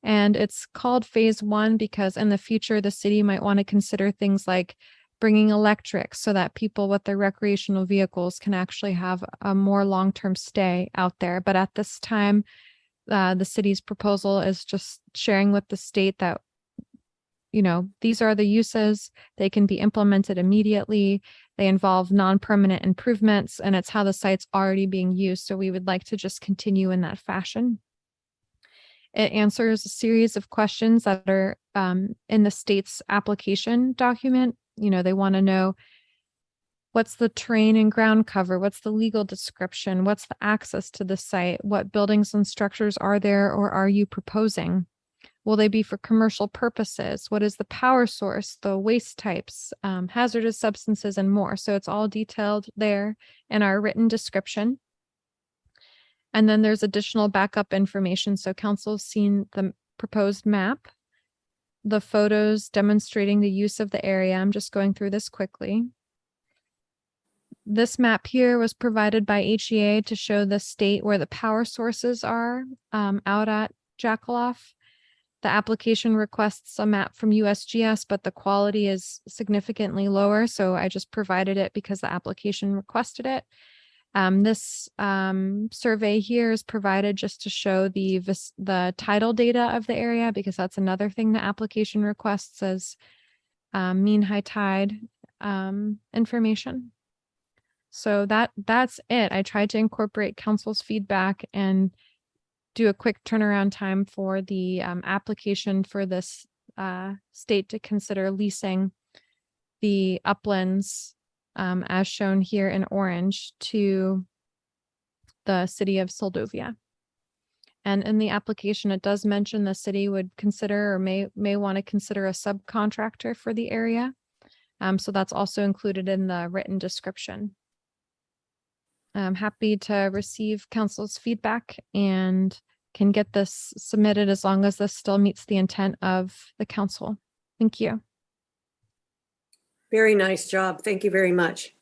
And it's called phase 1 because in the future, the city might want to consider things like bringing electric so that people with their recreational vehicles can actually have a more long-term stay out there. But at this time, the city's proposal is just sharing with the state that, you know, these are the uses, they can be implemented immediately, they involve non-permanent improvements, and it's how the site's already being used. So we would like to just continue in that fashion. It answers a series of questions that are in the state's application document. You know, they want to know what's the terrain and ground cover, what's the legal description, what's the access to the site, what buildings and structures are there or are you proposing? Will they be for commercial purposes? What is the power source, the waste types, hazardous substances, and more? So it's all detailed there in our written description. And then there's additional backup information. So council's seen the proposed map, the photos demonstrating the use of the area. I'm just going through this quickly. This map here was provided by HEA to show the state where the power sources are out at Jackaloff. The application requests a map from USGS, but the quality is significantly lower. So I just provided it because the application requested it. This survey here is provided just to show the tidal data of the area, because that's another thing the application requests as mean high tide information. So that's it. I tried to incorporate council's feedback and do a quick turnaround time for the application for this state to consider leasing the uplands as shown here in orange to the city of Soldovia. And in the application, it does mention the city would consider or may want to consider a subcontractor for the area. So that's also included in the written description. I'm happy to receive council's feedback and can get this submitted as long as this still meets the intent of the council. Thank you. Very nice job. Thank you very much.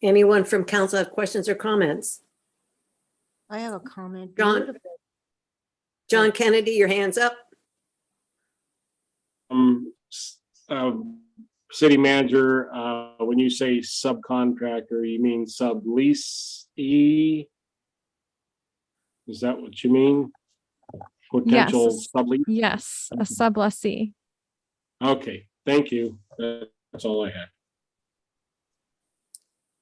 Anyone from council have questions or comments? I have a comment. John? Beautiful. John Kennedy, your hand's up. City manager, when you say subcontractor, you mean subleasee? Is that what you mean? Potential sublease? Yes, a sublessee. Okay, thank you. That's all I had.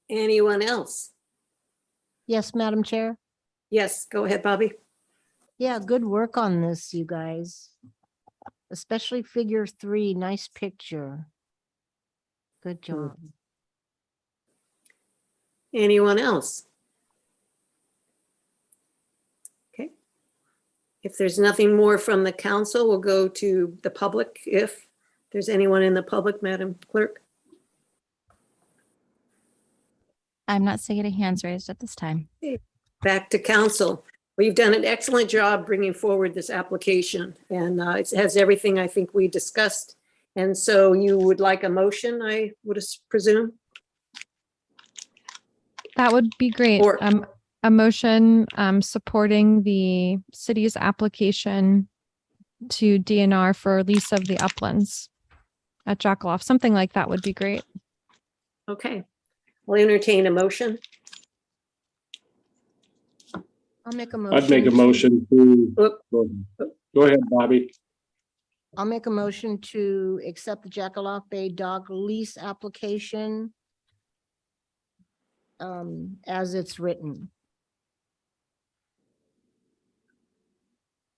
Anyone else? Yes, Madam Chair. Yes, go ahead, Bobby. Yeah, good work on this, you guys. Especially figure 3, nice picture. Good job. Anyone else? Okay. If there's nothing more from the council, we'll go to the public. If there's anyone in the public, Madam Clerk. I'm not seeing any hands raised at this time. Back to council. Well, you've done an excellent job bringing forward this application, and it has everything I think we discussed. And so you would like a motion, I would presume? That would be great. Or- A motion supporting the city's application to DNR for lease of the uplands at Jackaloff. Something like that would be great. Okay, we'll entertain a motion. I'll make a motion. I'd make a motion to, Oop. go ahead, Bobby. I'll make a motion to accept the Jackaloff Bay dog lease application as it's written.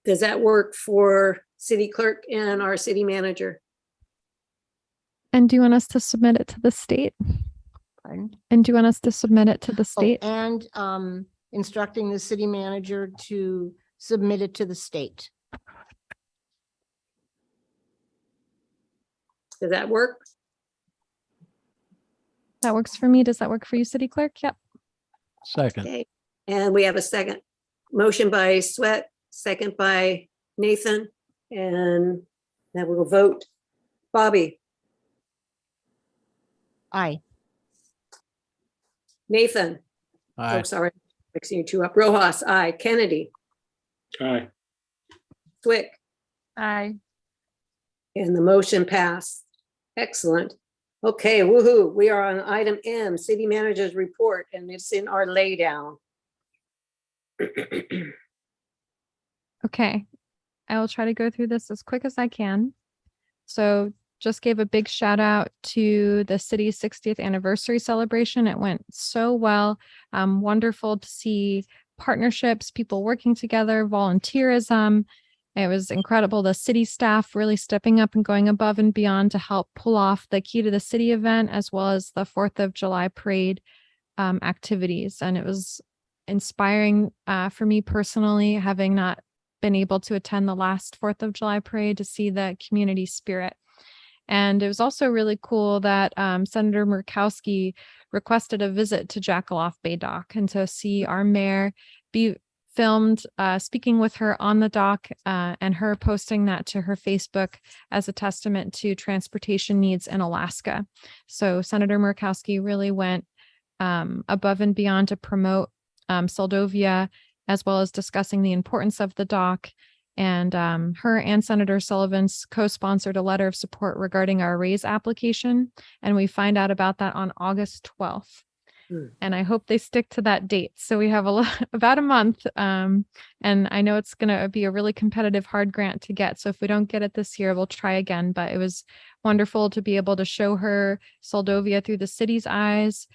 Does that work for city clerk and our city manager? And do you want us to submit it to the state? Pardon? And do you want us to submit it to the Oh, state? and instructing the city manager to submit it to the state. Does that work? That works for me. Does that work for you, city clerk? Yep. Second. Okay, and we have a second. Motion by Sweat, second by Nathan, and then we'll vote. Bobby, Aye. Nathan, Aye. oh, sorry, mixing you two up. Rojas, aye. Kennedy, Aye. Swick, Aye. and the motion passed. Excellent. Okay, woohoo. We are on item M, city manager's report, and it's in our laydown. Okay. I will try to go through this as quick as I can. So just gave a big shout out to the city's 60th anniversary celebration. It went so well. Wonderful to see partnerships, people working together, volunteerism. It was incredible. The city staff really stepping up and going above and beyond to help pull off the Key to the City event, as well as the 4th of July parade activities. And it was inspiring for me personally, having not been able to attend the last 4th of July parade, to see the community spirit. And it was also really cool that Senator Murkowski requested a visit to Jackaloff Bay Dock and to see our mayor be filmed speaking with her on the dock and her posting that to her Facebook as a testament to transportation needs in Alaska. So Senator Murkowski really went above and beyond to promote Soldovia, as well as discussing the importance of the dock. And her and Senator Sullivan's co-sponsored a letter of support regarding our raise application. And we find out about that on August 12th. And I hope they stick to that date. So we have about a month. And I know it's going to be a really competitive, hard grant to get. So if we don't get it this year, we'll try again. But it was wonderful to be able to show her Soldovia through the city's eyes.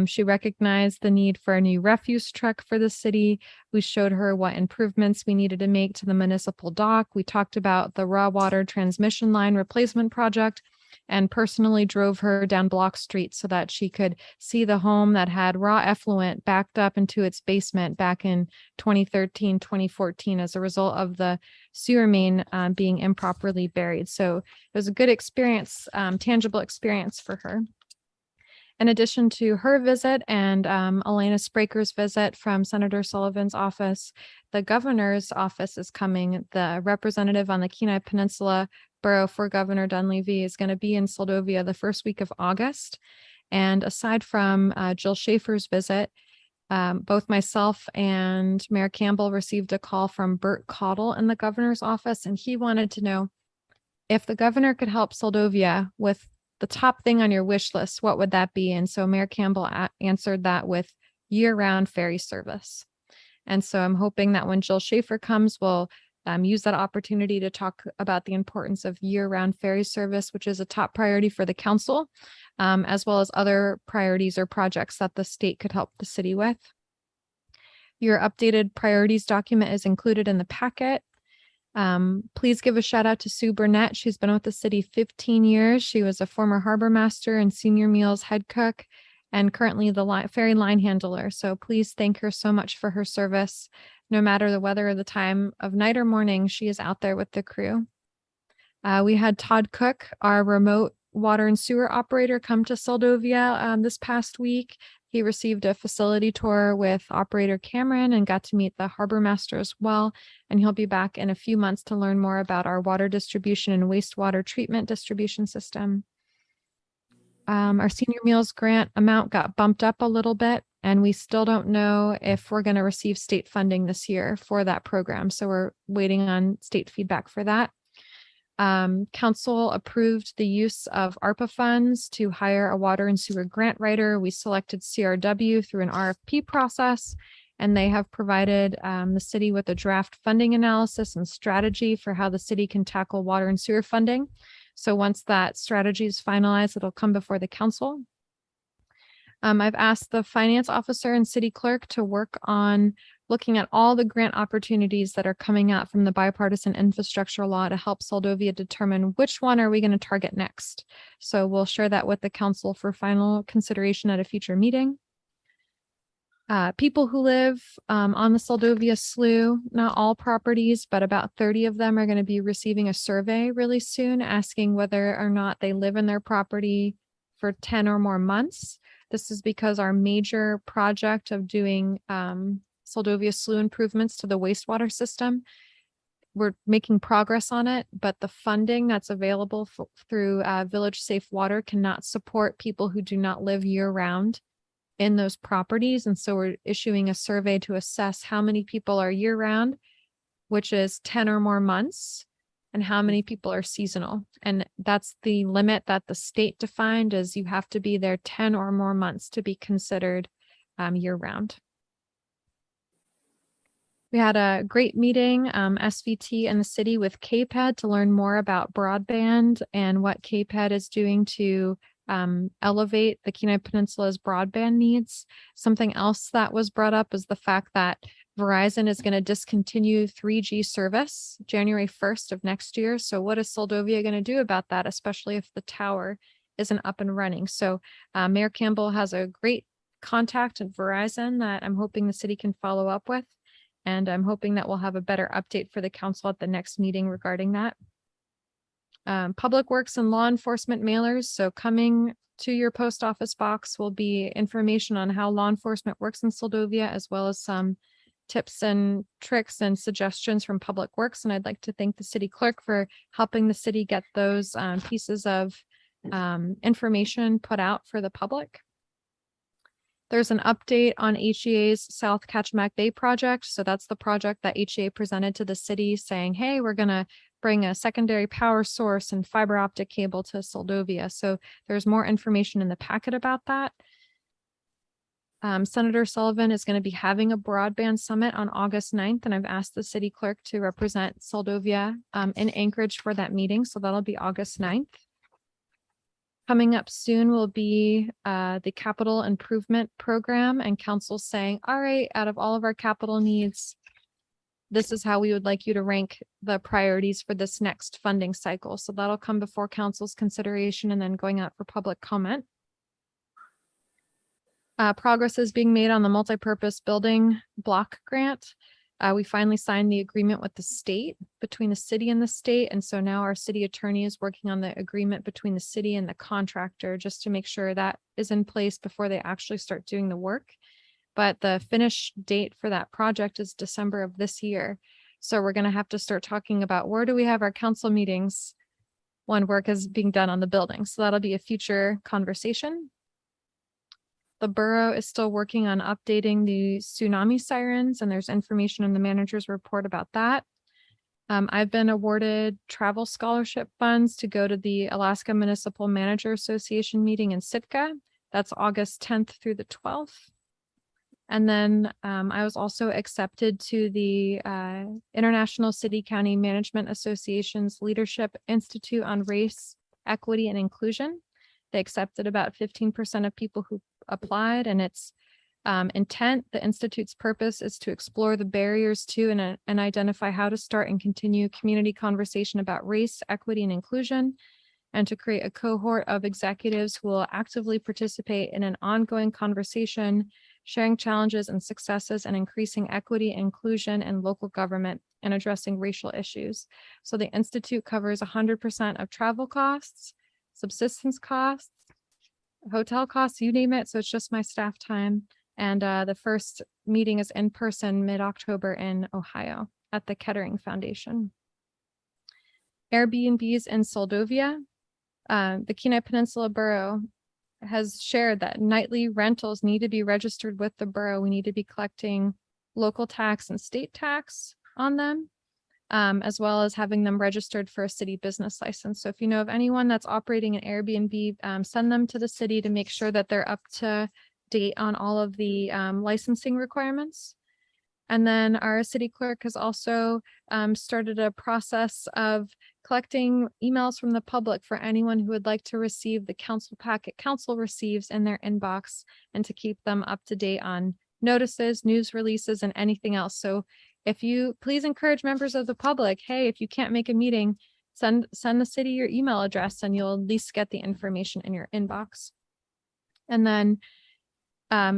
She recognized the need for a new refuse truck for the city. We showed her what improvements we needed to make to the municipal dock. We talked about the raw water transmission line replacement project, and personally drove her down Block Street so that she could see the home that had raw effluent backed up into its basement back in 2013, 2014 as a result of the sewer main being improperly buried. So it was a good experience, tangible experience for her. In addition to her visit and Elena Spraker's visit from Senator Sullivan's office, the governor's office is coming. The representative on the Kenai Peninsula Borough for Governor Dunleavy is going to be in Soldovia the first week of August. And aside from Jill Schaefer's visit, both myself and Mayor Campbell received a call from Bert Caudle in the governor's office, and he wanted to know if the governor could help Soldovia with the top thing on your wish list, what would that be? And so Mayor Campbell answered that with year-round ferry service. And so I'm hoping that when Jill Schaefer comes, we'll use that opportunity to talk about the importance of year-round ferry service, which is a top priority for the council, as well as other priorities or projects that the state could help the city with. Your updated priorities document is included in the packet. Please give a shout out to Sue Burnett. She's been with the city 15 years. She was a former harbor master and senior meals head cook, and currently the ferry line handler. So please thank her so much for her service. No matter the weather or the time of night or morning, she is out there with the crew. We had Todd Cook, our remote water and sewer operator, come to Soldovia this past week. He received a facility tour with operator Cameron and got to meet the harbor master as well. And he'll be back in a few months to learn more about our water distribution and wastewater treatment distribution system. Our senior meals grant amount got bumped up a little bit, and we still don't know if we're going to receive state funding this year for that program. So we're waiting on state feedback for that. Council approved the use of ARPA funds to hire a water and sewer grant writer. We selected CRW through an RFP process, and they have provided the city with a draft funding analysis and strategy for how the city can tackle water and sewer funding. So once that strategy is finalized, it'll come before the council. I've asked the finance officer and city clerk to work on looking at all the grant opportunities that are coming out from the bipartisan infrastructure law to help Soldovia determine which one are we going to target next. So we'll share that with the council for final consideration at a future meeting. People who live on the Soldovia Slough, not all properties, but about 30 of them are going to be receiving a survey really soon asking whether or not they live in their property for 10 or more months. This is because our major project of doing Soldovia Slough improvements to the wastewater system, we're making progress on it, but the funding that's available through Village Safe Water cannot support people who do not live year-round in those properties. And so we're issuing a survey to assess how many people are year-round, which is 10 or more months, and how many people are seasonal. And that's the limit that the state defined, is you have to be there 10 or more months to be considered year-round. We had a great meeting, SVT and the city, with KPED to learn more about broadband and what KPED is doing to elevate the Kenai Peninsula's broadband needs. Something else that was brought up is the fact that Verizon is going to discontinue 3G service January 1st of next year. So what is Soldovia going to do about that, especially if the tower isn't up and running? So Mayor Campbell has a great contact at Verizon that I'm hoping the city can follow up with. And I'm hoping that we'll have a better update for the council at the next meeting regarding that. Public Works and law enforcement mailers. So coming to your post office box will be information on how law enforcement works in Soldovia, as well as some tips and tricks and suggestions from Public Works. And I'd like to thank the city clerk for helping the city get those pieces of information put out for the public. There's an update on HEA's South Kachemak Bay project. So that's the project that HEA presented to the city saying, hey, we're going to bring a secondary power source and fiber optic cable to Soldovia. So there's more information in the packet about that. Senator Sullivan is going to be having a broadband summit on August 9th, and I've asked the city clerk to represent Soldovia in Anchorage for that meeting. So that'll be August 9th. Coming up soon will be the capital improvement program, and council saying, all right, out of all of our capital needs, this is how we would like you to rank the priorities for this next funding cycle. So that'll come before council's consideration and then going out for public comment. Progress is being made on the multipurpose building block grant. We finally signed the agreement with the state, between the city and the state. And so now our city attorney is working on the agreement between the city and the contractor, just to make sure that is in place before they actually start doing the work. But the finish date for that project is December of this year. So we're going to have to start talking about, where do we have our council meetings when work is being done on the building? So that'll be a future conversation. The borough is still working on updating the tsunami sirens, and there's information in the manager's report about that. I've been awarded travel scholarship funds to go to the Alaska Municipal Manager Association meeting in Sitka. That's August 10th through the 12th. And then I was also accepted to the International City County Management Association's Leadership Institute on Race, Equity, and Inclusion. They accepted about 15% of people who applied, and its intent, the Institute's purpose, is to explore the barriers to and identify how to start and continue community conversation about race, equity, and inclusion, and to create a cohort of executives who will actively participate in an ongoing conversation, sharing challenges and successes, and increasing equity, inclusion, and local government, and addressing racial issues. So the Institute covers 100% of travel costs, subsistence costs, hotel costs, you name it. So it's just my staff time. And the first meeting is in person mid-October in Ohio at the Kettering Foundation. Airbnbs in Soldovia. The Kenai Peninsula Borough has shared that nightly rentals need to be registered with the borough. We need to be collecting local tax and state tax on them, as well as having them registered for a city business license. So if you know of anyone that's operating an Airbnb, send them to the city to make sure that they're up to date on all of the licensing requirements. And then our city clerk has also started a process of collecting emails from the public for anyone who would like to receive the council packet council receives in their inbox, and to keep them up to date on notices, news releases, and anything else. So if you please encourage members of the public, hey, if you can't make a meeting, send the city your email address and you'll at least get the information in your inbox. And then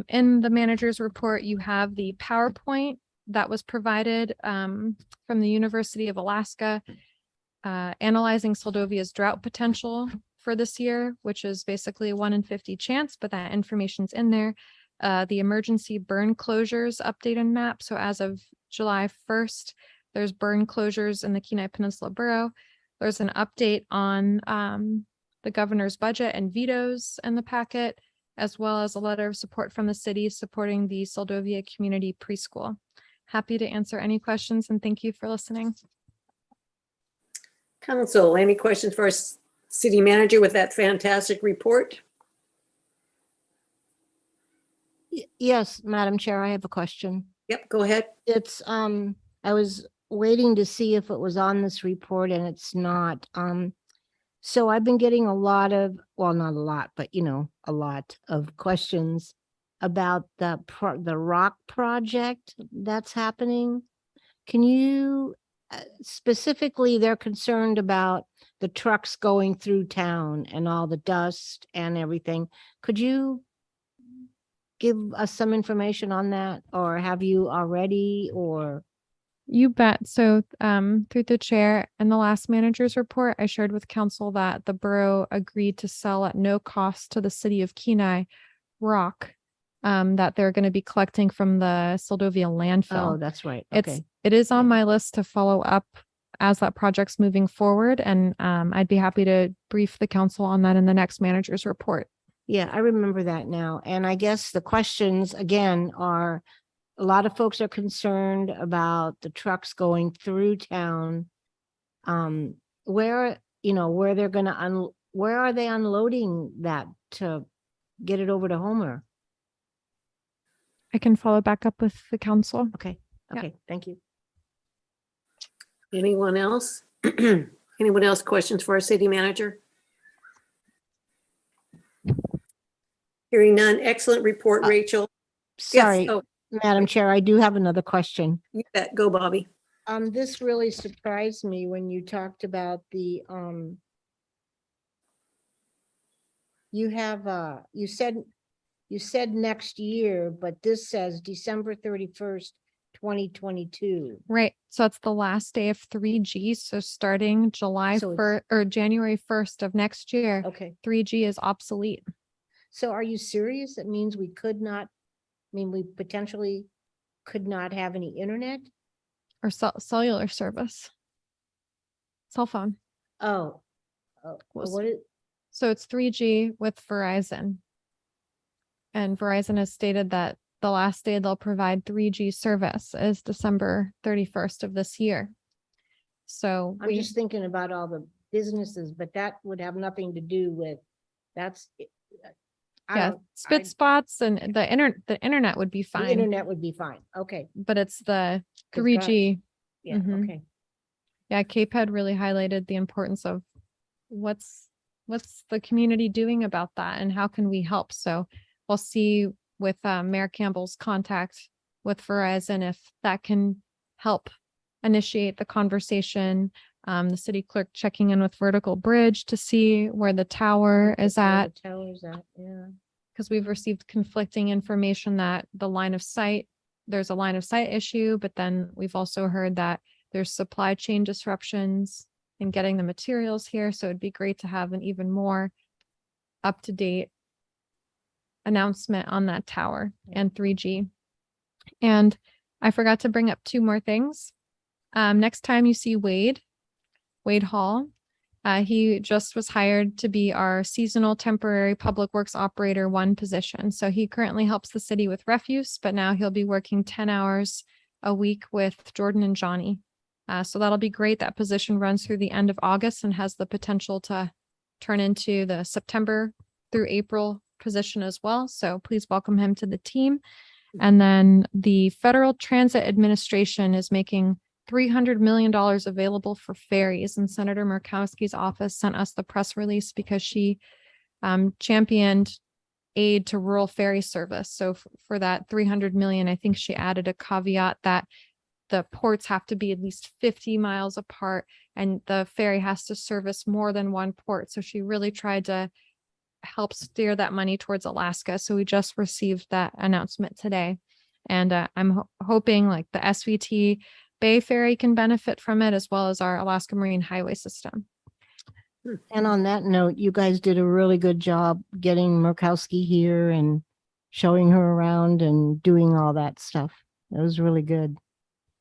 in the manager's report, you have the PowerPoint that was provided from the University of Alaska, analyzing Soldovia's drought potential for this year, which is basically a 1 in 50 chance, but that information's in there. The emergency burn closures update and map. So as of July 1st, there's burn closures in the Kenai Peninsula Borough. There's an update on the governor's budget and vetoes in the packet, as well as a letter of support from the city supporting the Soldovia Community Preschool. Happy to answer any questions, and thank you for listening. Council, any questions for our city manager with that fantastic report? Yes, Madam Chair, I have a question. Yep, go ahead. It's, I was waiting to see if it was on this report, and it's not. So I've been getting a lot of, well, not a lot, but a lot of questions about the rock project that's happening. Can you, specifically, they're concerned about the trucks going through town and all the dust and everything. Could you give us some information on that, or have you already, or? You bet. So through the chair and the last manager's report, I shared with council that the borough agreed to sell at no cost to the city of Kenai rock that they're going to be collecting from the Soldovia landfill. Oh, that's right. Okay. It is on my list to follow up as that project's moving forward. And I'd be happy to brief the council on that in the next manager's report. Yeah, I remember that now. And I guess the questions again are, a lot of folks are concerned about the trucks going through town. Where they're going to, where are they unloading that to get it over to Homer? I can follow back up with the council. Okay, Yeah. okay, thank you. Anyone else? Anyone else questions for our city manager? Hearing none. Excellent report, Rachel. Yes. Sorry, Oh, Madam Chair, I do have another question. you bet. Go, Bobby. This really surprised me when you talked about the, you have, you said next year, but this says December 31st, 2022. Right. So it's the last day of 3G. So starting July So it's- 1st or January 1st of next year, Okay, 3G is obsolete. so are you serious? It means we could not, I mean, we potentially could not have any internet? Or cellular service. Cell phone. Oh. Oh, Was- what is, So it's 3G with Verizon. And Verizon has stated that the last day they'll provide 3G service is December 31st of this year. So I'm just thinking about all the businesses, but that would have nothing to do with, that's. I yeah, don't- spit I- spots and the internet would be The fine, internet would be fine, okay, but it's the 'Cause 3G. yeah, Mhm. okay. Yeah, Cape had really highlighted the importance of what's the community doing about that and how can we help? So we'll see with Mayor Campbell's contact with Verizon if that can help initiate the conversation. The city clerk checking in with Vertical Bridge to see where the tower is Where at, the tower's at, yeah. because we've received conflicting information that there's a line of sight issue, but then we've also heard that there's supply chain disruptions in getting the materials here. So it'd be great to have an even more up-to-date announcement on that tower and 3G. And I forgot to bring up two more things. Next time you see Wade Hall, he just was hired to be our seasonal temporary public works operator 1 position. So he currently helps the city with refuse, but now he'll be working 10 hours a week with Jordan and Johnny. So that'll be great. That position runs through the end of August and has the potential to turn into the September through April position as well. So please welcome him to the team. And then the Federal Transit Administration is making $300 million available for ferries. And Senator Murkowski's office sent us the press release because she championed aid to rural ferry service. So for that 300 million, I think she added a caveat that the ports have to be at least 50 miles apart and the ferry has to service more than one port. So she really tried to help steer that money towards Alaska. So we just received that announcement today. And I'm hoping like the SVT Bay Ferry can benefit from it as well as our Alaska Marine Highway System. And on that note, you guys did a really good job getting Murkowski here and showing her around and doing all that stuff. It was really good.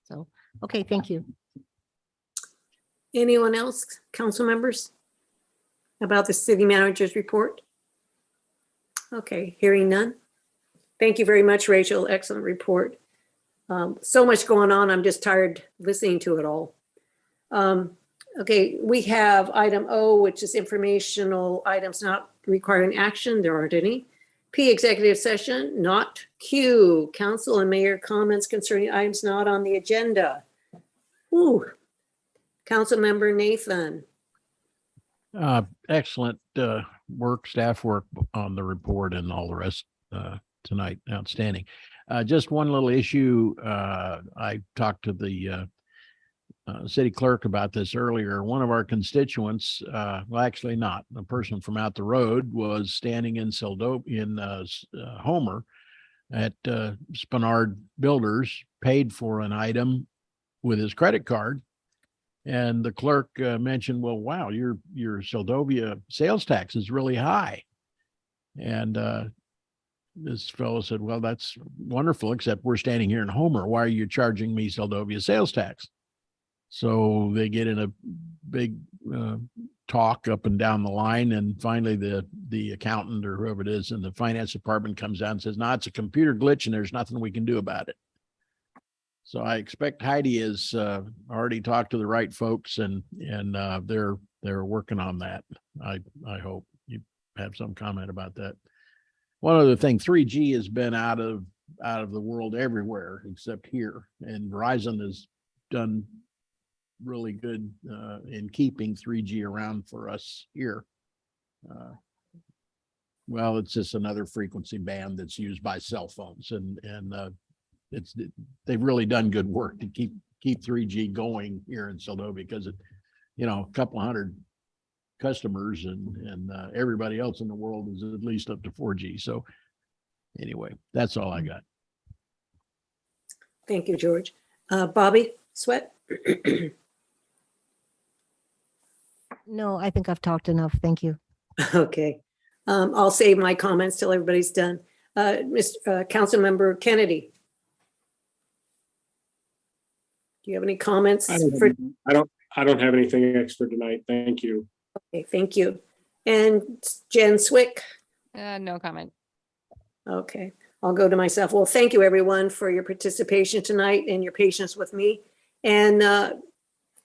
So, okay, thank you. Anyone else, council members? About the city manager's report? Okay, hearing none. Thank you very much, Rachel. Excellent report. So much going on. I'm just tired listening to it all. Okay, we have item O, which is informational items not requiring action. There aren't any. P, executive session, not Q, council and mayor comments concerning items not on the agenda. Ooh, council member Nathan. Excellent work, staff work on the report and all the rest tonight. Outstanding. Just one little issue. I talked to the city clerk about this earlier. One of our constituents, well, actually not, a person from out the road was standing in Homer at Spenard Builders, paid for an item with his credit card. And the clerk mentioned, well, wow, your Seldovia sales tax is really high. And this fellow said, well, that's wonderful, except we're standing here in Homer. Why are you charging me Seldovia sales tax? So they get in a big talk up and down the line. And finally, the accountant or whoever it is in the finance department comes down and says, no, it's a computer glitch and there's nothing we can do about it. So I expect Heidi has already talked to the right folks and they're working on that. I hope you have some comment about that. One other thing, 3G has been out of out of the world everywhere except here. And Verizon has done really good in keeping 3G around for us here. Well, it's just another frequency band that's used by cell phones, and they've really done good work to keep 3G going here in Seldova, because it, a couple hundred customers and everybody else in the world is at least up to 4G. So anyway, that's all I got. Thank you, George. Bobby Sweat? No, I think I've talked enough. Thank you. Okay. I'll save my comments till everybody's done. Councilmember Kennedy. Do you have any comments? I don't have anything extra tonight. Thank you. Okay, thank you. And Jen Swick? No comment. Okay, I'll go to myself. Well, thank you everyone for your participation tonight and your patience with me. And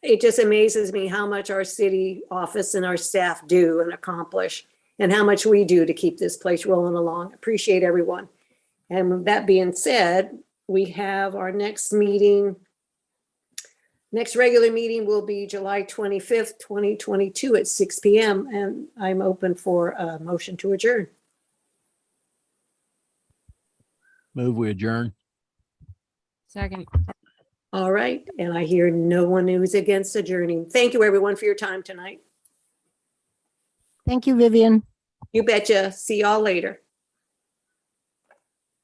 it just amazes me how much our city office and our staff do and accomplish, and how much we do to keep this place rolling along. Appreciate everyone. And with that being said, we have our next meeting. Next regular meeting will be July 25th, 2022 at 6 p.m. And I'm open for a motion to adjourn. Move we adjourn. Second. All right. And I hear no one who's against adjourning. Thank you everyone for your time tonight. Thank you, Vivian. You betcha. See y'all later.